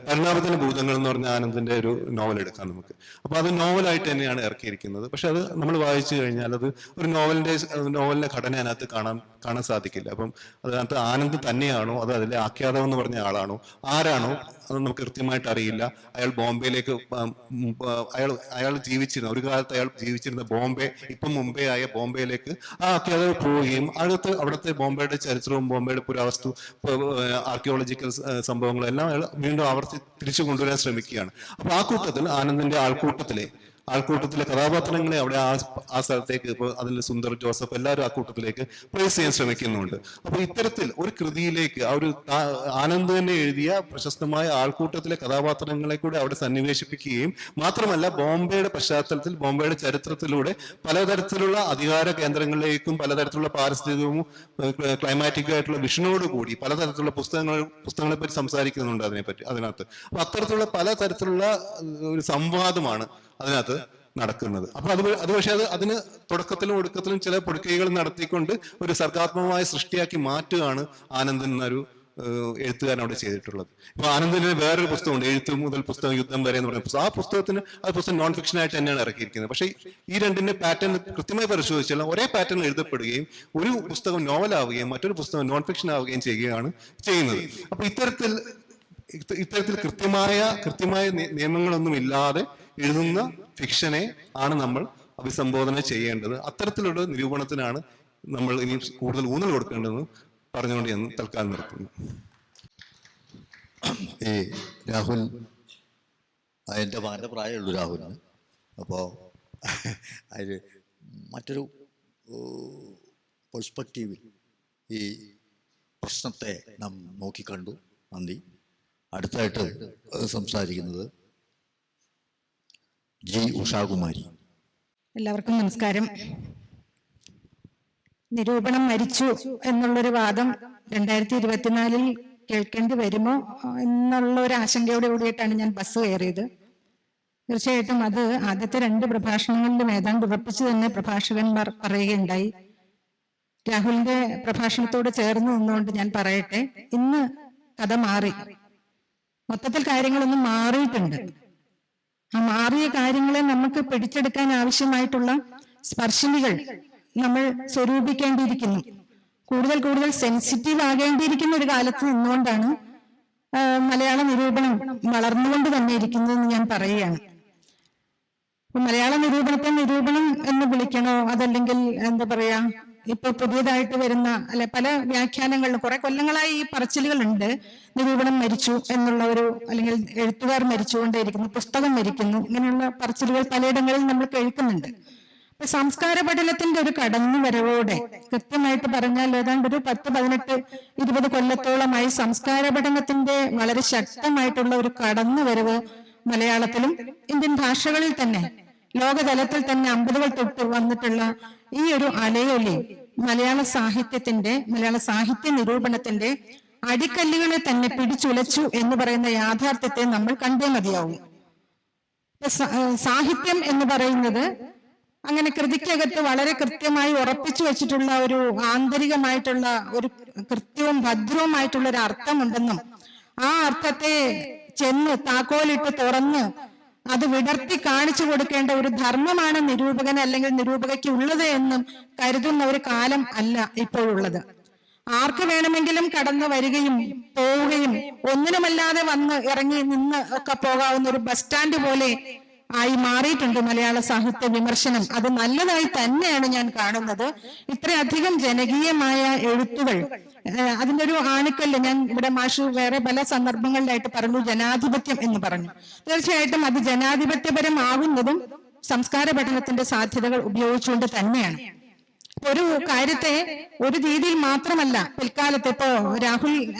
പരിണാമത്തിന്റെ ഭൂതങ്ങൾ എന്ന് പറഞ്ഞ ആനന്ദിന്റെ ഒരു നോവൽ എടുക്കാം നമുക്ക്. അപ്പൊ അത് നോവലായിട്ട് തന്നെയാണ് ഇറക്കിയിരിക്കുന്നത്. പക്ഷെ അത് നമ്മൾ വായിച്ചു കഴിഞ്ഞാൽ അത് ഒരു നോവലിന്റെ ഘടന അതിനകത്ത് കാണാൻ സാധിക്കില്ല. അപ്പം അതിനകത്ത് ആനന്ദ് തന്നെയാണോ, അത് അതിലെ ആഖ്യാതാവ് എന്ന് പറഞ്ഞ ആളാണോ, ആരാണോ, അത് നമുക്ക് കൃത്യമായിട്ട് അറിയില്ല. അയാൾ ബോംബെയിലേക്ക് അയാൾ ജീവിച്ചിരുന്ന ഒരു കാലത്ത് അയാൾ ജീവിച്ചിരുന്ന ബോംബെ, ഇപ്പം മുംബൈ ആയ ബോംബെയിലേക്ക് ആ ആഖ്യാതാവ് പോവുകയും അവിടുത്തെ ബോംബെയുടെ ചരിത്രവും ബോംബെയുടെ പുരാവസ്തു ആർക്കിയോളജിക്കൽ സംഭവങ്ങളും എല്ലാം അയാൾ വീണ്ടും തിരിച്ചു കൊണ്ടുവരാൻ ശ്രമിക്കുകയാണ്. അപ്പൊ ആ കൂട്ടത്തിൽ ആനന്ദിന്റെ ആൾക്കൂട്ടത്തിലെ കഥാപാത്രങ്ങളെ അവിടെ ആ സ്ഥലത്തേക്ക്, ഇപ്പോൾ അതിൽ സുന്ദർ ജോസഫ് എല്ലാവരും ആ കൂട്ടത്തിലേക്ക് പ്ലേസ് ചെയ്യാൻ ശ്രമിക്കുന്നുണ്ട്. അപ്പൊ ഇത്തരത്തിൽ ഒരു കൃതിയിലേക്ക് ആ ഒരു ആനന്ദ് തന്നെ എഴുതിയ പ്രശസ്തമായ ആൾക്കൂട്ടത്തിലെ കഥാപാത്രങ്ങളെ കൂടെ അവിടെ സന്നിവേശിപ്പിക്കുകയും മാത്രമല്ല ബോംബെയുടെ പശ്ചാത്തലത്തിൽ ബോംബെയുടെ ചരിത്രത്തിലൂടെ പലതരത്തിലുള്ള അധികാര കേന്ദ്രങ്ങളിലേക്കും പലതരത്തിലുള്ള പാരിസ്ഥിതികവും ക്ലൈമാറ്റിക് ആയിട്ടുള്ള വിഷനോടുകൂടി പലതരത്തിലുള്ള പുസ്തകങ്ങളെ പറ്റി സംസാരിക്കുന്നുണ്ട് അതിനകത്ത്. അപ്പൊ അത്തരത്തിലുള്ള പലതരത്തിലുള്ള ഒരു സംവാദമാണ് അതിനകത്ത് നടക്കുന്നത്. അപ്പൊ അത് പക്ഷേ അതിന് തുടക്കത്തിലും ഒടുക്കത്തിലും ചില പൊടിക്കൈകൾ നടത്തിക്കൊണ്ട് ഒരു സർഗാത്മകമായ സൃഷ്ടിയാക്കി മാറ്റുകയാണ് ആനന്ദൻ എന്നൊരു എഴുത്തുകാരൻ അവിടെ ചെയ്തിട്ടുള്ളത്. ഇപ്പൊ ആനന്ദിന് വേറൊരു പുസ്തകമുണ്ട്, എഴുത്ത് മുതൽ പുസ്തകം യുദ്ധം വരെ എന്ന് പറയുന്ന പുസ്തകം. ആ പുസ്തകം നോൺ ഫിക്ഷൻ ആയിട്ട് തന്നെയാണ് ഇറക്കിയിരിക്കുന്നത്. പക്ഷേ ഈ രണ്ടിന്റെ പാറ്റേൺ കൃത്യമായി പരിശോധിച്ചാൽ ഒരേ പാറ്റേണിൽ എഴുതപ്പെടുകയും ഒരു പുസ്തകം നോവലാവുകയും മറ്റൊരു പുസ്തകം നോൺ ഫിക്ഷൻ ആവുകയും ചെയ്യുകയാണ് ചെയ്യുന്നത്. അപ്പൊ ഇത്തരത്തിൽ കൃത്യമായ നിയമങ്ങളൊന്നും ഇല്ലാതെ എഴുതുന്ന ഫിക്ഷനെ ആണ് നമ്മൾ അഭിസംബോധന ചെയ്യേണ്ടത്. അത്തരത്തിലുള്ള നിരൂപണത്തിനാണ് നമ്മൾ ഇനി കൂടുതൽ ഊന്നൽ കൊടുക്കേണ്ടതെന്ന് പറഞ്ഞുകൊണ്ട് ഞാൻ തൽക്കാലം നിർത്തുന്നു. ഈ രാഹുൽ എൻ്റെ മകൻ്റെ പ്രായമുള്ളൂ രാഹുലിന്. അപ്പോൾ അതിൽ മറ്റൊരു പെർസ്പെക്റ്റീവിൽ ഈ പ്രശ്നത്തെ നാം നോക്കിക്കണ്ടു. നന്ദി. അടുത്തായിട്ട് സംസാരിക്കുന്നത് ജി ഉഷാകുമാരി. എല്ലാവർക്കും നമസ്കാരം. നിരൂപണം മരിച്ചു എന്നുള്ളൊരു വാദം 2024 കേൾക്കേണ്ടി വരുമോ എന്നുള്ള ഒരു ആശങ്കയോട് കൂടിയിട്ടാണ് ഞാൻ ബസ് കയറിയത്. തീർച്ചയായിട്ടും അത് ആദ്യത്തെ 2 പ്രഭാഷണങ്ങളിലും ഏതാണ്ട് ഉറപ്പിച്ചു തന്നെ പ്രഭാഷകന്മാർ പറയുകയുണ്ടായി. രാഹുലിന്റെ പ്രഭാഷണത്തോട് ചേർന്ന് നിന്നുകൊണ്ട് ഞാൻ പറയട്ടെ, ഇന്ന് കഥ മാറി. മൊത്തത്തിൽ കാര്യങ്ങളൊന്നും മാറിയിട്ടുണ്ട്. ആ മാറിയ കാര്യങ്ങളെ നമുക്ക് പിടിച്ചെടുക്കാൻ ആവശ്യമായിട്ടുള്ള സ്പർശിനികൾ നമ്മൾ സ്വരൂപിക്കേണ്ടിയിരിക്കുന്നു. കൂടുതൽ സെൻസിറ്റീവ് ആകേണ്ടിയിരിക്കുന്ന ഒരു കാലത്ത് നിന്നുകൊണ്ടാണ് മലയാള നിരൂപണം വളർന്നുകൊണ്ട് തന്നെ ഇരിക്കുന്നതെന്ന് ഞാൻ പറയുകയാണ്. മലയാള നിരൂപണത്തെ നിരൂപണം എന്ന് വിളിക്കണോ, അതല്ലെങ്കിൽ എന്താ പറയാ, ഇപ്പൊ പുതിയതായിട്ട് വരുന്ന പല വ്യാഖ്യാനങ്ങളിലും കുറെ കൊല്ലങ്ങളായി ഈ പറച്ചിലുകളുണ്ട്. നിരൂപണം മരിച്ചു എന്നുള്ള അല്ലെങ്കിൽ എഴുത്തുകാർ മരിച്ചുകൊണ്ടേയിരിക്കുന്നു, പുസ്തകം മരിക്കുന്നു, ഇങ്ങനെയുള്ള പറച്ചിലുകൾ പലയിടങ്ങളിൽ നമ്മൾ കേൾക്കുന്നുണ്ട്. അപ്പൊ സംസ്കാര പഠനത്തിന്റെ ഒരു കടന്നുവരവോടെ, കൃത്യമായിട്ട് പറഞ്ഞാൽ ഏതാണ്ട് ഒരു 10-18-20 കൊല്ലത്തോളമായി സംസ്കാര പഠനത്തിന്റെ വളരെ ശക്തമായിട്ടുള്ള ഒരു കടന്നുവരവ് മലയാളത്തിലും ഇന്ത്യൻ ഭാഷകളിൽ തന്നെ ലോകതലത്തിൽ തന്നെ 50-കൾ തൊട്ട് വന്നിട്ടുള്ള ഈ ഒരു അലയൊലി മലയാള സാഹിത്യ നിരൂപണത്തിന്റെ അടിക്കല്ലുകളെ തന്നെ പിടിച്ചുലച്ചു എന്ന് പറയുന്ന യാഥാർത്ഥ്യത്തെ നമ്മൾ കണ്ടേ മതിയാവും. സാഹിത്യം എന്ന് പറയുന്നത് അങ്ങനെ കൃതിക്കകത്ത് വളരെ കൃത്യമായി ഉറപ്പിച്ചു വെച്ചിട്ടുള്ള ഒരു ആന്തരികമായിട്ടുള്ള ഒരു കൃത്യവും ഭദ്രവുമായിട്ടുള്ള ഒരു അർത്ഥമുണ്ടെന്നും ആ അർത്ഥത്തെ ചെന്ന് താക്കോലിട്ട് തുറന്ന് അത് വിടർത്തി കാണിച്ചു കൊടുക്കേണ്ട ഒരു ധർമ്മമാണ് നിരൂപകൻ അല്ലെങ്കിൽ നിരൂപകയ്ക്ക് ഉള്ളത് എന്നും കരുതുന്ന ഒരു കാലം അല്ല ഇപ്പോഴുള്ളത്. ആർക്ക് വേണമെങ്കിലും കടന്നു വരികയും പോവുകയും ഒന്നിനുമല്ലാതെ വന്ന് ഇറങ്ങി നിന്ന് ഒക്കെ പോകാവുന്ന ഒരു ബസ് സ്റ്റാൻഡ് പോലെ ആയി മാറിയിട്ടുണ്ട് മലയാള സാഹിത്യ വിമർശനം. അത് നല്ലതായി തന്നെയാണ് ഞാൻ കാണുന്നത്. ഇത്രയധികം ജനകീയമായ എഴുത്തുകൾ, അതിന്റെ ഒരു ആണിക്കല്ല് ഞാൻ ഇവിടെ മാഷു വേറെ പല സന്ദർഭങ്ങളിലായിട്ട് പറഞ്ഞു, ജനാധിപത്യം എന്ന് പറഞ്ഞു. തീർച്ചയായിട്ടും അത് ജനാധിപത്യപരമാകുന്നതും സംസ്കാര പഠനത്തിന്റെ സാധ്യതകൾ ഉപയോഗിച്ചുകൊണ്ട് തന്നെയാണ്. ഒരു കാര്യത്തെ ഒരു രീതിയിൽ മാത്രമല്ല, പിൽക്കാലത്ത് ഇപ്പോ രാഹുൽ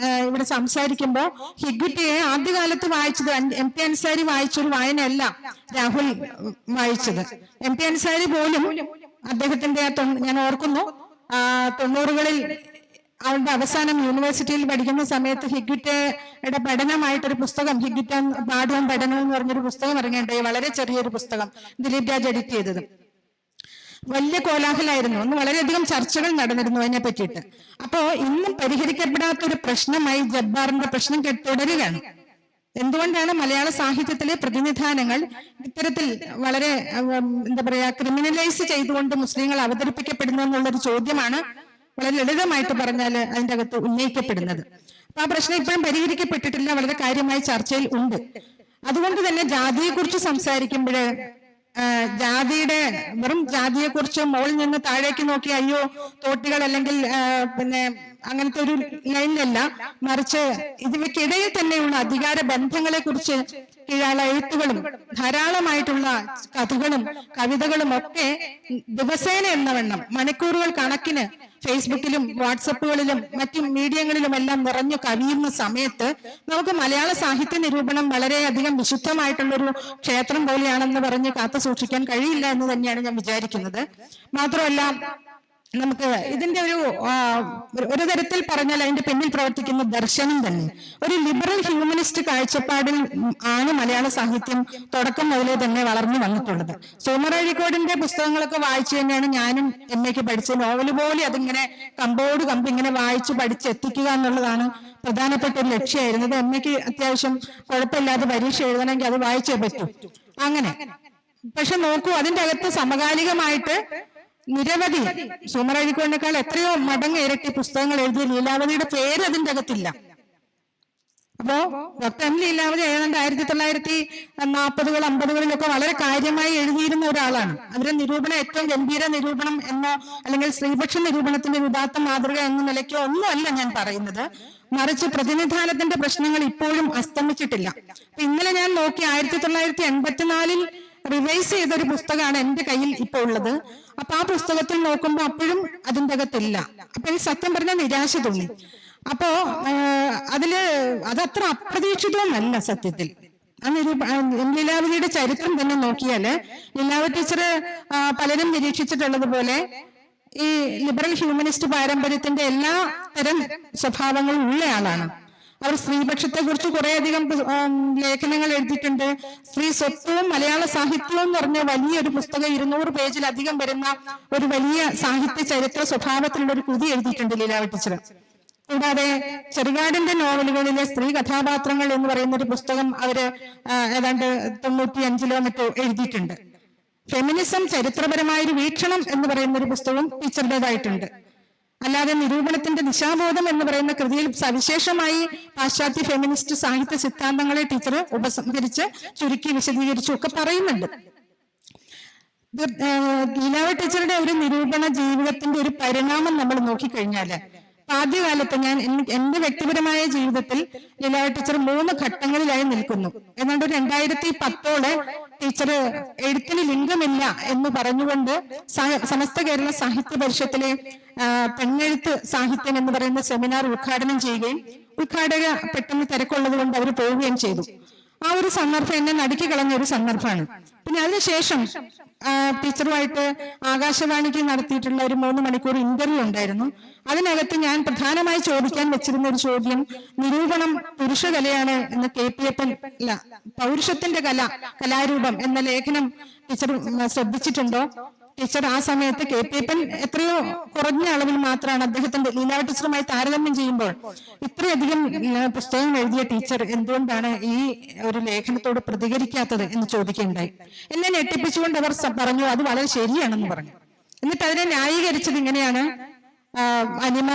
ഇവിടെ സംസാരിക്കുമ്പോ ഹിഗ്വിറ്റിയെ ആദ്യകാലത്ത് വായിച്ചത് MP അൻസാരി വായിച്ചൊരു വായനയല്ല രാഹുൽ വായിച്ചത്. MP അൻസാരി പോലും അദ്ദേഹത്തിന്റെ ഞാൻ ഓർക്കുന്നു 90കളിൽ അവളുടെ അവസാനം യൂണിവേഴ്സിറ്റിയിൽ പഠിക്കുന്ന സമയത്ത് ഹിഗ്ഗിറ്റയുടെ പഠനമായിട്ടൊരു പുസ്തകം, ഹിഗ്ഗിറ്റ പാഠവും പഠനവും എന്ന് പറഞ്ഞൊരു പുസ്തകം ഇറങ്ങിയിട്ടുണ്ടായി. വളരെ ചെറിയൊരു പുസ്തകം, ദിലീപ് രാജ് എഡിറ്റ് ചെയ്തത്. വലിയ കോലാഹലമായിരുന്നു. അന്ന് വളരെയധികം ചർച്ചകൾ നടന്നിരുന്നു അതിനെ പറ്റിയിട്ട്. അപ്പോ ഇന്നും പരിഹരിക്കപ്പെടാത്ത ഒരു പ്രശ്നമായി ജബ്ബാറിന്റെ പ്രശ്നം തുടരുകയാണ്. എന്തുകൊണ്ടാണ് മലയാള സാഹിത്യത്തിലെ പ്രതിനിധാനങ്ങൾ ഇത്തരത്തിൽ വളരെ എന്താ പറയാ ക്രിമിനലൈസ് ചെയ്തുകൊണ്ട് മുസ്ലിങ്ങൾ അവതരിപ്പിക്കപ്പെടുന്നു എന്നുള്ളൊരു ചോദ്യമാണ് വളരെ ലളിതമായിട്ട് പറഞ്ഞാൽ അതിൻ്റെ അകത്ത് ഉന്നയിക്കപ്പെടുന്നത്. അപ്പൊ ആ പ്രശ്നം ഇപ്പോഴും പരിഹരിക്കപ്പെട്ടിട്ടില്ല, വളരെ കാര്യമായ ചർച്ചയിൽ ഉണ്ട്. അതുകൊണ്ട് തന്നെ ജാതിയെക്കുറിച്ച് സംസാരിക്കുമ്പോൾ ജാതിയുടെ വെറും ജാതിയെക്കുറിച്ച് മുകളിൽ നിന്ന് താഴേക്ക് നോക്കി അയ്യോ തോട്ടികൾ അല്ലെങ്കിൽ പിന്നെ അങ്ങനത്തെ ഒരു ലൈനിലല്ല, മറിച്ച് ഇതിവയ്ക്കിടയിൽ തന്നെയുള്ള അധികാര ബന്ധങ്ങളെ കുറിച്ച് കീഴാള എഴുത്തുകളും ധാരാളമായിട്ടുള്ള കഥകളും കവിതകളും ഒക്കെ ദിവസേന എന്നവണ്ണം മണിക്കൂറുകൾ കണക്കിന് ഫേസ്ബുക്കിലും വാട്സപ്പുകളിലും മറ്റു മീഡിയങ്ങളിലും എല്ലാം നിറഞ്ഞു കവിയുന്ന സമയത്ത് നമുക്ക് മലയാള സാഹിത്യ നിരൂപണം വളരെയധികം വിശുദ്ധമായിട്ടുള്ളൊരു ക്ഷേത്രം പോലെയാണെന്ന് പറഞ്ഞ് കാത്തു സൂക്ഷിക്കാൻ കഴിയില്ല എന്ന് തന്നെയാണ് ഞാൻ വിചാരിക്കുന്നത്. മാത്രമല്ല നമുക്ക് ഇതിന്റെ ഒരു തരത്തിൽ പറഞ്ഞാൽ അതിന്റെ പിന്നിൽ പ്രവർത്തിക്കുന്ന ദർശനം തന്നെ ഒരു ലിബറൽ ഹ്യൂമനിസ്റ്റ് കാഴ്ചപ്പാടിൽ ആണ് മലയാള സാഹിത്യം തുടക്കം മുതലേ തന്നെ വളർന്നു വന്നിട്ടുള്ളത്. സോമറാഴിക്കോടിന്റെ പുസ്തകങ്ങളൊക്കെ വായിച്ചു തന്നെയാണ് ഞാനും MA പഠിച്ചത്. നോവല് പോലെ അതിങ്ങനെ കമ്പോട് കമ്പ് ഇങ്ങനെ വായിച്ച് പഠിച്ചെത്തിക്കുക എന്നുള്ളതാണ് പ്രധാനപ്പെട്ട ഒരു ലക്ഷ്യമായിരുന്നത്. MA അത്യാവശ്യം കുഴപ്പമില്ലാതെ പരീക്ഷ എഴുതണമെങ്കിൽ അത് വായിച്ചേ പറ്റൂ. അങ്ങനെ പക്ഷെ നോക്കൂ, അതിന്റെ അകത്ത് സമകാലികമായിട്ട് നിരവധി സോമറാഴിക്കോടിനേക്കാൾ എത്രയോ മടങ്ങ് ഇരട്ടി പുസ്തകങ്ങൾ എഴുതിയ ലീലാവതിയുടെ പേര് അതിന്റെ അകത്തില്ല. അപ്പോ ഡോക്ടർ M ലീലാവതി ഏതാണ്ട് 1940-കൾ 50-കളിലൊക്കെ വളരെ കാര്യമായി എഴുതിയിരുന്ന ഒരാളാണ്. അതിന്റെ നിരൂപണം ഏറ്റവും ഗംഭീര നിരൂപണം എന്നോ അല്ലെങ്കിൽ സ്ത്രീപക്ഷ നിരൂപണത്തിന്റെ ഉദാത്ത മാതൃക എന്ന നിലയ്ക്കോ ഒന്നുമല്ല ഞാൻ പറയുന്നത്, മറിച്ച് പ്രതിനിധാനത്തിന്റെ പ്രശ്നങ്ങൾ ഇപ്പോഴും അസ്തമിച്ചിട്ടില്ല. ഇന്നലെ ഞാൻ നോക്കി 1984-ൽ റിവൈസ് ചെയ്തൊരു പുസ്തകമാണ് എന്റെ കയ്യിൽ ഇപ്പോൾ ഉള്ളത്. അപ്പൊ ആ പുസ്തകത്തിൽ നോക്കുമ്പോൾ അപ്പോഴും അതിൻ്റെ അകത്തില്ല. അപ്പൊ എനിക്ക് സത്യം പറഞ്ഞാൽ നിരാശ തോന്നി. അപ്പോ അതത്ര അപ്രതീക്ഷിതവുമല്ല സത്യത്തിൽ. ലീലാവതിയുടെ ചരിത്രം തന്നെ നോക്കിയാല് ലീലാവതി ടീച്ചർ പലരും നിരീക്ഷിച്ചിട്ടുള്ളത് പോലെ ഈ ലിബറൽ ഹ്യൂമനിസ്റ്റ് പാരമ്പര്യത്തിന്റെ എല്ലാ തരം സ്വഭാവങ്ങളും ഉള്ള ആളാണ്. അവർ സ്ത്രീപക്ഷത്തെ കുറിച്ച് കുറേയധികം ലേഖനങ്ങൾ എഴുതിയിട്ടുണ്ട്. സ്ത്രീ സ്വത്വവും മലയാള സാഹിത്യവും എന്ന് പറഞ്ഞ വലിയൊരു പുസ്തകം 200 പേജിലധികം വരുന്ന ഒരു വലിയ സാഹിത്യ ചരിത്ര സ്വഭാവത്തിലുള്ള ഒരു കൃതി എഴുതിയിട്ടുണ്ട് ലീലാവതി ടീച്ചർ. കൂടാതെ ചെറുകാടിന്റെ നോവലുകളിലെ സ്ത്രീ കഥാപാത്രങ്ങൾ എന്ന് പറയുന്ന ഒരു പുസ്തകം അവര് ഏതാണ്ട് 95-ലോ മറ്റോ എഴുതിയിട്ടുണ്ട്. ഫെമിനിസം ചരിത്രപരമായൊരു വീക്ഷണം എന്ന് പറയുന്ന ഒരു പുസ്തകവും ടീച്ചറുടേതായിട്ടുണ്ട്. അല്ലാതെ നിരൂപണത്തിന്റെ ദിശാബോധം എന്ന് പറയുന്ന കൃതിയിൽ സവിശേഷമായി പാശ്ചാത്യ ഫെമിനിസ്റ്റ് സാഹിത്യ സിദ്ധാന്തങ്ങളെ ടീച്ചർ ഉപസംഹരിച്ച് ചുരുക്കി വിശദീകരിച്ചു ഒക്കെ പറയുന്നുണ്ട്. ലീലാവതി ടീച്ചറുടെ ഒരു നിരൂപണ ജീവിതത്തിന്റെ ഒരു പരിണാമം നമ്മൾ നോക്കിക്കഴിഞ്ഞാല് ആദ്യകാലത്ത് എന്റെ വ്യക്തിപരമായ ജീവിതത്തിൽ ലീലാവതി ടീച്ചർ 3 ഘട്ടങ്ങളിലായി നിൽക്കുന്നു. ഏതാണ്ട് 2010 ടീച്ചർ എഴുത്തിന് ലിംഗമില്ല എന്ന് പറഞ്ഞുകൊണ്ട് സമസ്ത കേരള സാഹിത്യ പരിഷത്തിലെ പെണ്ണെഴുത്ത് സാഹിത്യം എന്ന് പറയുന്ന സെമിനാർ ഉദ്ഘാടനം ചെയ്യുകയും ഉദ്ഘാടക പെട്ടെന്ന് തിരക്കുള്ളത് കൊണ്ട് അവർ പോവുകയും ചെയ്തു. ആ ഒരു സന്ദർഭം എന്നെ നടുക്കി കളഞ്ഞ ഒരു സന്ദർഭമാണ്. പിന്നെ അതിനുശേഷം ടീച്ചറുമായിട്ട് ആകാശവാണിക്ക് നടത്തിയിട്ടുള്ള ഒരു 3 മണിക്കൂർ ഇന്റർവ്യൂ ഉണ്ടായിരുന്നു. അതിനകത്ത് ഞാൻ പ്രധാനമായി ചോദിക്കാൻ വെച്ചിരുന്ന ഒരു ചോദ്യം, നിരൂപണം പുരുഷകലയാണ് എന്ന് KPFL പൗരുഷത്തിന്റെ കലാരൂപം എന്ന ലേഖനം ടീച്ചർ ശ്രദ്ധിച്ചിട്ടുണ്ടോ? ടീച്ചർ ആ സമയത്ത് KPFL എത്രയോ കുറഞ്ഞ അളവിൽ മാത്രമാണ് അദ്ദേഹത്തിന്റെ ലീലാവതി ടീച്ചറുമായി താരതമ്യം ചെയ്യുമ്പോൾ ഇത്രയധികം പുസ്തകങ്ങൾ എഴുതിയ ടീച്ചർ എന്തുകൊണ്ടാണ് ഈ ഒരു ലേഖനത്തോട് പ്രതികരിക്കാത്തത് എന്ന് ചോദിക്കുകയുണ്ടായി. എന്നെ ഞെട്ടിപ്പിച്ചുകൊണ്ട് അവർ പറഞ്ഞു അത് വളരെ ശരിയാണെന്ന് പറഞ്ഞു. എന്നിട്ട് അതിനെ ന്യായീകരിച്ചത് ഇങ്ങനെയാണ്,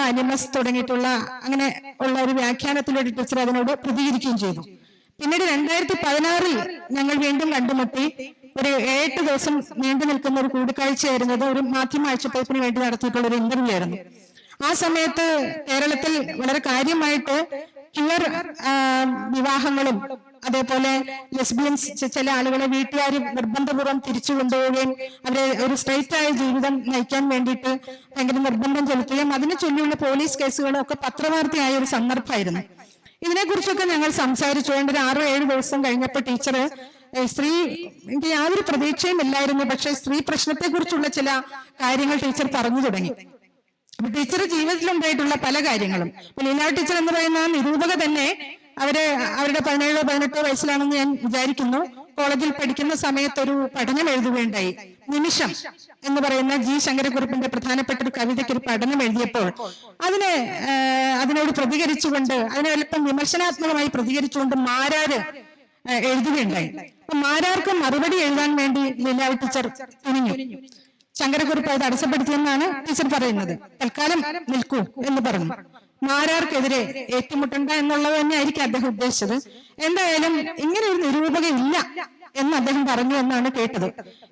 അനിമസ് തുടങ്ങിയിട്ടുള്ള അങ്ങനെ ഉള്ള ഒരു വ്യാഖ്യാനത്തിലൂടെ ടീച്ചർ അതിനോട് പ്രതികരിക്കുകയും ചെയ്തു. പിന്നീട് 2016 ഞങ്ങൾ വീണ്ടും കണ്ടുമുട്ടി. ഒരു 8 ദിവസം നീണ്ടു നിൽക്കുന്ന ഒരു കൂടിക്കാഴ്ചയായിരുന്നത് ഒരു മാധ്യമ ആഴ്ചപ്പതിപ്പിന് വേണ്ടി നടത്തിയിട്ടുള്ള ഒരു ഇന്റർവ്യൂ ആയിരുന്നു. ആ സമയത്ത് കേരളത്തിൽ വളരെ കാര്യമായിട്ട് ക്യൂർ വിവാഹങ്ങളും അതേപോലെ ലെസ്ബിയൻസ് ചില ആളുകളെ വീട്ടുകാർ നിർബന്ധപൂർവ്വം തിരിച്ചു കൊണ്ടുപോവുകയും അവരെ ഒരു സ്ട്രൈറ്റ് ആയ ജീവിതം നയിക്കാൻ വേണ്ടിയിട്ട് ഭയങ്കര നിർബന്ധം ചെലുത്തുകയും അതിനെ ചൊല്ലിയുള്ള പോലീസ് കേസുകളും ഒക്കെ പത്രവാർത്തയായ ഒരു സന്ദർഭമായിരുന്നു. ഇതിനെക്കുറിച്ചൊക്കെ ഞങ്ങൾ സംസാരിച്ചു. ഒരു 6-7 ദിവസം കഴിഞ്ഞപ്പോൾ ടീച്ചർ എനിക്ക് യാതൊരു പ്രതീക്ഷയും ഇല്ലായിരുന്നു, പക്ഷെ സ്ത്രീ പ്രശ്നത്തെ കുറിച്ചുള്ള ചില കാര്യങ്ങൾ ടീച്ചർ പറഞ്ഞു തുടങ്ങി. അപ്പൊ ടീച്ചർ ജീവിതത്തിലുണ്ടായിട്ടുള്ള പല കാര്യങ്ങളും, ഇപ്പൊ ലീല ടീച്ചർ എന്ന് പറയുന്ന നിരൂപക തന്നെ അവരുടെ 17-18 വയസ്സിലാണെന്ന് ഞാൻ വിചാരിക്കുന്നു, കോളേജിൽ പഠിക്കുന്ന സമയത്ത് ഒരു പഠനം എഴുതുകയുണ്ടായി. നിമിഷം എന്ന് പറയുന്ന ജി ശങ്കരക്കുറുപ്പിന്റെ പ്രധാനപ്പെട്ട ഒരു കവിതയ്ക്ക് ഒരു പഠനം എഴുതിയപ്പോൾ അതിനോട് പ്രതികരിച്ചുകൊണ്ട്, അതിനെ അല്പം വിമർശനാത്മകമായി പ്രതികരിച്ചുകൊണ്ട് മാരാര് എഴുതുകയുണ്ടായി. അപ്പൊ മാരാർക്ക് മറുപടി എഴുതാൻ വേണ്ടി ലീലാവതി ടീച്ചർ തുനിഞ്ഞു. ശങ്കരക്കുറുപ്പ് അത് തടസ്സപ്പെടുത്തിയെന്നാണ് ടീച്ചർ പറയുന്നത്. തൽക്കാലം നിൽക്കൂ എന്ന് പറഞ്ഞു. മാരാർക്കെതിരെ ഏറ്റുമുട്ടണ്ട എന്നുള്ളത് തന്നെയായിരിക്കും അദ്ദേഹം ഉദ്ദേശിച്ചത്. എന്തായാലും ഇങ്ങനെ ഒരു നിരൂപക ഇല്ല എന്ന് അദ്ദേഹം പറഞ്ഞു എന്നാണ് കേട്ടത്.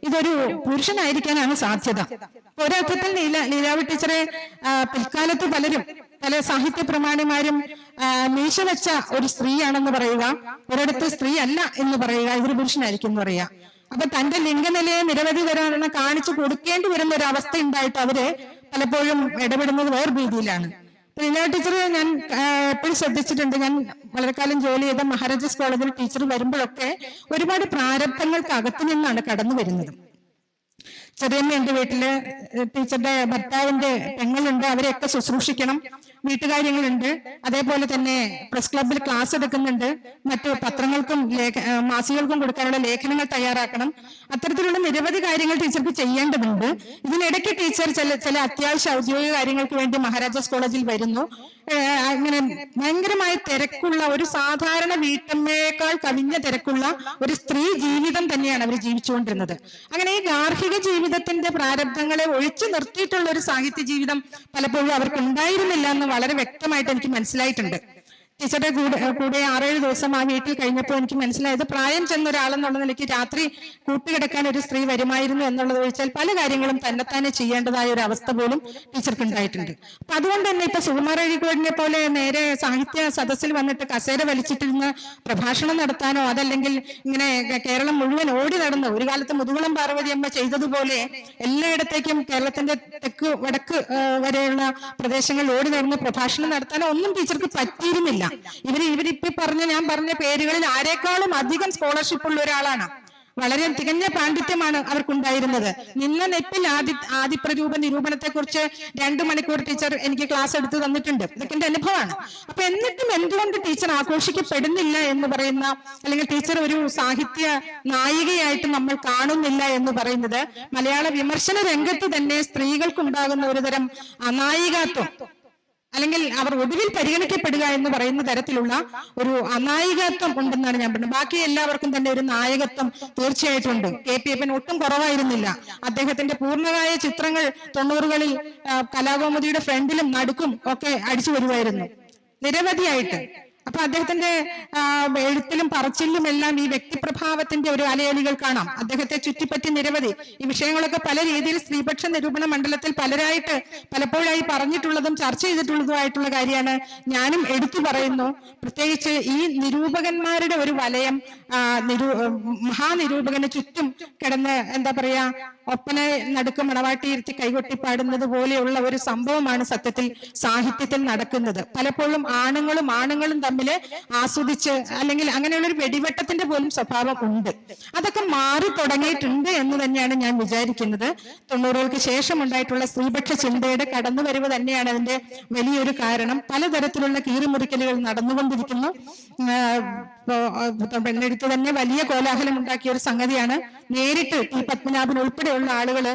ഇതൊരു പുരുഷനായിരിക്കാനാണ് സാധ്യത. ഒരർത്ഥത്തിൽ ലീലാവതി ടീച്ചറെ പിൽക്കാലത്ത് പല സാഹിത്യ പ്രമാണിമാരും മീശ വെച്ച ഒരു സ്ത്രീയാണെന്ന് പറയുക, ഒരിടത്ത് സ്ത്രീ അല്ല എന്ന് പറയുക, ഇതൊരു പുരുഷനായിരിക്കും എന്ന് പറയുക. അപ്പൊ തന്റെ ലിംഗനിലയെ നിരവധി തരം കാണിച്ചു കൊടുക്കേണ്ടി വരുന്ന ഒരു അവസ്ഥ ഉണ്ടായിട്ട് അവര് പലപ്പോഴും ഇടപെടുന്നത് വേറെ രീതിയിലാണ്. ലീല ടീച്ചർ ഞാൻ എപ്പോഴും ശ്രദ്ധിച്ചിട്ടുണ്ട്. ഞാൻ വളരെ കാലം ജോലി ചെയ്ത മഹാരാജാസ് കോളേജിൽ ടീച്ചർ വരുമ്പോഴൊക്കെ ഒരുപാട് പ്രാരബ്ധങ്ങൾക്ക് അകത്തു നിന്നാണ് കടന്നു വരുന്നത്. ചെറിയമ്മ എന്റെ വീട്ടില് ടീച്ചറുടെ ഭർത്താവിന്റെ പെങ്ങളുണ്ട്, അവരെയൊക്കെ ശുശ്രൂഷിക്കണം, വീട്ടുകാര്യങ്ങളുണ്ട്, അതേപോലെ തന്നെ പ്രസ് ക്ലബിൽ ക്ലാസ് എടുക്കുന്നുണ്ട്, മറ്റു പത്രങ്ങൾക്കും മാസികകൾക്കും കൊടുക്കാനുള്ള ലേഖനങ്ങൾ തയ്യാറാക്കണം. അത്തരത്തിലുള്ള നിരവധി കാര്യങ്ങൾ ടീച്ചർക്ക് ചെയ്യേണ്ടതുണ്ട്. ഇതിനിടയ്ക്ക് ടീച്ചർ ചില അത്യാവശ്യ ഔദ്യോഗിക കാര്യങ്ങൾക്ക് വേണ്ടി മഹാരാജാസ് കോളേജിൽ വരുന്നു. അങ്ങനെ ഭയങ്കരമായ തിരക്കുള്ള, ഒരു സാധാരണ വീട്ടമ്മയേക്കാൾ കവിഞ്ഞ തിരക്കുള്ള ഒരു സ്ത്രീ ജീവിതം തന്നെയാണ് അവർ ജീവിച്ചുകൊണ്ടിരുന്നത്. അങ്ങനെ ഈ ഗാർഹിക ജീവിതത്തിന്റെ പ്രാരബ്ധങ്ങളെ ഒഴിച്ചു നിർത്തിയിട്ടുള്ള ഒരു സാഹിത്യ ജീവിതം പലപ്പോഴും അവർക്ക് ഉണ്ടായിരുന്നില്ല എന്ന് വളരെ വ്യക്തമായിട്ട് എനിക്ക് മനസ്സിലായിട്ടുണ്ട്. ടീച്ചറുടെ കൂടെ 6-7 ദിവസം ആ വീട്ടിൽ കഴിഞ്ഞപ്പോൾ എനിക്ക് മനസ്സിലായത്, പ്രായം ചെന്ന ഒരാളെന്നുള്ള നിലയ്ക്ക് രാത്രി കൂട്ടുകിടക്കാൻ ഒരു സ്ത്രീ വരുമായിരുന്നു എന്നുള്ളത് വെച്ചാൽ പല കാര്യങ്ങളും തന്നെത്താനെ ചെയ്യേണ്ടതായ ഒരു അവസ്ഥ പോലും ടീച്ചർക്ക് ഉണ്ടായിട്ടുണ്ട്. അപ്പൊ അതുകൊണ്ട് തന്നെ ഇപ്പൊ സുകുമാർ അഴീക്കോടിനെ പോലെ നേരെ സാഹിത്യ സദസ്സിൽ വന്നിട്ട് കസേര വലിച്ചിട്ടിരുന്ന് പ്രഭാഷണം നടത്താനോ, അതല്ലെങ്കിൽ ഇങ്ങനെ കേരളം മുഴുവൻ ഓടി നടന്ന് ഒരു കാലത്ത് മുതുകുളം പാർവതി അമ്മ ചെയ്തതുപോലെ എല്ലായിടത്തേക്കും കേരളത്തിന്റെ തെക്ക് വടക്ക് വരെയുള്ള പ്രദേശങ്ങളിൽ ഓടി നടന്ന് പ്രഭാഷണം നടത്താനോ ഒന്നും ടീച്ചർക്ക് പറ്റിയിരുന്നില്ല. ഇവരിപ്പോ ഞാൻ പറഞ്ഞ പേരുകളിൽ ആരെക്കാളും അധികം സ്കോളർഷിപ്പ് ഉള്ള ഒരാളാണ്. വളരെ തികഞ്ഞ പാണ്ഡിത്യമാണ് അവർക്കുണ്ടായിരുന്നത്. നിന്ന നെപ്പിൽ ആദിപ്രരൂപ നിരൂപണത്തെ കുറിച്ച് 2 മണിക്കൂർ ടീച്ചർ എനിക്ക് ക്ലാസ് എടുത്ത് തന്നിട്ടുണ്ട്. ഇതൊക്കെ എന്റെ അനുഭവമാണ്. അപ്പൊ എന്നിട്ടും എന്തുകൊണ്ട് ടീച്ചർ ആഘോഷിക്കപ്പെടുന്നില്ല എന്ന് പറയുന്ന, അല്ലെങ്കിൽ ടീച്ചർ ഒരു സാഹിത്യ നായികയായിട്ട് നമ്മൾ കാണുന്നില്ല എന്ന് പറയുന്നത്, മലയാള വിമർശന രംഗത്ത് തന്നെ സ്ത്രീകൾക്കുണ്ടാകുന്ന ഒരുതരം അനായികത്വം, അല്ലെങ്കിൽ അവർ ഒടുവിൽ പരിഗണിക്കപ്പെടുക എന്ന് പറയുന്ന തരത്തിലുള്ള ഒരു അനായികത്വം ഉണ്ടെന്നാണ് ഞാൻ പറയുന്നത്. ബാക്കി എല്ലാവർക്കും തന്നെ ഒരു നായകത്വം തീർച്ചയായിട്ടും ഉണ്ട്. KPFN ഒട്ടും കുറവായിരുന്നില്ല. അദ്ദേഹത്തിന്റെ പൂർണ്ണമായ ചിത്രങ്ങൾ 90കളിൽ കലാകൗമുദിയുടെ ഫ്രണ്ടിലും നടുക്കും ഒക്കെ അടിച്ചു വരുമായിരുന്നു, നിരവധിയായിട്ട്. അപ്പൊ അദ്ദേഹത്തിന്റെ എഴുത്തിലും പറച്ചിലും എല്ലാം ഈ വ്യക്തിപ്രഭാവത്തിന്റെ ഒരു അലയലികൾ കാണാം. അദ്ദേഹത്തെ ചുറ്റിപ്പറ്റി നിരവധി ഈ വിഷയങ്ങളൊക്കെ പല രീതിയിൽ സ്ത്രീപക്ഷ നിരൂപണ മണ്ഡലത്തിൽ പലപ്പോഴായി പറഞ്ഞിട്ടുള്ളതും ചർച്ച ചെയ്തിട്ടുള്ളതുമായിട്ടുള്ള കാര്യമാണ്. ഞാനും എടുത്തു പറയുന്നു. പ്രത്യേകിച്ച് ഈ നിരൂപകന്മാരുടെ ഒരു വലയം മഹാനിരൂപകന് ചുറ്റും കിടന്ന് എന്താ പറയാ, ഒപ്പന നടുക്ക് മണവാട്ടിയിരുത്തി കൈകൊട്ടിപ്പാടുന്നത് പോലെയുള്ള ഒരു സംഭവമാണ് സത്യത്തിൽ സാഹിത്യത്തിൽ നടക്കുന്നത്. പലപ്പോഴും ആണുങ്ങളും തമ്മിൽ ആസ്വദിച്ച്, അല്ലെങ്കിൽ അങ്ങനെയുള്ള ഒരു വെടിവെട്ടത്തിന്റെ പോലും സ്വഭാവം ഉണ്ട്. അതൊക്കെ മാറി തുടങ്ങിയിട്ടുണ്ട് എന്ന് തന്നെയാണ് ഞാൻ വിചാരിക്കുന്നത്. 90കൾക്ക് ശേഷം ഉണ്ടായിട്ടുള്ള സ്ത്രീപക്ഷ ചിന്തയുടെ കടന്നുവരവ് തന്നെയാണ് അതിന്റെ വലിയൊരു കാരണം. പലതരത്തിലുള്ള കീറിമുറിക്കലുകൾ നടന്നുകൊണ്ടിരിക്കുന്നു. പെണ്ണെടുത്ത് തന്നെ വലിയ കോലാഹലം ഉണ്ടാക്കിയ ഒരു സംഗതിയാണ്. നേരിട്ട് ടി പത്മനാഭൻ ഉൾപ്പെടെയുള്ള ആളുകൾ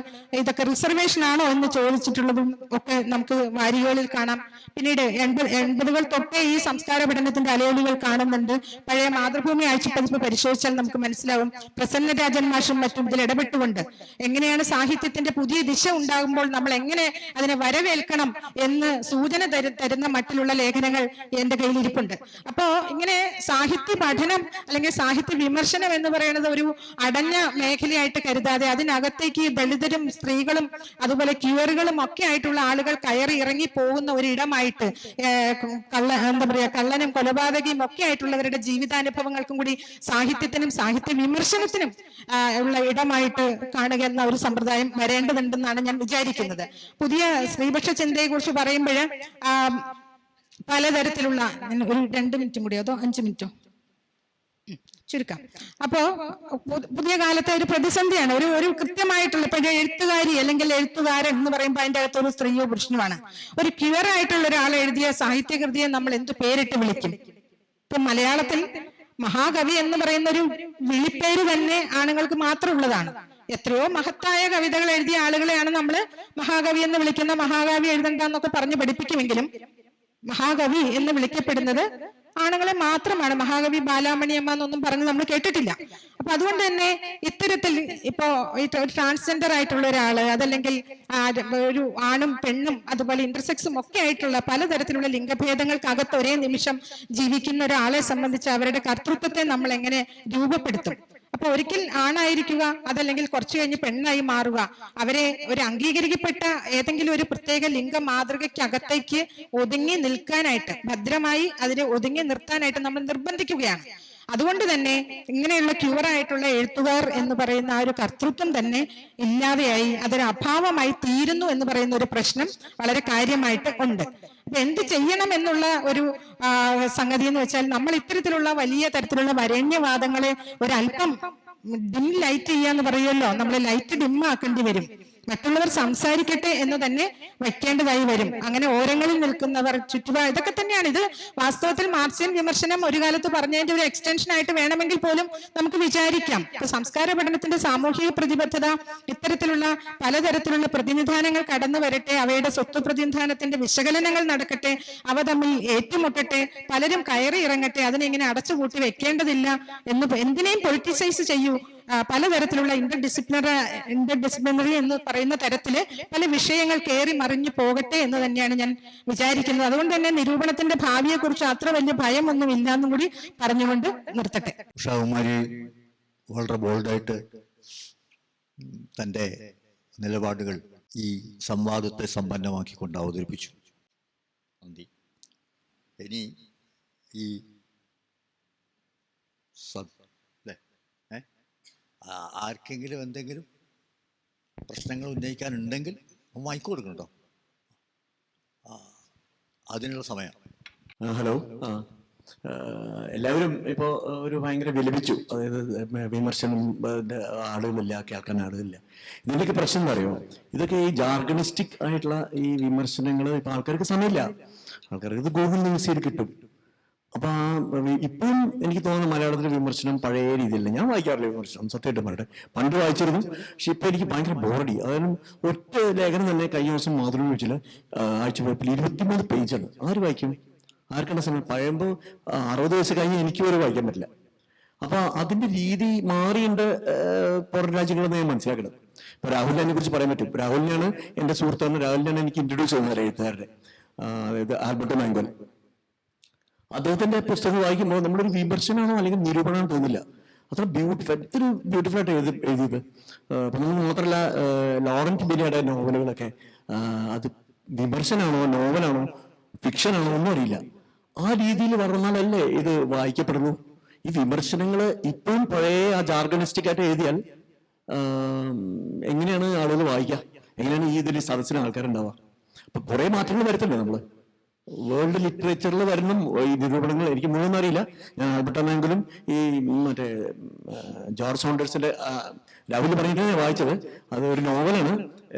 ഇതൊക്കെ റിസർവേഷൻ ആണോ എന്ന് ചോദിച്ചിട്ടുള്ളതും ഒക്കെ നമുക്ക് വാരികകളിൽ കാണാം. പിന്നീട് 80കൾ തൊട്ടേ ഈ സംസ്കാര പഠനത്തിന്റെ അലയൊലികൾ കാണുന്നുണ്ട്. പഴയ മാതൃഭൂമി ആഴ്ചപ്പതിപ്പ് പരിശോധിച്ചാൽ നമുക്ക് മനസ്സിലാവും. പ്രസന്നരാജൻ മാഷും മറ്റും ഇതിൽ ഇടപെട്ടുകൊണ്ട് എങ്ങനെയാണ് സാഹിത്യത്തിന്റെ പുതിയ ദിശ ഉണ്ടാകുമ്പോൾ നമ്മൾ എങ്ങനെ അതിനെ വരവേൽക്കണം എന്ന് സൂചന തരുന്ന മറ്റുള്ള ലേഖനങ്ങൾ എന്റെ കയ്യിലിരിപ്പുണ്ട്. അപ്പോ ഇങ്ങനെ സാഹിത്യ പഠനം അല്ലെങ്കിൽ സാഹിത്യ വിമർശനം എന്ന് പറയുന്നത് ഒരു അടഞ്ഞ മേഖലയായിട്ട് കരുതാതെ അതിനകത്തേക്ക് ദളിതരും സ്ത്രീകളും അതുപോലെ ക്യൂറുകളും ഒക്കെ ആയിട്ടുള്ള ആളുകൾ കയറി ഇറങ്ങി പോകുന്ന ഒരു ഇടമായിട്ട്, കള്ളനും കൊലപാതകയും ഒക്കെ ആയിട്ടുള്ളവരുടെ ജീവിതാനുഭവങ്ങൾക്കും കൂടി സാഹിത്യത്തിനും സാഹിത്യ വിമർശനത്തിനും ഉള്ള ഇടമായിട്ട് കാണുക എന്ന ഒരു സമ്പ്രദായം വരേണ്ടതുണ്ടെന്നാണ് ഞാൻ വിചാരിക്കുന്നത്. പുതിയ സ്ത്രീപക്ഷ ചിന്തയെ കുറിച്ച് പറയുമ്പോൾ പലതരത്തിലുള്ള, ഒരു 2 മിനിറ്റും കൂടി, അതോ 5 മിനിറ്റോ? ചുരുക്കം. അപ്പോ പുതിയ കാലത്തെ ഒരു പ്രതിസന്ധിയാണ്. ഒരു കൃത്യമായിട്ടുള്ള ഇപ്പൊ എഴുത്തുകാരി അല്ലെങ്കിൽ എഴുത്തുകാരൻ എന്ന് പറയുമ്പോൾ അതിന്റെ അകത്തൊരു സ്ത്രീയോ പുരുഷനുമാണ്. ഒരു ക്യൂർ ആയിട്ടുള്ള ഒരാൾ എഴുതിയ സാഹിത്യകൃതിയെ നമ്മൾ എന്ത് പേരിട്ട് വിളിക്കും? ഇപ്പൊ മലയാളത്തിൽ മഹാകവി എന്ന് പറയുന്ന ഒരു വിളിപ്പേര് തന്നെ ആണുങ്ങൾക്ക് മാത്രമുള്ളതാണ്. എത്രയോ മഹത്തായ കവിതകൾ എഴുതിയ ആളുകളെയാണ് നമ്മൾ മഹാകവി എന്ന് വിളിക്കുന്ന. മഹാകവി എഴുതണ്ടെന്നൊക്കെ പറഞ്ഞ് പഠിപ്പിക്കുമെങ്കിലും മഹാകവി എന്ന് വിളിക്കപ്പെടുന്നത് ആണുങ്ങളെ മാത്രമാണ്. മഹാകവി ബാലാമണിയമ്മ എന്നൊന്നും പറഞ്ഞ് നമ്മൾ കേട്ടിട്ടില്ല. അപ്പൊ അതുകൊണ്ട് തന്നെ ഇത്തരത്തിൽ ഇപ്പോ ട്രാൻസ്ജെൻഡർ ആയിട്ടുള്ള ഒരാള്, അതല്ലെങ്കിൽ ഒരു ആണും പെണ്ണും അതുപോലെ ഇന്റർസെക്സും ഒക്കെ ആയിട്ടുള്ള പലതരത്തിലുള്ള ലിംഗഭേദങ്ങൾക്കകത്ത് ഒരേ നിമിഷം ജീവിക്കുന്ന ഒരാളെ സംബന്ധിച്ച് അവരുടെ കർത്തൃത്വത്തെ നമ്മൾ എങ്ങനെ രൂപപ്പെടുത്തും? അപ്പൊ ഒരിക്കൽ ആണായിരിക്കുക, അതല്ലെങ്കിൽ കുറച്ചു കഴിഞ്ഞ് പെണ്ണായി മാറുക, അവരെ ഒരു അംഗീകരിക്കപ്പെട്ട ഏതെങ്കിലും ഒരു പ്രത്യേക ലിംഗ മാതൃകയ്ക്കകത്തേക്ക് ഒതുങ്ങി നിൽക്കാനായിട്ട്, ഭദ്രമായി അതിനെ ഒതുങ്ങി നിർത്താനായിട്ട് നമ്മൾ നിർബന്ധിക്കുകയാണ്. അതുകൊണ്ട് തന്നെ ഇങ്ങനെയുള്ള ക്യൂറായിട്ടുള്ള എഴുത്തുകാർ എന്ന് പറയുന്ന ആ ഒരു കർത്തൃത്വം തന്നെ ഇല്ലാതെയായി, അതൊരു അഭാവമായി തീരുന്നു എന്ന് പറയുന്ന ഒരു പ്രശ്നം വളരെ കാര്യമായിട്ട് ഉണ്ട്. അപ്പൊ എന്ത് ചെയ്യണം എന്നുള്ള ഒരു സംഗതി എന്ന് വെച്ചാൽ, നമ്മൾ ഇത്തരത്തിലുള്ള വലിയ തരത്തിലുള്ള വരേണ്യവാദങ്ങളെ ഒരല്പം ഡിം ലൈറ്റ് ചെയ്യാന്ന് പറയുമല്ലോ, നമ്മൾ ലൈറ്റ് ഡിം ആക്കേണ്ടി വരും. മറ്റുള്ളവർ സംസാരിക്കട്ടെ എന്ന് തന്നെ വെക്കേണ്ടതായി വരും. അങ്ങനെ ഓരങ്ങളിൽ നിൽക്കുന്നവർ ചുറ്റുപാട് ഇതൊക്കെ തന്നെയാണ്. ഇത് വാസ്തവത്തിൽ മാർക്സിയൻ വിമർശനം ഒരു കാലത്ത് പറഞ്ഞതിന്റെ ഒരു എക്സ്റ്റൻഷൻ ആയിട്ട് വേണമെങ്കിൽ പോലും നമുക്ക് വിചാരിക്കാം. ഇപ്പൊ സംസ്കാര പഠനത്തിന്റെ സാമൂഹിക പ്രതിബദ്ധത, ഇത്തരത്തിലുള്ള പലതരത്തിലുള്ള പ്രതിനിധാനങ്ങൾ കടന്നു വരട്ടെ, അവയുടെ സ്വത്വ പ്രതിനിധാനത്തിന്റെ വിശകലനങ്ങൾ നടക്കട്ടെ, അവ തമ്മിൽ ഏറ്റുമുട്ടട്ടെ, പലരും കയറി ഇറങ്ങട്ടെ, അതിനെങ്ങനെ അടച്ചുപൂട്ടി വെക്കേണ്ടതില്ല എന്ന് എന്തിനേയും പൊളിറ്റിസൈസ് ചെയ്യൂ. പലതരത്തിലുള്ള ഇന്റർഡിസിപ്ലിനറി എന്ന് പറയുന്ന തരത്തില് പല വിഷയങ്ങൾ കയറി മറിഞ്ഞു പോകട്ടെ എന്ന് തന്നെയാണ് ഞാൻ വിചാരിക്കുന്നത്. അതുകൊണ്ട് തന്നെ നിരൂപണത്തിന്റെ ഭാവിയെ കുറിച്ച് അത്ര വലിയ ഭയമൊന്നും ഇല്ലാന്നും കൂടി പറഞ്ഞുകൊണ്ട് നിർത്തട്ടെ. ഉഷാകുമാരി വളരെ ബോൾഡായിട്ട് തൻ്റെ നിലപാടുകൾ ഈ സംവാദത്തെ സമ്പന്നമാക്കിക്കൊണ്ട് അവതരിപ്പിച്ചു. ഇനി ഈ ആർക്കെങ്കിലും എന്തെങ്കിലും പ്രശ്നങ്ങൾ ഉന്നയിക്കാനുണ്ടെങ്കിൽ മൈക്ക് കൊടുക്കണം കേട്ടോ, അതിനുള്ള സമയം. ഹലോ, എല്ലാവരും ഇപ്പോൾ ഒരു ഭയങ്കര വിലപിച്ചു. അതായത് വിമർശനം ആളുകളില്ല, കേൾക്കാൻ ആളുകളില്ല. ഇതിൻ്റെയൊക്കെ പ്രശ്നം എന്താ അറിയോ? ഇതൊക്കെ ഈ ജാർഗണിസ്റ്റിക് ആയിട്ടുള്ള ഈ വിമർശനങ്ങൾ ഇപ്പം ആൾക്കാർക്ക് സമയമില്ല. ആൾക്കാർക്ക് ഇത് ഗൂഗിൾ ന്യൂസിൽ കിട്ടും. അപ്പൊ ഇപ്പോഴും എനിക്ക് തോന്നുന്നു മലയാളത്തിലെ വിമർശനം പഴയ രീതിയിലല്ല. ഞാൻ വായിക്കാറില്ല വിമർശനം, സത്യമായിട്ടും പറയട്ടെ. പണ്ട് വായിച്ചിരുന്നു, പക്ഷെ ഇപ്പൊ എനിക്ക് ഭയങ്കര ബോറടി. അതായത് ഒറ്റ ലേഖനം തന്നെ കഴിഞ്ഞ ദിവസം മാതൃഭൂമി വെച്ചില്ല ആഴ്ചപ്പേപ്പിൽ 23 പേജാണ്. ആര് വായിക്കും? ആർക്കാണ് സമയം? പഴയുമ്പോ 60 വയസ്സ് കഴിഞ്ഞ് എനിക്ക് വരെ വായിക്കാൻ പറ്റില്ല. അപ്പൊ അതിന്റെ രീതി മാറിയുണ്ട് പുറം രാജ്യങ്ങളെന്ന് ഞാൻ മനസ്സിലാക്കണം. ഇപ്പൊ രാഹുലിനെ കുറിച്ച് പറയാൻ പറ്റും. രാഹുലിനാണ് എന്റെ സുഹൃത്താണ്, രാഹുലിനാണ് എനിക്ക് ഇൻട്രൊഡ്യൂസ് ചെയ്യുന്നത് എഴുത്തുകാരുടെ, അതായത് ആൽബർട്ടോ മാംഗോൽ. അദ്ദേഹത്തിന്റെ പുസ്തകം വായിക്കുമ്പോൾ നമ്മളൊരു വിമർശനമാണോ അല്ലെങ്കിൽ നിരൂപണമാണോ തോന്നില്ല. അത്ര എത്ര ബ്യൂട്ടിഫുൾ ആയിട്ട് എഴുതിയത്. അപ്പൊ നമ്മൾ മാത്രമല്ല, ലോറന്റ് ബിലിയുടെ നോവലുകളൊക്കെ അത് വിമർശനമാണോ നോവലാണോ ഫിക്ഷനാണോ ഒന്നും അറിയില്ല. ആ രീതിയിൽ വളർന്നാലല്ലേ ഇത് വായിക്കപ്പെടുന്നു. ഈ വിമർശനങ്ങൾ ഇപ്പോഴും പഴയ ആ ജാർഗണിസ്റ്റിക് ആയിട്ട് എഴുതിയാൽ എങ്ങനെയാണ് ആളുകൾ വായിക്കുക? എങ്ങനെയാണ് ഈ ഇതിൽ സദസ്സിന് ആൾക്കാരുണ്ടാവുക? അപ്പൊ കുറെ മാറ്റങ്ങൾ വരുത്തണ്ടേ നമ്മള്? വേൾഡ് ലിറ്ററേച്ചറിൽ വരുന്ന ഈ നിരൂപണങ്ങൾ എനിക്ക് മുഴുവൻ അറിയില്ല. ഞാൻ ആൽബർട്ടോ മാംഗോലും ഈ മറ്റേ ജോർജ് സോണ്ടേഴ്സിന്റെ രാഹുൽ പറഞ്ഞിട്ടാണ് ഞാൻ വായിച്ചത്. അത് ഒരു നോവലാണ്,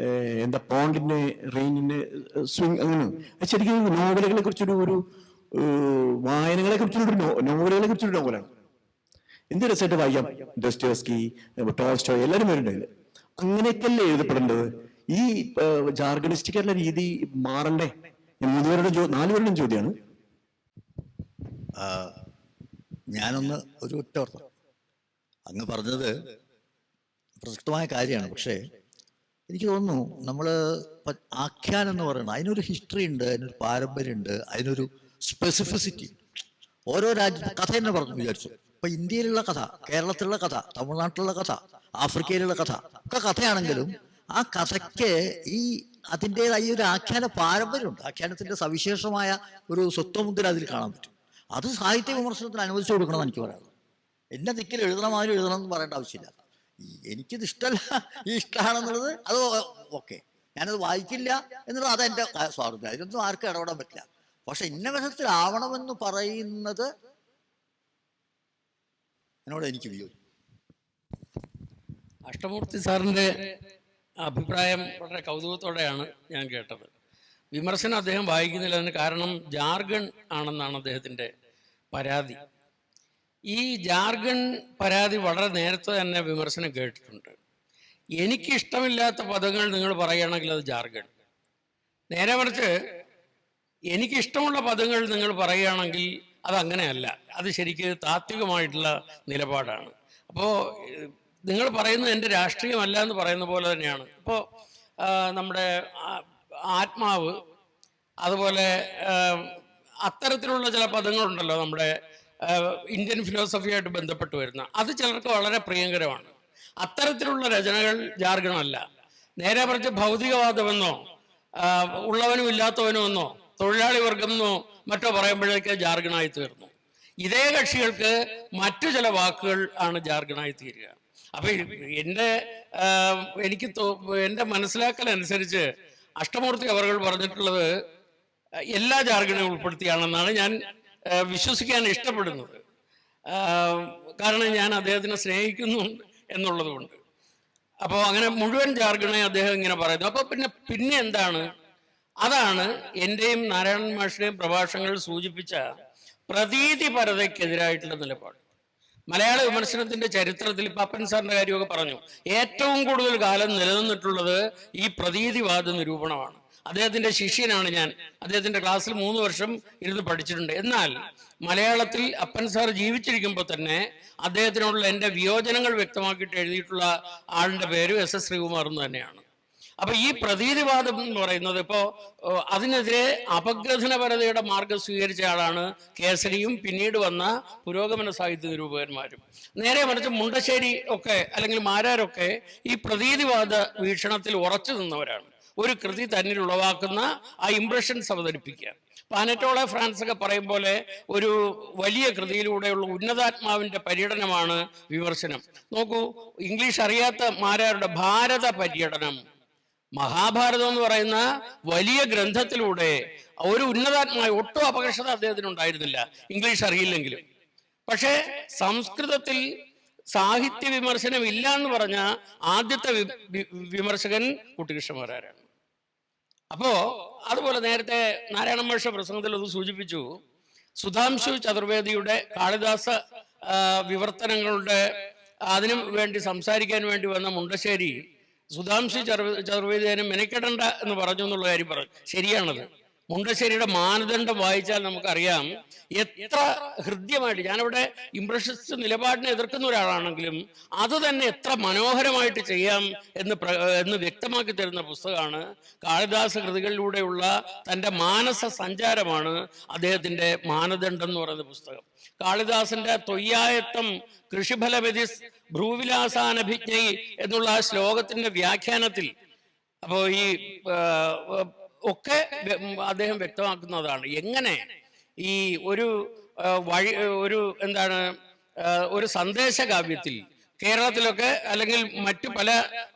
എന്താ പോണ്ടിന്റെ റെയിനിന്റെ സ്വിങ്, അങ്ങനെ. ശരിക്കും നോവലുകളെ കുറിച്ചൊരു ഒരു വായനകളെ കുറിച്ചൊരു നോവലുകളെ കുറിച്ചൊരു നോവലാണ്. എന്ത് രസമായിട്ട് വായിക്കാം. ഡോസ്റ്റോവസ്കി, ടോൾസ്റ്റോയ്, എല്ലാവരും വരുന്നുണ്ട്. അങ്ങനെയൊക്കെയല്ലേ എഴുതപ്പെടേണ്ടത്. ഈ ജാർഗണിസ്റ്റിക് ആയിട്ടുള്ള രീതി മാറണ്ടേ? 4 ചോദ്യമാണ്. ഞാനൊന്ന് ഒരു ഒറ്റ അങ്ങ് പറഞ്ഞത് പ്രസക്തമായ കാര്യമാണ്. പക്ഷേ എനിക്ക് തോന്നുന്നു നമ്മൾ ആഖ്യാനം എന്ന് പറയുന്നത് അതിനൊരു ഹിസ്റ്ററി ഉണ്ട്, അതിനൊരു പാരമ്പര്യമുണ്ട്, അതിനൊരു സ്പെസിഫിസിറ്റി. ഓരോ രാജ്യത്ത് കഥ തന്നെ പറഞ്ഞു വിചാരിച്ചു. ഇപ്പൊ ഇന്ത്യയിലുള്ള കഥ, കേരളത്തിലുള്ള കഥ, തമിഴ്നാട്ടിലുള്ള കഥ, ആഫ്രിക്കയിലുള്ള കഥ ഒക്കെ കഥയാണെങ്കിലും ആ കഥയ്ക്ക് ഈ അതിൻ്റെതായ ഒരു ആഖ്യാന പാരമ്പര്യമുണ്ട്. ആഖ്യാനത്തിന്റെ സവിശേഷമായ ഒരു സ്വത്വമുദ്ര അതിൽ കാണാൻ പറ്റും. അത് സാഹിത്യ വിമർശനത്തിന് അനുവദിച്ചു കൊടുക്കണമെന്ന് എനിക്ക് പറയാനുള്ളത്. എന്നെ ദിക്കിൽ എഴുതണമാരും എഴുതണം എന്ന് പറയേണ്ട ആവശ്യമില്ല. എനിക്കിത് ഇഷ്ടമല്ല, ഈ ഇഷ്ടമാണെന്നുള്ളത് അത് ഓക്കെ, ഞാനത് വായിക്കില്ല എന്നുള്ളത് അതെൻ്റെ സ്വാതന്ത്ര്യം, അതിനൊന്നും ആർക്കും ഇടപെടാൻ പറ്റില്ല. പക്ഷെ ഇന്ന വിധത്തിലാവണമെന്ന് പറയുന്നത് എന്നോട് എനിക്ക് വിയോജിക്കും. അഷ്ടമൂർത്തി സാറിൻ്റെ അഭിപ്രായം വളരെ കൗതുകത്തോടെയാണ് ഞാൻ കേട്ടത്. വിമർശനം അദ്ദേഹം വായിക്കുന്നില്ല, അതിന് കാരണം ജാർഗൺ ആണെന്നാണ് അദ്ദേഹത്തിൻ്റെ പരാതി. ഈ ജാർഗൺ പരാതി വളരെ നേരത്തെ തന്നെ വിമർശനം കേട്ടിട്ടുണ്ട്. എനിക്കിഷ്ടമില്ലാത്ത പദങ്ങൾ നിങ്ങൾ പറയുകയാണെങ്കിൽ അത് ജാർഗൺ. നേരെ മറിച്ച് എനിക്കിഷ്ടമുള്ള പദങ്ങൾ നിങ്ങൾ പറയുകയാണെങ്കിൽ അതങ്ങനെയല്ല, അത് ശരിക്ക് താത്വികമായിട്ടുള്ള നിലപാടാണ്. അപ്പോൾ നിങ്ങൾ പറയുന്നത് എൻ്റെ രാഷ്ട്രീയമല്ല എന്ന് പറയുന്ന പോലെ തന്നെയാണ്. ഇപ്പോൾ നമ്മുടെ ആത്മാവ്, അതുപോലെ അത്തരത്തിലുള്ള ചില പദങ്ങളുണ്ടല്ലോ നമ്മുടെ ഇന്ത്യൻ ഫിലോസഫിയായിട്ട് ബന്ധപ്പെട്ട് വരുന്ന, അത് ചിലർക്ക് വളരെ പ്രിയങ്കരമാണ്. അത്തരത്തിലുള്ള രചനകൾ ജാർഗണമല്ല. നേരെ മറിച്ച് ഭൗതികവാദമെന്നോ ഉള്ളവനും ഇല്ലാത്തവനും എന്നോ തൊഴിലാളി വർഗം എന്നോ മറ്റോ പറയുമ്പോഴേക്ക് ജാർഗണായി തീർന്നു. ഇതേ കക്ഷികൾക്ക് മറ്റു ചില വാക്കുകൾ ആണ് ജാർഗണായി തീരുക. അപ്പൊ എൻ്റെ മനസ്സിലാക്കലനുസരിച്ച് അഷ്ടമൂർത്തി അവർ പറഞ്ഞിട്ടുള്ളത് എല്ലാ ജാർഗണയും ഉൾപ്പെടുത്തിയാണെന്നാണ് ഞാൻ വിശ്വസിക്കാൻ ഇഷ്ടപ്പെടുന്നത്. കാരണം ഞാൻ അദ്ദേഹത്തിനെ സ്നേഹിക്കുന്നുണ്ട് എന്നുള്ളത് കൊണ്ട്. അപ്പോൾ അങ്ങനെ മുഴുവൻ ജാർഗണെ അദ്ദേഹം ഇങ്ങനെ പറയുന്നു. അപ്പോൾ പിന്നെ എന്താണ്? അതാണ് എൻ്റെയും നാരായണൻ മാഷിൻ്റെയും പ്രഭാഷണങ്ങൾ സൂചിപ്പിച്ച പ്രതീതിപരതയ്ക്കെതിരായിട്ടുള്ള നിലപാട്. മലയാള വിമർശനത്തിന്റെ ചരിത്രത്തിൽ പപ്പൻ സാറിന്റെ കാര്യമൊക്കെ പറഞ്ഞു, ഏറ്റവും കൂടുതൽ കാലം നിലനിന്നിട്ടുള്ളത് ഈ പ്രതീതിവാദ നിരൂപണമാണ്. അദ്ദേഹത്തിന്റെ ശിഷ്യനാണ് ഞാൻ. അദ്ദേഹത്തിന്റെ ക്ലാസ്സിൽ 3 വർഷം ഇരുന്ന് പഠിച്ചിട്ടുണ്ട്. എന്നാൽ മലയാളത്തിൽ അപ്പൻ സാർ ജീവിച്ചിരിക്കുമ്പോൾ തന്നെ അദ്ദേഹത്തിനോടുള്ള എൻ്റെ വിയോജനങ്ങൾ വ്യക്തമാക്കിയിട്ട് എഴുതിയിട്ടുള്ള ആളിന്റെ പേര് SS ശ്രീകുമാർ എന്ന് തന്നെയാണ്. അപ്പൊ ഈ പ്രതീതിവാദം എന്ന് പറയുന്നത് ഇപ്പോ അതിനെതിരെ അപഗ്രഥനപരതയുടെ മാർഗം സ്വീകരിച്ച ആളാണ് കേസരിയും പിന്നീട് വന്ന പുരോഗമന സാഹിത്യ നിരൂപകന്മാരും. നേരെ മറിച്ച് മുണ്ടശ്ശേരി ഒക്കെ അല്ലെങ്കിൽ മാരാരൊക്കെ ഈ പ്രതീതിവാദ വീക്ഷണത്തിൽ ഉറച്ചു നിന്നവരാണ്. ഒരു കൃതി തന്നിൽ ഉളവാക്കുന്ന ആ ഇംപ്രഷൻസ് അവതരിപ്പിക്കുക. പാനറ്റോളെ ഫ്രാൻസ് ഒക്കെ പറയും പോലെ ഒരു വലിയ കൃതിയിലൂടെയുള്ള ഉന്നതാത്മാവിന്റെ പര്യടനമാണ് വിമർശനം. നോക്കൂ, ഇംഗ്ലീഷ് അറിയാത്ത മാരാരുടെ ഭാരത പര്യടനം, മഹാഭാരതം എന്ന് പറയുന്ന വലിയ ഗ്രന്ഥത്തിലൂടെ ഒരു ഉന്നതാത്മായ ഒട്ടും അപകർഷത അദ്ദേഹത്തിന് ഉണ്ടായിരുന്നില്ല, ഇംഗ്ലീഷ് അറിയില്ലെങ്കിലും. പക്ഷേ സംസ്കൃതത്തിൽ സാഹിത്യ വിമർശനം ഇല്ല എന്ന് പറഞ്ഞ ആദ്യത്തെ വിമർശകൻ കുട്ടികൃഷ്ണമാരാരാണ്. അപ്പോ അതുപോലെ നേരത്തെ നാരായണ മാഷ പ്രസംഗത്തിൽ അത് സൂചിപ്പിച്ചു. സുധാംശു ചതുർവേദിയുടെ കാളിദാസ വിവർത്തനങ്ങളുടെ അതിനു വേണ്ടി സംസാരിക്കാൻ വേണ്ടി വന്ന മുണ്ടശ്ശേരി സുധാംശു ചതുർവേദിയെ മെനക്കെടണ്ട എന്ന് പറഞ്ഞു എന്നുള്ള കാര്യം പറഞ്ഞു. ശരിയാണത്. മുണ്ടശ്ശേരിയുടെ മാനദണ്ഡം വായിച്ചാൽ നമുക്കറിയാം എത്ര ഹൃദ്യമായിട്ട്, ഞാനിവിടെ ഇംപ്രഷനിസ്റ്റ് നിലപാടിനെ എതിർക്കുന്ന ഒരാളാണെങ്കിലും അത് തന്നെ എത്ര മനോഹരമായിട്ട് ചെയ്യാം എന്ന് വ്യക്തമാക്കി തരുന്ന പുസ്തകമാണ്. കാളിദാസ കൃതികളിലൂടെയുള്ള തൻ്റെ മാനസ സഞ്ചാരമാണ് അദ്ദേഹത്തിൻ്റെ മാനദണ്ഡം എന്ന് പറയുന്ന പുസ്തകം. കാളിദാസന്റെ തൊയ്യായത്തം കൃഷിഫലവിധി ഭ്രൂവിലാസാനഭിജ്ഞൈ എന്നുള്ള ആ ശ്ലോകത്തിന്റെ വ്യാഖ്യാനത്തിൽ അപ്പോൾ ഈ ഒക്കെ അദ്ദേഹം വ്യക്തമാക്കുന്നതാണ് എങ്ങനെ ഈ ഒരു സന്ദേശകാവ്യത്തിൽ കേരളത്തിലൊക്കെ അല്ലെങ്കിൽ മറ്റു പല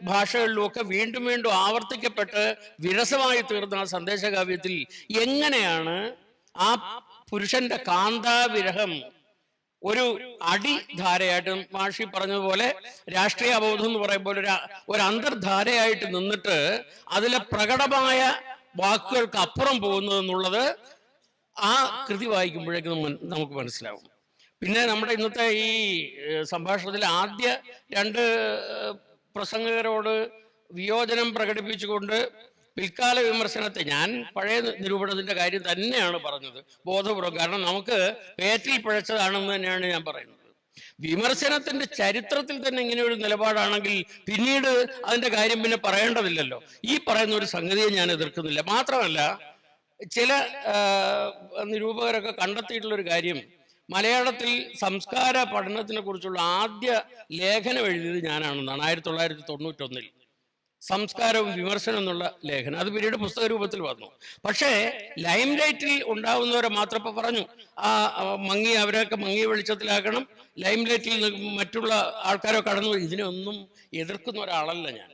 ഭാഷകളിലുമൊക്കെ വീണ്ടും വീണ്ടും ആവർത്തിക്കപ്പെട്ട് വിരസമായി തീർന്ന ആ സന്ദേശകാവ്യത്തിൽ എങ്ങനെയാണ് ആ പുരുഷന്റെ കാന്താവിരഹം ഒരു അടിധാരയായിട്ട്, മാഷി പറഞ്ഞതുപോലെ രാഷ്ട്രീയ അവബോധം എന്ന് പറയുമ്പോൾ ഒരു അന്തർധാരയായിട്ട് നിന്നിട്ട് അതിലെ പ്രകടമായ വാക്കുകൾക്ക് അപ്പുറം പോകുന്നതെന്നുള്ളത് ആ കൃതി വായിക്കുമ്പോഴേക്കും നമുക്ക് മനസ്സിലാവും. പിന്നെ നമ്മുടെ ഇന്നത്തെ ഈ സംഭാഷണത്തിലെ ആദ്യ 2 പ്രസംഗകരോട് വിയോജനം പ്രകടിപ്പിച്ചുകൊണ്ട് പിൽക്കാല വിമർശനത്തെ, ഞാൻ പഴയ നിരൂപണത്തിന്റെ കാര്യം തന്നെയാണ് പറഞ്ഞത് ബോധപൂർവ്വം. കാരണം നമുക്ക് പേറ്റിൽ പിഴച്ചതാണെന്ന് തന്നെയാണ് ഞാൻ പറയുന്നത്. വിമർശനത്തിന്റെ ചരിത്രത്തിൽ തന്നെ ഇങ്ങനെ ഒരു നിലപാടാണെങ്കിൽ പിന്നീട് അതിന്റെ കാര്യം പിന്നെ പറയേണ്ടതില്ലല്ലോ. ഈ പറയുന്ന ഒരു സംഗതിയെ ഞാൻ എതിർക്കുന്നില്ല. മാത്രമല്ല ചില നിരൂപകരൊക്കെ കണ്ടെത്തിയിട്ടുള്ളൊരു കാര്യം, മലയാളത്തിൽ സംസ്കാര പഠനത്തിനെ കുറിച്ചുള്ള ആദ്യ ലേഖനം എഴുതിയത് ഞാനാണെന്നാണ്. 1991 സംസ്കാരവും വിമർശനം എന്നുള്ള ലേഖനം. അത് പിന്നീട് പുസ്തക രൂപത്തിൽ വന്നു. പക്ഷേ ലൈം ലൈറ്റിൽ ഉണ്ടാവുന്നവരെ മാത്രം ഇപ്പൊ പറഞ്ഞു അവരെയൊക്കെ മങ്ങിയ വെളിച്ചത്തിലാക്കണം, ലൈം ലൈറ്റിൽ മറ്റുള്ള ആൾക്കാരോ കടന്നു. ഇതിനൊന്നും എതിർക്കുന്ന ഒരാളല്ല ഞാൻ.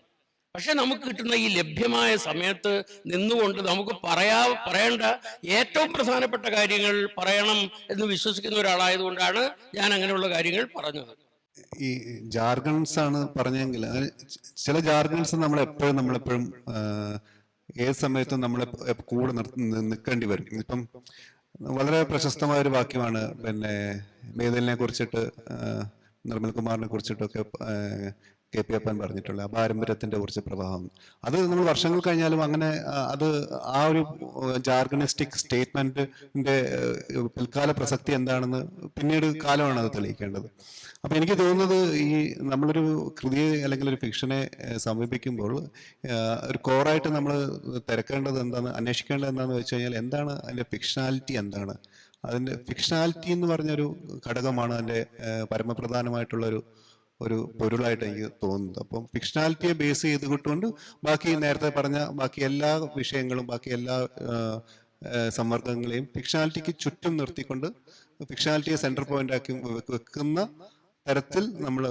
പക്ഷെ നമുക്ക് കിട്ടുന്ന ഈ ലഭ്യമായ സമയത്ത് നിന്നുകൊണ്ട് നമുക്ക് പറയേണ്ട ഏറ്റവും പ്രധാനപ്പെട്ട കാര്യങ്ങൾ പറയണം എന്ന് വിശ്വസിക്കുന്ന ഒരാളായതുകൊണ്ടാണ് ഞാൻ അങ്ങനെയുള്ള കാര്യങ്ങൾ പറഞ്ഞത്. ഈ ജാർഗൺസ് ആണ് പറഞ്ഞെങ്കിൽ അങ്ങനെ ചില ജാർഗൺസ് നമ്മളെപ്പോഴും ഏത് സമയത്തും നമ്മളെ കൂടെ നിൽക്കേണ്ടി വരും. ഇപ്പം വളരെ പ്രശസ്തമായ ഒരു വാക്യമാണ് പിന്നെ മേതലിനെ കുറിച്ചിട്ട് നിർമ്മൽ കുമാറിനെ കുറിച്ചിട്ടൊക്കെ KP അപ്പൻ പറഞ്ഞിട്ടുള്ള ആ പാരമ്പര്യത്തിന്റെ കുറച്ച് പ്രഭാവം. അത് നമ്മൾ വർഷങ്ങൾ കഴിഞ്ഞാലും അങ്ങനെ അത് ആ ഒരു ജാർഗണിസ്റ്റിക് സ്റ്റേറ്റ്മെന്റിന്റെ പിൽക്കാല പ്രസക്തി എന്താണെന്ന് പിന്നീട് കാലമാണ് അത് തെളിയിക്കേണ്ടത്. അപ്പൊ എനിക്ക് തോന്നുന്നത് ഈ നമ്മളൊരു കൃതിയെ അല്ലെങ്കിൽ ഒരു ഫിക്ഷനെ സമീപിക്കുമ്പോൾ ഒരു കോറായിട്ട് നമ്മൾ തിരക്കേണ്ടത് എന്താന്ന് അന്വേഷിക്കേണ്ടത് എന്താണെന്ന് വെച്ച് കഴിഞ്ഞാൽ എന്താണ് അതിന്റെ ഫിക്ഷനാലിറ്റി, എന്താണ് അതിന്റെ ഫിക്ഷനാലിറ്റി എന്ന് പറഞ്ഞൊരു ഘടകമാണ് അതിന്റെ പരമപ്രധാനമായിട്ടുള്ള ഒരു പൊരുളായിട്ട് എനിക്ക് തോന്നുന്നത്. അപ്പം ഫിക്ഷനാലിറ്റിയെ ബേസ് ചെയ്തുകൊണ്ട് ബാക്കി നേരത്തെ പറഞ്ഞ ബാക്കി എല്ലാ വിഷയങ്ങളും ബാക്കി എല്ലാ സമ്മർദ്ദങ്ങളെയും ഫിക്ഷനാലിറ്റിക്ക് ചുറ്റും നിർത്തിക്കൊണ്ട് ഫിക്ഷനാലിറ്റിയെ സെന്റർ പോയിന്റ് ആക്കി വെക്കുന്ന തരത്തിൽ നമ്മൾ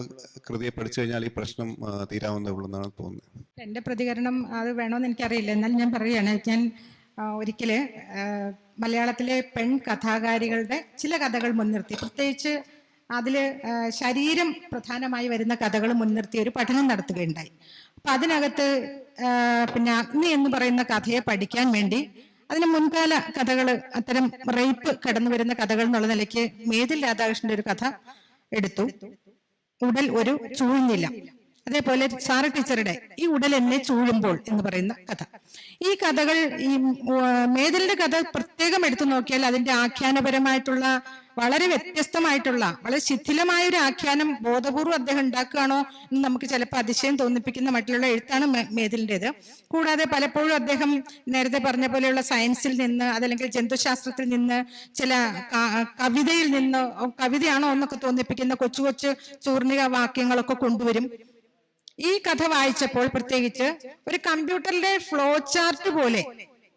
കൃതിയെ പഠിച്ചു കഴിഞ്ഞാൽ ഈ പ്രശ്നം തീരാവുന്നേ ഉള്ളൂ എന്നാണ് തോന്നുന്നത്. എൻ്റെ പ്രതികരണം അത് വേണമെന്ന് എനിക്കറിയില്ല, എന്നാൽ ഞാൻ പറയുകയാണ്. ഞാൻ ഒരിക്കല് മലയാളത്തിലെ പെൺ കഥാകാരികളുടെ ചില കഥകൾ മുൻനിർത്തി, പ്രത്യേകിച്ച് അതിൽ ശരീരം പ്രധാനമായി വരുന്ന കഥകൾ മുൻനിർത്തി ഒരു പഠനം നടത്തുകയുണ്ടായി. അപ്പൊ അതിനകത്ത് പിന്നെ അഗ്നി എന്ന് പറയുന്ന കഥയെ പഠിക്കാൻ വേണ്ടി അതിന് മുൻകാല കഥകൾ, അത്തരം റേപ്പ് കടന്നു വരുന്ന കഥകൾ എന്നുള്ള നിലയ്ക്ക് മേതിൽ രാധാകൃഷ്ണന്റെ ഒരു കഥ എടുത്തു, ഉടൽ ഒരു ചൂഴ്ന്നില്ല. അതേപോലെ സാറ ടീച്ചറുടെ ഈ ഉടൽ എന്നെ ചൂഴുമ്പോൾ എന്ന് പറയുന്ന കഥ. ഈ കഥകൾ, ഈ മേതിലിന്റെ കഥ പ്രത്യേകം എടുത്തു നോക്കിയാൽ അതിന്റെ ആഖ്യാനപരമായിട്ടുള്ള വളരെ വ്യത്യസ്തമായിട്ടുള്ള വളരെ ശിഥിലമായ ഒരു ആഖ്യാനം ബോധപൂർവ്വം അദ്ദേഹം ഉണ്ടാക്കുകയാണോ എന്ന് നമുക്ക് ചിലപ്പോൾ അതിശയം തോന്നിപ്പിക്കുന്ന മറ്റുള്ള എഴുത്താണ് മേതിലിൻ്റെത്. കൂടാതെ പലപ്പോഴും അദ്ദേഹം നേരത്തെ പറഞ്ഞ പോലെയുള്ള സയൻസിൽ നിന്ന് അതല്ലെങ്കിൽ ജന്തുശാസ്ത്രത്തിൽ നിന്ന് ചില കവിതയിൽ നിന്ന് കവിതയാണോ എന്നൊക്കെ തോന്നിപ്പിക്കുന്ന കൊച്ചു കൊച്ചു ചൂർണിക വാക്യങ്ങളൊക്കെ കൊണ്ടുവരും. ഈ കഥ വായിച്ചപ്പോൾ പ്രത്യേകിച്ച് ഒരു കമ്പ്യൂട്ടറിലെ ഫ്ലോ ചാർട്ട് പോലെ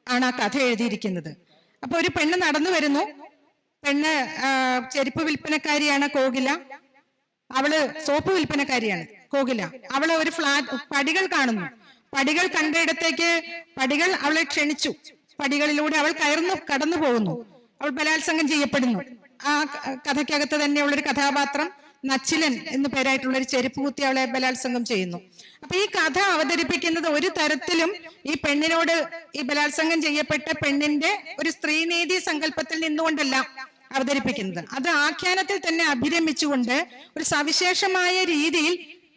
ആണ് ആ കഥ എഴുതിയിരിക്കുന്നത്. അപ്പൊ ഒരു പെണ്ണ് നടന്നു വരുന്നു, പെണ്ണ് ചെരുപ്പ് വിൽപ്പനക്കാരിയാണ് കോകില, അവള് സോപ്പ് വിൽപ്പനക്കാരിയാണ് കോകില. അവള് ഒരു പടികൾ കാണുന്നു, പടികൾ കണ്ടയിടത്തേക്ക് പടികൾ അവളെ ക്ഷണിച്ചു, പടികളിലൂടെ അവൾ കടന്നു പോകുന്നു, അവൾ ബലാത്സംഗം ചെയ്യപ്പെടുന്നു. ആ കഥയ്ക്കകത്ത് തന്നെയുള്ളൊരു കഥാപാത്രം നച്ചിലൻ എന്നു പേരായിട്ടുള്ള ഒരു ചെരുപ്പ് കുത്തി അവളെ ബലാത്സംഗം ചെയ്യുന്നു. അപ്പൊ ഈ കഥ അവതരിപ്പിക്കുന്നത് ഒരു തരത്തിലും ഈ പെണ്ണിനോട്, ഈ ബലാത്സംഗം ചെയ്യപ്പെട്ട പെണ്ണിന്റെ ഒരു സ്ത്രീനീതി സങ്കല്പത്തിൽ നിന്നുകൊണ്ടല്ല അവതരിപ്പിക്കുന്നത്. അത് ആഖ്യാനത്തിൽ തന്നെ അഭിരമിച്ചുകൊണ്ട് ഒരു സവിശേഷമായ രീതിയിൽ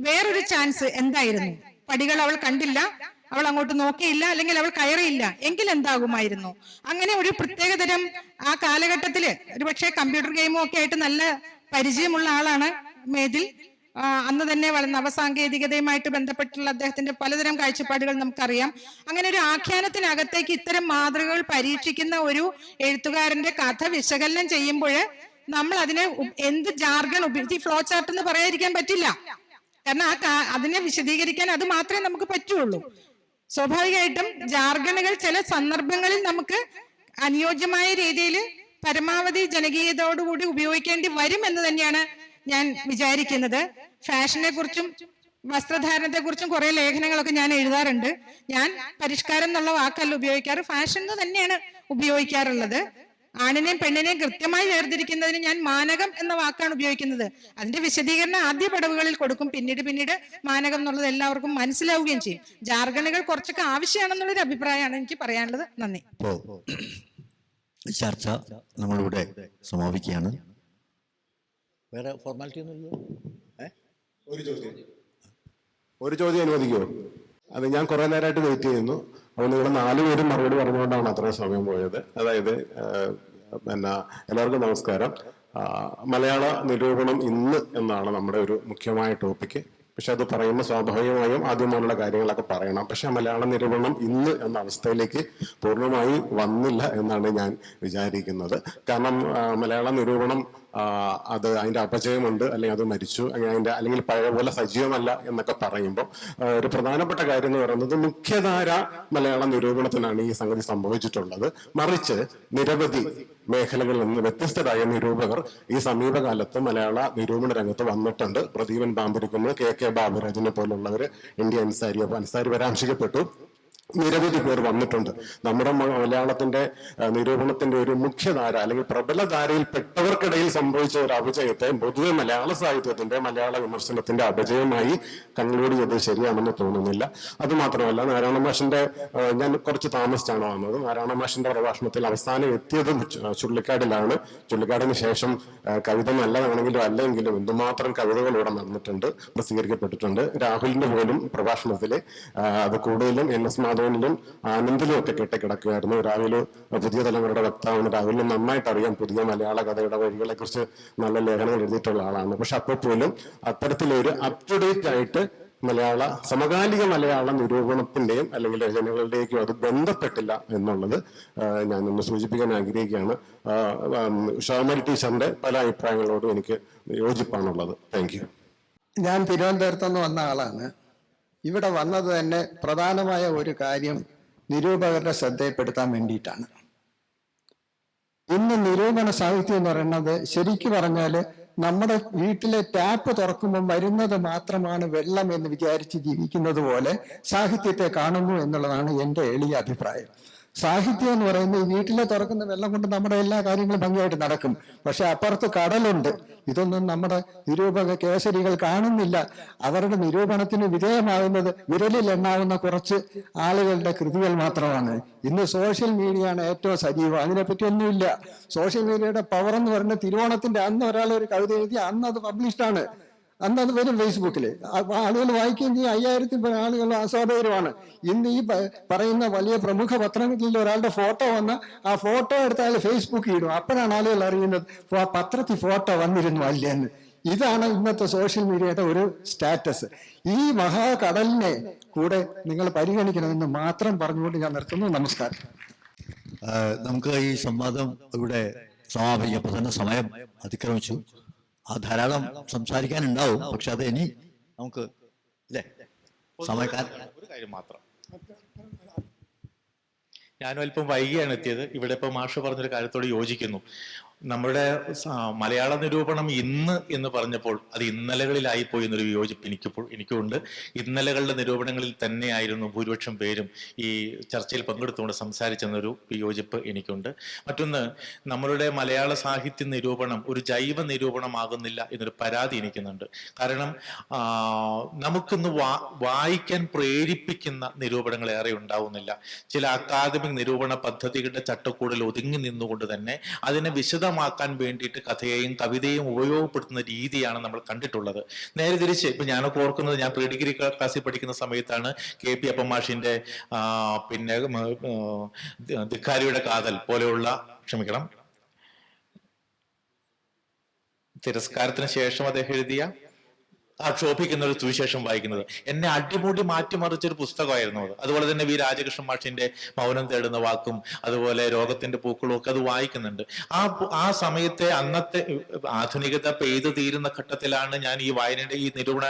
വേറൊരു ചാൻസ് എന്തായിരുന്നു, പടികൾ അവൾ കണ്ടില്ല, അവൾ അങ്ങോട്ട് നോക്കിയില്ല, അല്ലെങ്കിൽ അവൾ കയറിയില്ല, എങ്കിൽ എന്താകുമായിരുന്നു. അങ്ങനെ ഒരു പ്രത്യേകതരം ആ കാലഘട്ടത്തില് ഒരുപക്ഷെ കമ്പ്യൂട്ടർ ഗെയിമും ഒക്കെ ആയിട്ട് നല്ല പരിചയമുള്ള ആളാണ് മേതിൽ. അന്ന് തന്നെ നവസാങ്കേതികതയുമായിട്ട് ബന്ധപ്പെട്ടുള്ള അദ്ദേഹത്തിന്റെ പലതരം കാഴ്ചപ്പാടുകൾ നമുക്കറിയാം. അങ്ങനെ ഒരു ആഖ്യാനത്തിനകത്തേക്ക് ഇത്തരം മാതൃകകൾ പരീക്ഷിക്കുന്ന ഒരു എഴുത്തുകാരന്റെ കഥ വിശകലനം ചെയ്യുമ്പോൾ നമ്മൾ അതിനെ എന്ത് ജാർഗൺ ഉപയോഗിച്ച് ഫ്ലോ ചാർട്ട് എന്ന് പറയാതിരിക്കാൻ പറ്റില്ല. കാരണം അതിനെ വിശദീകരിക്കാൻ അത് മാത്രമേ നമുക്ക് പറ്റുള്ളൂ. സ്വാഭാവികമായിട്ടും ജാർഗണുകൾ ചില സന്ദർഭങ്ങളിൽ നമുക്ക് അനുയോജ്യമായ രീതിയിൽ പരമാവധി ജനകീയതയോടുകൂടി ഉപയോഗിക്കേണ്ടി വരും എന്ന് തന്നെയാണ് ഞാൻ വിചാരിക്കുന്നത്. ഫാഷനെ കുറിച്ചും വസ്ത്രധാരണത്തെ കുറിച്ചും കുറെ ലേഖനങ്ങളൊക്കെ ഞാൻ എഴുതാറുണ്ട്. ഞാൻ പരിഷ്കാരം എന്നുള്ള വാക്കല്ല ഉപയോഗിക്കാറ്, ഫാഷൻ എന്ന് തന്നെയാണ് ഉപയോഗിക്കാറുള്ളത്. ആണിനെയും പെണ്ണിനെയും കൃത്യമായി വേർതിരിക്കുന്നതിന് ഞാൻ മാനകം എന്ന വാക്കാണ് ഉപയോഗിക്കുന്നത്. അതിന്റെ വിശദീകരണം ആദ്യ പടവുകളിൽ കൊടുക്കും, പിന്നീട് മാനകം എന്നുള്ളത് എല്ലാവർക്കും മനസ്സിലാവുകയും ചെയ്യും. ജാർഗണുകൾ കുറച്ചൊക്കെ ആവശ്യമാണെന്നുള്ളൊരു അഭിപ്രായമാണ് എനിക്ക് പറയാനുള്ളത്. നന്ദി. ചർച്ച നമ്മളിവിടെ സമാപിക്കുകയാണ്. വേറെ ഫോർമാലിറ്റി ഒന്നുമില്ല. ഒരു ചോദ്യം അനുവദിക്കുമോ? അത് ഞാൻ കുറെ നേരമായിട്ട് വെയിറ്റ് ചെയ്യുന്നു. അപ്പോൾ നിങ്ങൾ 4 പേരും മറുപടി പറഞ്ഞുകൊണ്ടാണ് അത്രയും സമയം പോയത്. അതായത് എല്ലാവർക്കും നമസ്കാരം. മലയാള നിരൂപണം ഇന്ന് എന്നാണ് നമ്മുടെ ഒരു മുഖ്യമായ ടോപ്പിക്ക്. പക്ഷെ അത് പറയുമ്പോൾ സ്വാഭാവികമായും ആദ്യമായുള്ള കാര്യങ്ങളൊക്കെ പറയണം. പക്ഷെ മലയാള നിരൂപണം ഇന്ന് എന്ന അവസ്ഥയിലേക്ക് പൂർണ്ണമായി വന്നില്ല എന്നാണ് ഞാൻ വിചാരിക്കുന്നത്. കാരണം മലയാള നിരൂപണം അത് അതിന്റെ അപജയമുണ്ട്, അല്ലെങ്കിൽ അത് മരിച്ചു, അല്ലെങ്കിൽ പഴയ പോലെ സജീവമല്ല എന്നൊക്കെ പറയുമ്പോൾ ഒരു പ്രധാനപ്പെട്ട കാര്യം എന്ന് പറയുന്നത് മുഖ്യധാര മലയാള നിരൂപണത്തിനാണ് ഈ സംഗതി സംഭവിച്ചിട്ടുള്ളത്. മറിച്ച് നിരവധി മേഖലകളിൽ നിന്ന് വ്യത്യസ്തരായ നിരൂപകർ ഈ സമീപകാലത്ത് മലയാള നിരൂപണ രംഗത്ത് വന്നിട്ടുണ്ട്. പ്രദീപൻ പാമ്പരിക്കുന്ന്, KK ബാബുരാജിനെ പോലുള്ളവർ, ND അൻസാരി പരാമർശിക്കപ്പെട്ടു. നിരവധി പേർ വന്നിട്ടുണ്ട്. നമ്മുടെ മലയാളത്തിന്റെ നിരൂപണത്തിന്റെ ഒരു മുഖ്യധാര അല്ലെങ്കിൽ പ്രബല ധാരയിൽപ്പെട്ടവർക്കിടയിൽ സംഭവിച്ച ഒരു അപജയത്തെ പൊതുവെ മലയാള സാഹിത്യത്തിന്റെ മലയാള വിമർശനത്തിന്റെ അപജയമായി കൺക്ലൂഡ് ചെയ്തത് ശരിയാണെന്ന് തോന്നുന്നില്ല. അതുമാത്രമല്ല, നാരായണ മാഷിന്റെ ഞാൻ കുറച്ച് താമസിച്ചാണ് വന്നത്. നാരായണ മാഷിന്റെ പ്രഭാഷണത്തിൽ അവസാനം എത്തിയത് ചുള്ളിക്കാടിലാണ്. ചുള്ളിക്കാടിന് ശേഷം കവിത നല്ലതാണെങ്കിലും അല്ലെങ്കിലും എന്തുമാത്രം കവിതകൾ ഇവിടെ നടന്നിട്ടുണ്ട്, പ്രസിദ്ധീകരിക്കപ്പെട്ടിട്ടുണ്ട്. രാഹുലിന്റെ പോലും പ്രഭാഷണത്തിൽ അത് കൂടുതലും NS മാധവനിലും ആനന്ദിലും ഒക്കെ കെട്ടിക്കിടക്കുകയായിരുന്നു. രാഹുൽ പുതിയ തലമുറയുടെ വക്താവാണ്. രാഹുലിന് നന്നായിട്ട് അറിയാം പുതിയ മലയാള കഥയുടെ വഴികളെ കുറിച്ച് നല്ല ലേഖനങ്ങൾ എഴുതിയിട്ടുള്ള ആളാണ്. പക്ഷെ അപ്പോൾ പോലും അത്തരത്തിലൊരു അപ് ടു ഡേറ്റ് ആയിട്ട് സമകാലിക മലയാള നിരൂപണത്തിന്റെയും അല്ലെങ്കിൽ രചനകളുടെയും അത് ബന്ധപ്പെട്ടില്ല എന്നുള്ളത് ഞാനൊന്ന് സൂചിപ്പിക്കാൻ ആഗ്രഹിക്കുകയാണ്. ഷോമൽ ടീച്ചറിന്റെ പല അഭിപ്രായങ്ങളോടും എനിക്ക് യോജിപ്പാണുള്ളത്. Thank you. ഞാൻ തിരുവനന്തപുരത്ത് നിന്ന് വന്ന ആളാണ്. ഇവിടെ വന്നത് തന്നെ പ്രധാനമായ ഒരു കാര്യം നിരൂപകരുടെ ശ്രദ്ധയിൽപ്പെടുത്താൻ വേണ്ടിയിട്ടാണ്. ഇന്ന് നിരൂപണ സാഹിത്യം എന്ന് പറയുന്നത് ശരിക്കു പറഞ്ഞാൽ നമ്മുടെ വീട്ടിലെ ടാപ്പ് തുറക്കുമ്പോൾ വരുന്നത് മാത്രമാണ് വെള്ളം എന്ന് വിചാരിച്ച് ജീവിക്കുന്നത് പോലെ സാഹിത്യത്തെ കാണുന്നു എന്നുള്ളതാണ് എൻ്റെ എളിയ അഭിപ്രായം. സാഹിത്യം എന്ന് പറയുന്നത് ഈ വീട്ടിലെ തുറക്കുന്ന വെള്ളം കൊണ്ട് നമ്മുടെ എല്ലാ കാര്യങ്ങളും ഭംഗിയായിട്ട് നടക്കും. പക്ഷെ അപ്പുറത്ത് കടലുണ്ട്. ഇതൊന്നും നമ്മുടെ നിരൂപക കേസരികൾ കാണുന്നില്ല. അവരുടെ നിരൂപണത്തിന് വിധേയമാകുന്നത് വിരലിൽ എണ്ണാവുന്ന കുറച്ച് ആളുകളുടെ കൃതികൾ മാത്രമാണ്. ഇന്ന് സോഷ്യൽ മീഡിയയാണ് ഏറ്റവും സജീവം. അതിനെപ്പറ്റി ഒന്നുമില്ല. സോഷ്യൽ മീഡിയയുടെ പവർ എന്ന് പറയുന്നത് തിരുവോണത്തിന്റെ അന്ന് ഒരാൾ ഒരു കവിത എഴുതി അന്ന് അത് പബ്ലിഷ്ഡാണ്. അന്നത് വരും ഫേസ്ബുക്കിൽ, ആളുകൾ വായിക്കുകയും ചെയ്യും. 5000 ആളുകൾ ആസ്വാദകരുമാണ്. ഇന്ന് ഈ പറയുന്ന വലിയ പ്രമുഖ പത്രങ്ങളിൽ ഒരാളുടെ ഫോട്ടോ വന്ന ആ ഫോട്ടോ എടുത്ത് അയാൾ ഫേസ്ബുക്കിൽ ഇടും. അപ്പോഴാണ് ആളുകൾ അറിയുന്നത് പത്രത്തിൽ ഫോട്ടോ വന്നിരുന്നു അല്ലെന്ന്. ഇതാണ് ഇന്നത്തെ സോഷ്യൽ മീഡിയയുടെ ഒരു സ്റ്റാറ്റസ്. ഈ മഹാകടലിനെ കൂടെ നിങ്ങൾ പരിഗണിക്കണമെന്ന് മാത്രം പറഞ്ഞുകൊണ്ട് ഞാൻ നിർത്തുന്നു. നമസ്കാരം. നമുക്ക് ഈ സംവാദം ഇവിടെ സമാപിക്കപ്പോൾ തന്നെ സമയം അതിക്രമിച്ചു. ധാരാളം സംസാരിക്കാനുണ്ടാവും. പക്ഷെ അത് ഇനി നമുക്ക് ഇല്ലേ ഒരു കാര്യം മാത്രം, ഞാനും അല്പം വൈകിയാണ് എത്തിയത്. ഇവിടെ ഇപ്പൊ മാഷ് പറഞ്ഞൊരു കാര്യത്തോട് യോജിക്കുന്നു. നമ്മുടെ മലയാള നിരൂപണം ഇന്ന് എന്ന് പറഞ്ഞപ്പോൾ അത് ഇന്നലകളിലായി പോയി എന്നൊരു വിയോജിപ്പ് എനിക്കുണ്ട്. ഇന്നലകളുടെ നിരൂപണങ്ങളിൽ തന്നെയായിരുന്നു ഭൂരിപക്ഷം പേരും ഈ ചർച്ചയിൽ പങ്കെടുത്തുകൊണ്ട് സംസാരിച്ചെന്നൊരു വിയോജിപ്പ് എനിക്കുണ്ട്. മറ്റൊന്ന്, നമ്മളുടെ മലയാള സാഹിത്യ നിരൂപണം ഒരു ജൈവ നിരൂപണമാകുന്നില്ല എന്നൊരു പരാതി എനിക്കുന്നുണ്ട്. കാരണം നമുക്കിന്ന് വായിക്കാൻ പ്രേരിപ്പിക്കുന്ന നിരൂപണങ്ങൾ ഏറെ ഉണ്ടാവുന്നില്ല. ചില അക്കാദമിക് നിരൂപണ പദ്ധതികളുടെ ചട്ടക്കൂടിൽ ഒതുങ്ങി നിന്നുകൊണ്ട് തന്നെ അതിനെ വിശദമാക്കാൻ വേണ്ടിയിട്ട് കഥയെയും കവിതയും ഉപയോഗപ്പെടുത്തുന്ന രീതിയാണ് നമ്മൾ കണ്ടിട്ടുള്ളത്. നേരെ തിരിച്ച് ഇപ്പൊ ഞാനൊക്കെ ഓർക്കുന്നത്, ഞാൻ പ്രീ ഡിഗ്രി ക്ലാസ്സിൽ പഠിക്കുന്ന സമയത്താണ് KP അപ്പമാഷിന്റെ പിന്നെ ധിക്കാരിയുടെ കാതൽ പോലെയുള്ള, ക്ഷമിക്കണം, തിരസ്കാരത്തിന് ശേഷം അദ്ദേഹം എഴുതിയ ക്ഷോഭിക്കുന്ന ഒരു സുവിശേഷം വായിക്കുന്നത്. എന്നെ അടിമുടി മാറ്റിമറിച്ചൊരു പുസ്തകമായിരുന്നു അത്. അതുപോലെ തന്നെ V രാജകൃഷ്ണൻ മാഷിന്റെ മൗനം തേടുന്ന വാക്കും അതുപോലെ രോഗത്തിന്റെ പൂക്കളും ഒക്കെ അത് വായിക്കുന്നുണ്ട്. ആ സമയത്തെ അന്നത്തെ ആധുനികത പെയ്തു തീരുന്ന ഘട്ടത്തിലാണ് ഞാൻ ഈ വായനയുടെ ഈ നിരൂപണ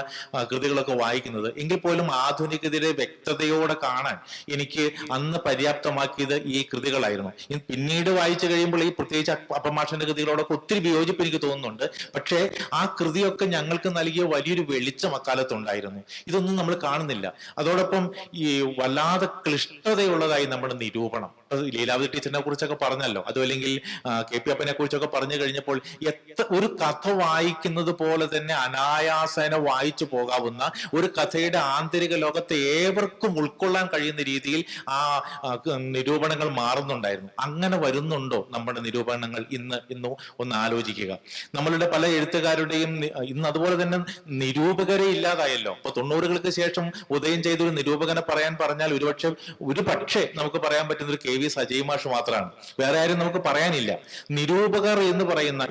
കൃതികളൊക്കെ വായിക്കുന്നത്. എങ്കിൽ പോലും ആധുനികതയുടെ വ്യക്തതയോടെ കാണാൻ എനിക്ക് അന്ന് പര്യാപ്തമാക്കിയത് ഈ കൃതികളായിരുന്നു. പിന്നീട് വായിച്ചു കഴിയുമ്പോൾ ഈ പ്രത്യേകിച്ച് അപ്പമാഷിന്റെ കൃതികളോടൊക്കെ ഒത്തിരി വിയോജിപ്പ് എനിക്ക് തോന്നുന്നുണ്ട്. പക്ഷേ ആ കൃതിയൊക്കെ ഞങ്ങൾക്ക് നൽകിയ വലിയൊരു വെളിച്ചം അക്കാലത്തുണ്ടായിരുന്നു. ഇതൊന്നും നമ്മൾ കാണുന്നില്ല. അതോടൊപ്പം ഈ വല്ലാതെ ക്ലിഷ്ടതയുള്ളതായി നമ്മുടെ നിരൂപണം. ലീലാവതി ടീച്ചറിനെ കുറിച്ചൊക്കെ പറഞ്ഞല്ലോ, അതും അല്ലെങ്കിൽ KP അപ്പനെ കുറിച്ചൊക്കെ പറഞ്ഞു കഴിഞ്ഞപ്പോൾ ഒരു കഥ വായിക്കുന്നത് പോലെ തന്നെ അനായാസേന വായിച്ചു പോകാവുന്ന ഒരു കഥയുടെ ആന്തരിക ലോകത്തെ ഏവർക്കും ഉൾക്കൊള്ളാൻ കഴിയുന്ന രീതിയിൽ ആ നിരൂപണങ്ങൾ മാറുന്നുണ്ടായിരുന്നു. അങ്ങനെ വരുന്നുണ്ടോ നമ്മുടെ നിരൂപണങ്ങൾ ഇന്നും ഒന്ന് ആലോചിക്കുക. നമ്മളുടെ പല എഴുത്തുകാരുടെയും ഇന്ന് അതുപോലെ തന്നെ നിരൂപകരെ ഇല്ലാതായല്ലോ. അപ്പൊ 90-കൾക്ക് ശേഷം ഉദയം ചെയ്തൊരു നിരൂപകനെ പറയാൻ പറഞ്ഞാൽ ഒരുപക്ഷെ നമുക്ക് പറയാൻ പറ്റുന്ന ഒരു KV സജീവ് മാഷ് മാത്രമാണ്. വേറെ ആരും നമുക്ക് പറയാനില്ല. നിരൂപകർ എന്ന് പറയുന്ന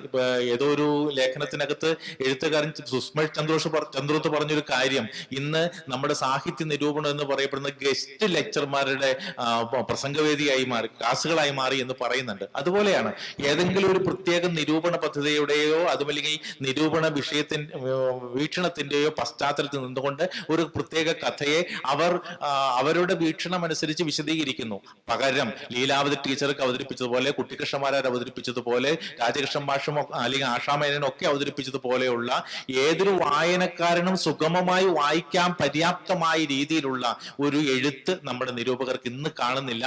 ഏതോ ഒരു ലേഖനത്തിനകത്ത് എഴുത്തുകാരൻ സുസ്മൽ ചന്ദ്രോത്ത് പറഞ്ഞൊരു കാര്യം, ഇന്ന് നമ്മുടെ സാഹിത്യ നിരൂപണം എന്ന് പറയപ്പെടുന്ന ഗസ്റ്റ് ലെക്ചർമാരുടെ പ്രസംഗവേദിയായി മാറി, ക്ലാസുകളായി മാറി എന്ന് പറയുന്നുണ്ട്. അതുപോലെയാണ് ഏതെങ്കിലും ഒരു പ്രത്യേക നിരൂപണ പദ്ധതിയുടെയോ അതുമല്ലെങ്കിൽ നിരൂപണ വീക്ഷണത്തിന്റെയോ പശ്ചാത്തലത്തിൽ നിന്നുകൊണ്ട് ഒരു പ്രത്യേക കഥയെ അവരുടെ വീക്ഷണം അനുസരിച്ച് വിശദീകരിക്കുന്നു. പകരം ലീലാവതി ടീച്ചർക്ക് അവതരിപ്പിച്ചതുപോലെ, കുട്ടിക്കൃഷ്ണമാരാർ അവതരിപ്പിച്ചതുപോലെ, രാജകൃഷ്ണൻ മാഷും അല്ലെങ്കിൽ ആഷാമേനോനും ഒക്കെ അവതരിപ്പിച്ചതുപോലെയുള്ള ഏതൊരു വായനക്കാരനും സുഗമമായി വായിക്കാൻ പര്യാപ്തമായ രീതിയിലുള്ള ഒരു എഴുത്ത് നമ്മുടെ നിരൂപകർക്ക് ഇന്ന് കാണുന്നില്ല.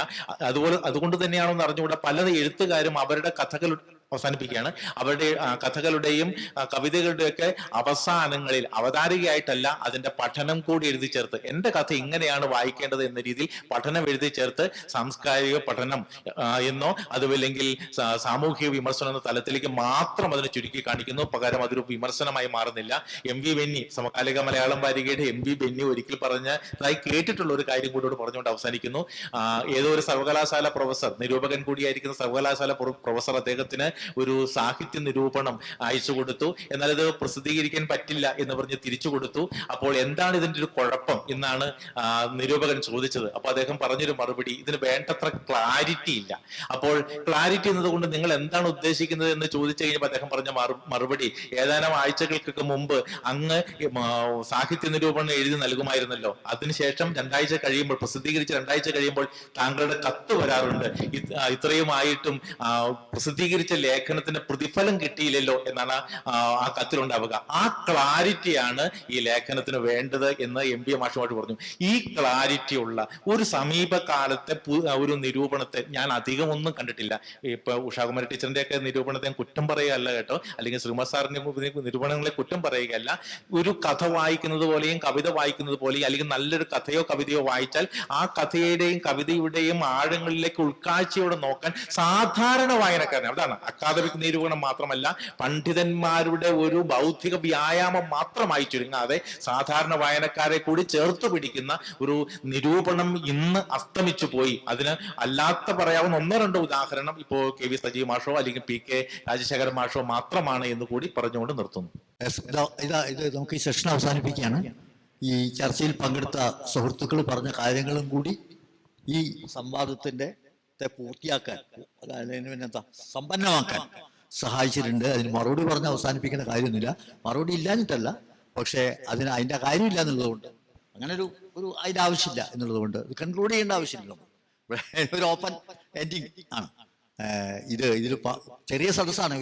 അതുകൊണ്ട് തന്നെയാണെന്ന് അറിഞ്ഞുകൂടാ പല എഴുത്തുകാരും അവരുടെ കഥകൾ അവസാനിപ്പിക്കുകയാണ്. അവരുടെ കഥകളുടെയും കവിതകളുടെയൊക്കെ അവസാനങ്ങളിൽ അവതാരികയായിട്ടല്ല അതിന്റെ പഠനം കൂടി എഴുതി ചേർത്ത്, എന്റെ കഥ ഇങ്ങനെയാണ് വായിക്കേണ്ടത് എന്ന രീതിയിൽ പഠനം എഴുതി ചേർത്ത് സാംസ്കാരിക പഠനം എന്നോ അതുമല്ലെങ്കിൽ സാമൂഹിക വിമർശനം എന്ന തലത്തിലേക്ക് മാത്രം അതിനെ ചുരുക്കി കാണിക്കുന്നു. പകരം അതൊരു വിമർശനമായി മാറുന്നില്ല. MV ബെന്നി, സമകാലിക മലയാളം വാരികയുടെ MV ബെന്നി ഒരിക്കൽ പറഞ്ഞതായി കേട്ടിട്ടുള്ള ഒരു കാര്യം കൂടി പറഞ്ഞുകൊണ്ട് അവസാനിക്കുന്നു. ഏതോ ഒരു സർവകലാശാല പ്രൊഫസർ, നിരൂപകൻ കൂടിയായിരിക്കുന്ന സർവകലാശാല പ്രൊഫസർ അദ്ദേഹത്തിന് ഒരു സാഹിത്യ നിരൂപണം അയച്ചു കൊടുത്തു. എന്നാൽ ഇത് പ്രസിദ്ധീകരിക്കാൻ പറ്റില്ല എന്ന് പറഞ്ഞ് തിരിച്ചു കൊടുത്തു. അപ്പോൾ എന്താണ് ഇതിന്റെ ഒരു കുഴപ്പം എന്നാണ് നിരൂപകൻ ചോദിച്ചത്. അപ്പൊ അദ്ദേഹം പറഞ്ഞൊരു മറുപടി, ഇതിന് വേണ്ടത്ര ക്ലാരിറ്റി ഇല്ല. അപ്പോൾ ക്ലാരിറ്റി എന്നതുകൊണ്ട് നിങ്ങൾ എന്താണ് ഉദ്ദേശിക്കുന്നത് എന്ന് ചോദിച്ചു കഴിഞ്ഞപ്പോൾ അദ്ദേഹം പറഞ്ഞ മറുപടി, ഏതാനും ആഴ്ചകൾക്കൊക്കെ മുമ്പ് അങ്ങ് സാഹിത്യ നിരൂപണം എഴുതി നൽകുമായിരുന്നല്ലോ, അതിനുശേഷം 2 ആഴ്ച കഴിയുമ്പോൾ, പ്രസിദ്ധീകരിച്ച് 2 ആഴ്ച കഴിയുമ്പോൾ താങ്കളുടെ കത്ത് വരാറുണ്ട്, ഇത്രയുമായിട്ടും പ്രസിദ്ധീകരിച്ച ലേഖനത്തിന് പ്രതിഫലം കിട്ടിയില്ലല്ലോ എന്നാണ് ആ കത്തിലുണ്ടാവുക. ആ ക്ലാരിറ്റിയാണ് ഈ ലേഖനത്തിന് വേണ്ടത് എന്ന് MB മാഷുമായിട്ട് പറഞ്ഞു. ഈ ക്ലാരിറ്റി ഉള്ള ഒരു സമീപകാലത്തെ ഒരു നിരൂപണത്തെ ഞാൻ അധികം ഒന്നും കണ്ടിട്ടില്ല. ഇപ്പൊ ഉഷാകുമാരി ടീച്ചറിന്റെ ഒക്കെ നിരൂപണത്തെ കുറ്റം പറയുകയല്ല കേട്ടോ, അല്ലെങ്കിൽ ശ്രീമത് സാറിന്റെ നിരൂപണങ്ങളെ കുറ്റം പറയുകയല്ല. ഒരു കഥ വായിക്കുന്നത് പോലെയും കവിത വായിക്കുന്നത് പോലെയും, അല്ലെങ്കിൽ നല്ലൊരു കഥയോ കവിതയോ വായിച്ചാൽ ആ കഥയുടെയും കവിതയുടെയും ആഴങ്ങളിലേക്ക് ഉൾക്കാഴ്ചയോടെ നോക്കാൻ സാധാരണ വായനക്കാരൻ, അതാണ് അക്കാദമിക് നിരൂപണം മാത്രമല്ല, പണ്ഡിതന്മാരുടെ ഒരു ബൗദ്ധിക വ്യായാമം മാത്രമായി ചുരുങ്ങാതെ സാധാരണ വായനക്കാരെ കൂടി ചേർത്ത് പിടിക്കുന്ന ഒരു നിരൂപണം ഇന്ന് അസ്തമിച്ചു പോയി. അതിന് അല്ലാത്ത പറയാവുന്ന 1-2 ഉദാഹരണം ഇപ്പോ KV സജീവ് മാഷോ അല്ലെങ്കിൽ PK രാജശേഖരൻ മാഷോ മാത്രമാണ് എന്ന് കൂടി പറഞ്ഞുകൊണ്ട് നിർത്തുന്നു. ഇത് നമുക്ക് ഈ സെഷൻ അവസാനിപ്പിക്കുകയാണ്. ഈ ചർച്ചയിൽ പങ്കെടുത്ത സുഹൃത്തുക്കൾ പറഞ്ഞ കാര്യങ്ങളും കൂടി ഈ സംവാദത്തിന്റെ പൂർത്തിയാക്കാൻ, അതായത് പിന്നെന്താ സമ്പന്നമാക്കാൻ സഹായിച്ചിട്ടുണ്ട്. അതിന് മറുപടി പറഞ്ഞ് അവസാനിപ്പിക്കേണ്ട കാര്യമൊന്നുമില്ല. മറുപടി ഇല്ലാഞ്ഞിട്ടല്ല, പക്ഷേ അതിന്റെ കാര്യമില്ല എന്നുള്ളതുകൊണ്ട്, അങ്ങനെ ഒരു അതിന്റെ ആവശ്യമില്ല എന്നുള്ളതുകൊണ്ട് കൺക്ലൂഡ് ചെയ്യേണ്ട ആവശ്യമില്ല. ഒരു ഓപ്പൺ എൻഡിങ് ആണ് ഇതിൽ ചെറിയ സദസ്സാണ്.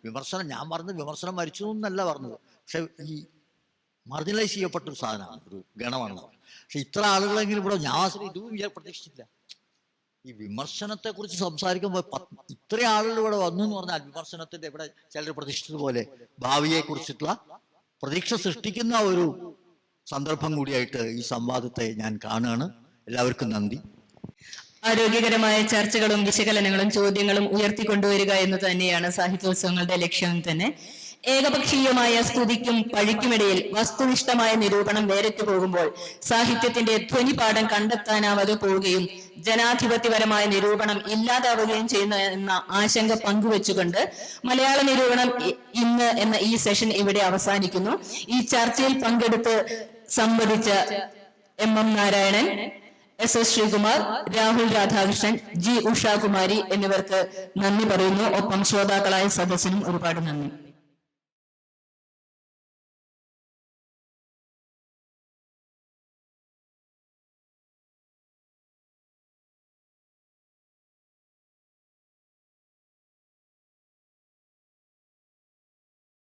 വിമർശനം, ഞാൻ പറഞ്ഞത് വിമർശനം മരിച്ചു എന്നല്ല പറഞ്ഞത്, പക്ഷെ ഈ മാർജിനലൈസ് ചെയ്യപ്പെട്ടൊരു സാധനമാണ്, ഒരു ഗണമാണ്. പക്ഷെ ഇത്ര ആളുകളെങ്കിലും ഇവിടെ ഞാൻ ഇതും പ്രതീക്ഷിച്ചില്ല. ഈ വിമർശനത്തെ കുറിച്ച് സംസാരിക്കുമ്പോൾ ഇത്ര ആളുകൾ ഇവിടെ വന്നു എന്ന് പറഞ്ഞാൽ വിമർശനത്തിന്റെ ഇവിടെ ചിലർ പ്രതീക്ഷിച്ചതുപോലെ ഭാവിയെ കുറിച്ചിട്ടുള്ള പ്രതീക്ഷ സൃഷ്ടിക്കുന്ന ഒരു സന്ദർഭം കൂടിയായിട്ട് ഈ സംവാദത്തെ ഞാൻ കാണുകയാണ്. എല്ലാവർക്കും നന്ദി. ആരോഗ്യകരമായ ചർച്ചകളും വിശകലനങ്ങളും ചോദ്യങ്ങളും ഉയർത്തിക്കൊണ്ടുവരിക എന്ന് തന്നെയാണ് സാഹിത്യോത്സവങ്ങളുടെ ലക്ഷ്യം തന്നെ. ഏകപക്ഷീയമായ സ്തുതിക്കും പഴിക്കുമിടയിൽ വസ്തുനിഷ്ഠമായ നിരൂപണം വേറിട്ടു പോകുമ്പോൾ സാഹിത്യത്തിന്റെ ധ്വനിപാഠം കണ്ടെത്താനാവാതെ പോവുകയും ജനാധിപത്യപരമായ നിരൂപണം ഇല്ലാതാവുകയും ചെയ്യുന്ന എന്ന ആശങ്ക പങ്കുവെച്ചുകൊണ്ട് മലയാള നിരൂപണം ഇന്ന് എന്ന ഈ സെഷൻ ഇവിടെ അവസാനിക്കുന്നു. ഈ ചർച്ചയിൽ പങ്കെടുത്ത് സംവദിച്ച MM Narayanan, SS Sreekumar, Rahul Radhakrishnan, G Ushakumari എന്നിവർക്ക് നന്ദി പറയുന്നു. ഒപ്പം ശ്രോതാക്കളായ സദസ്സിനും ഒരുപാട് നന്ദി.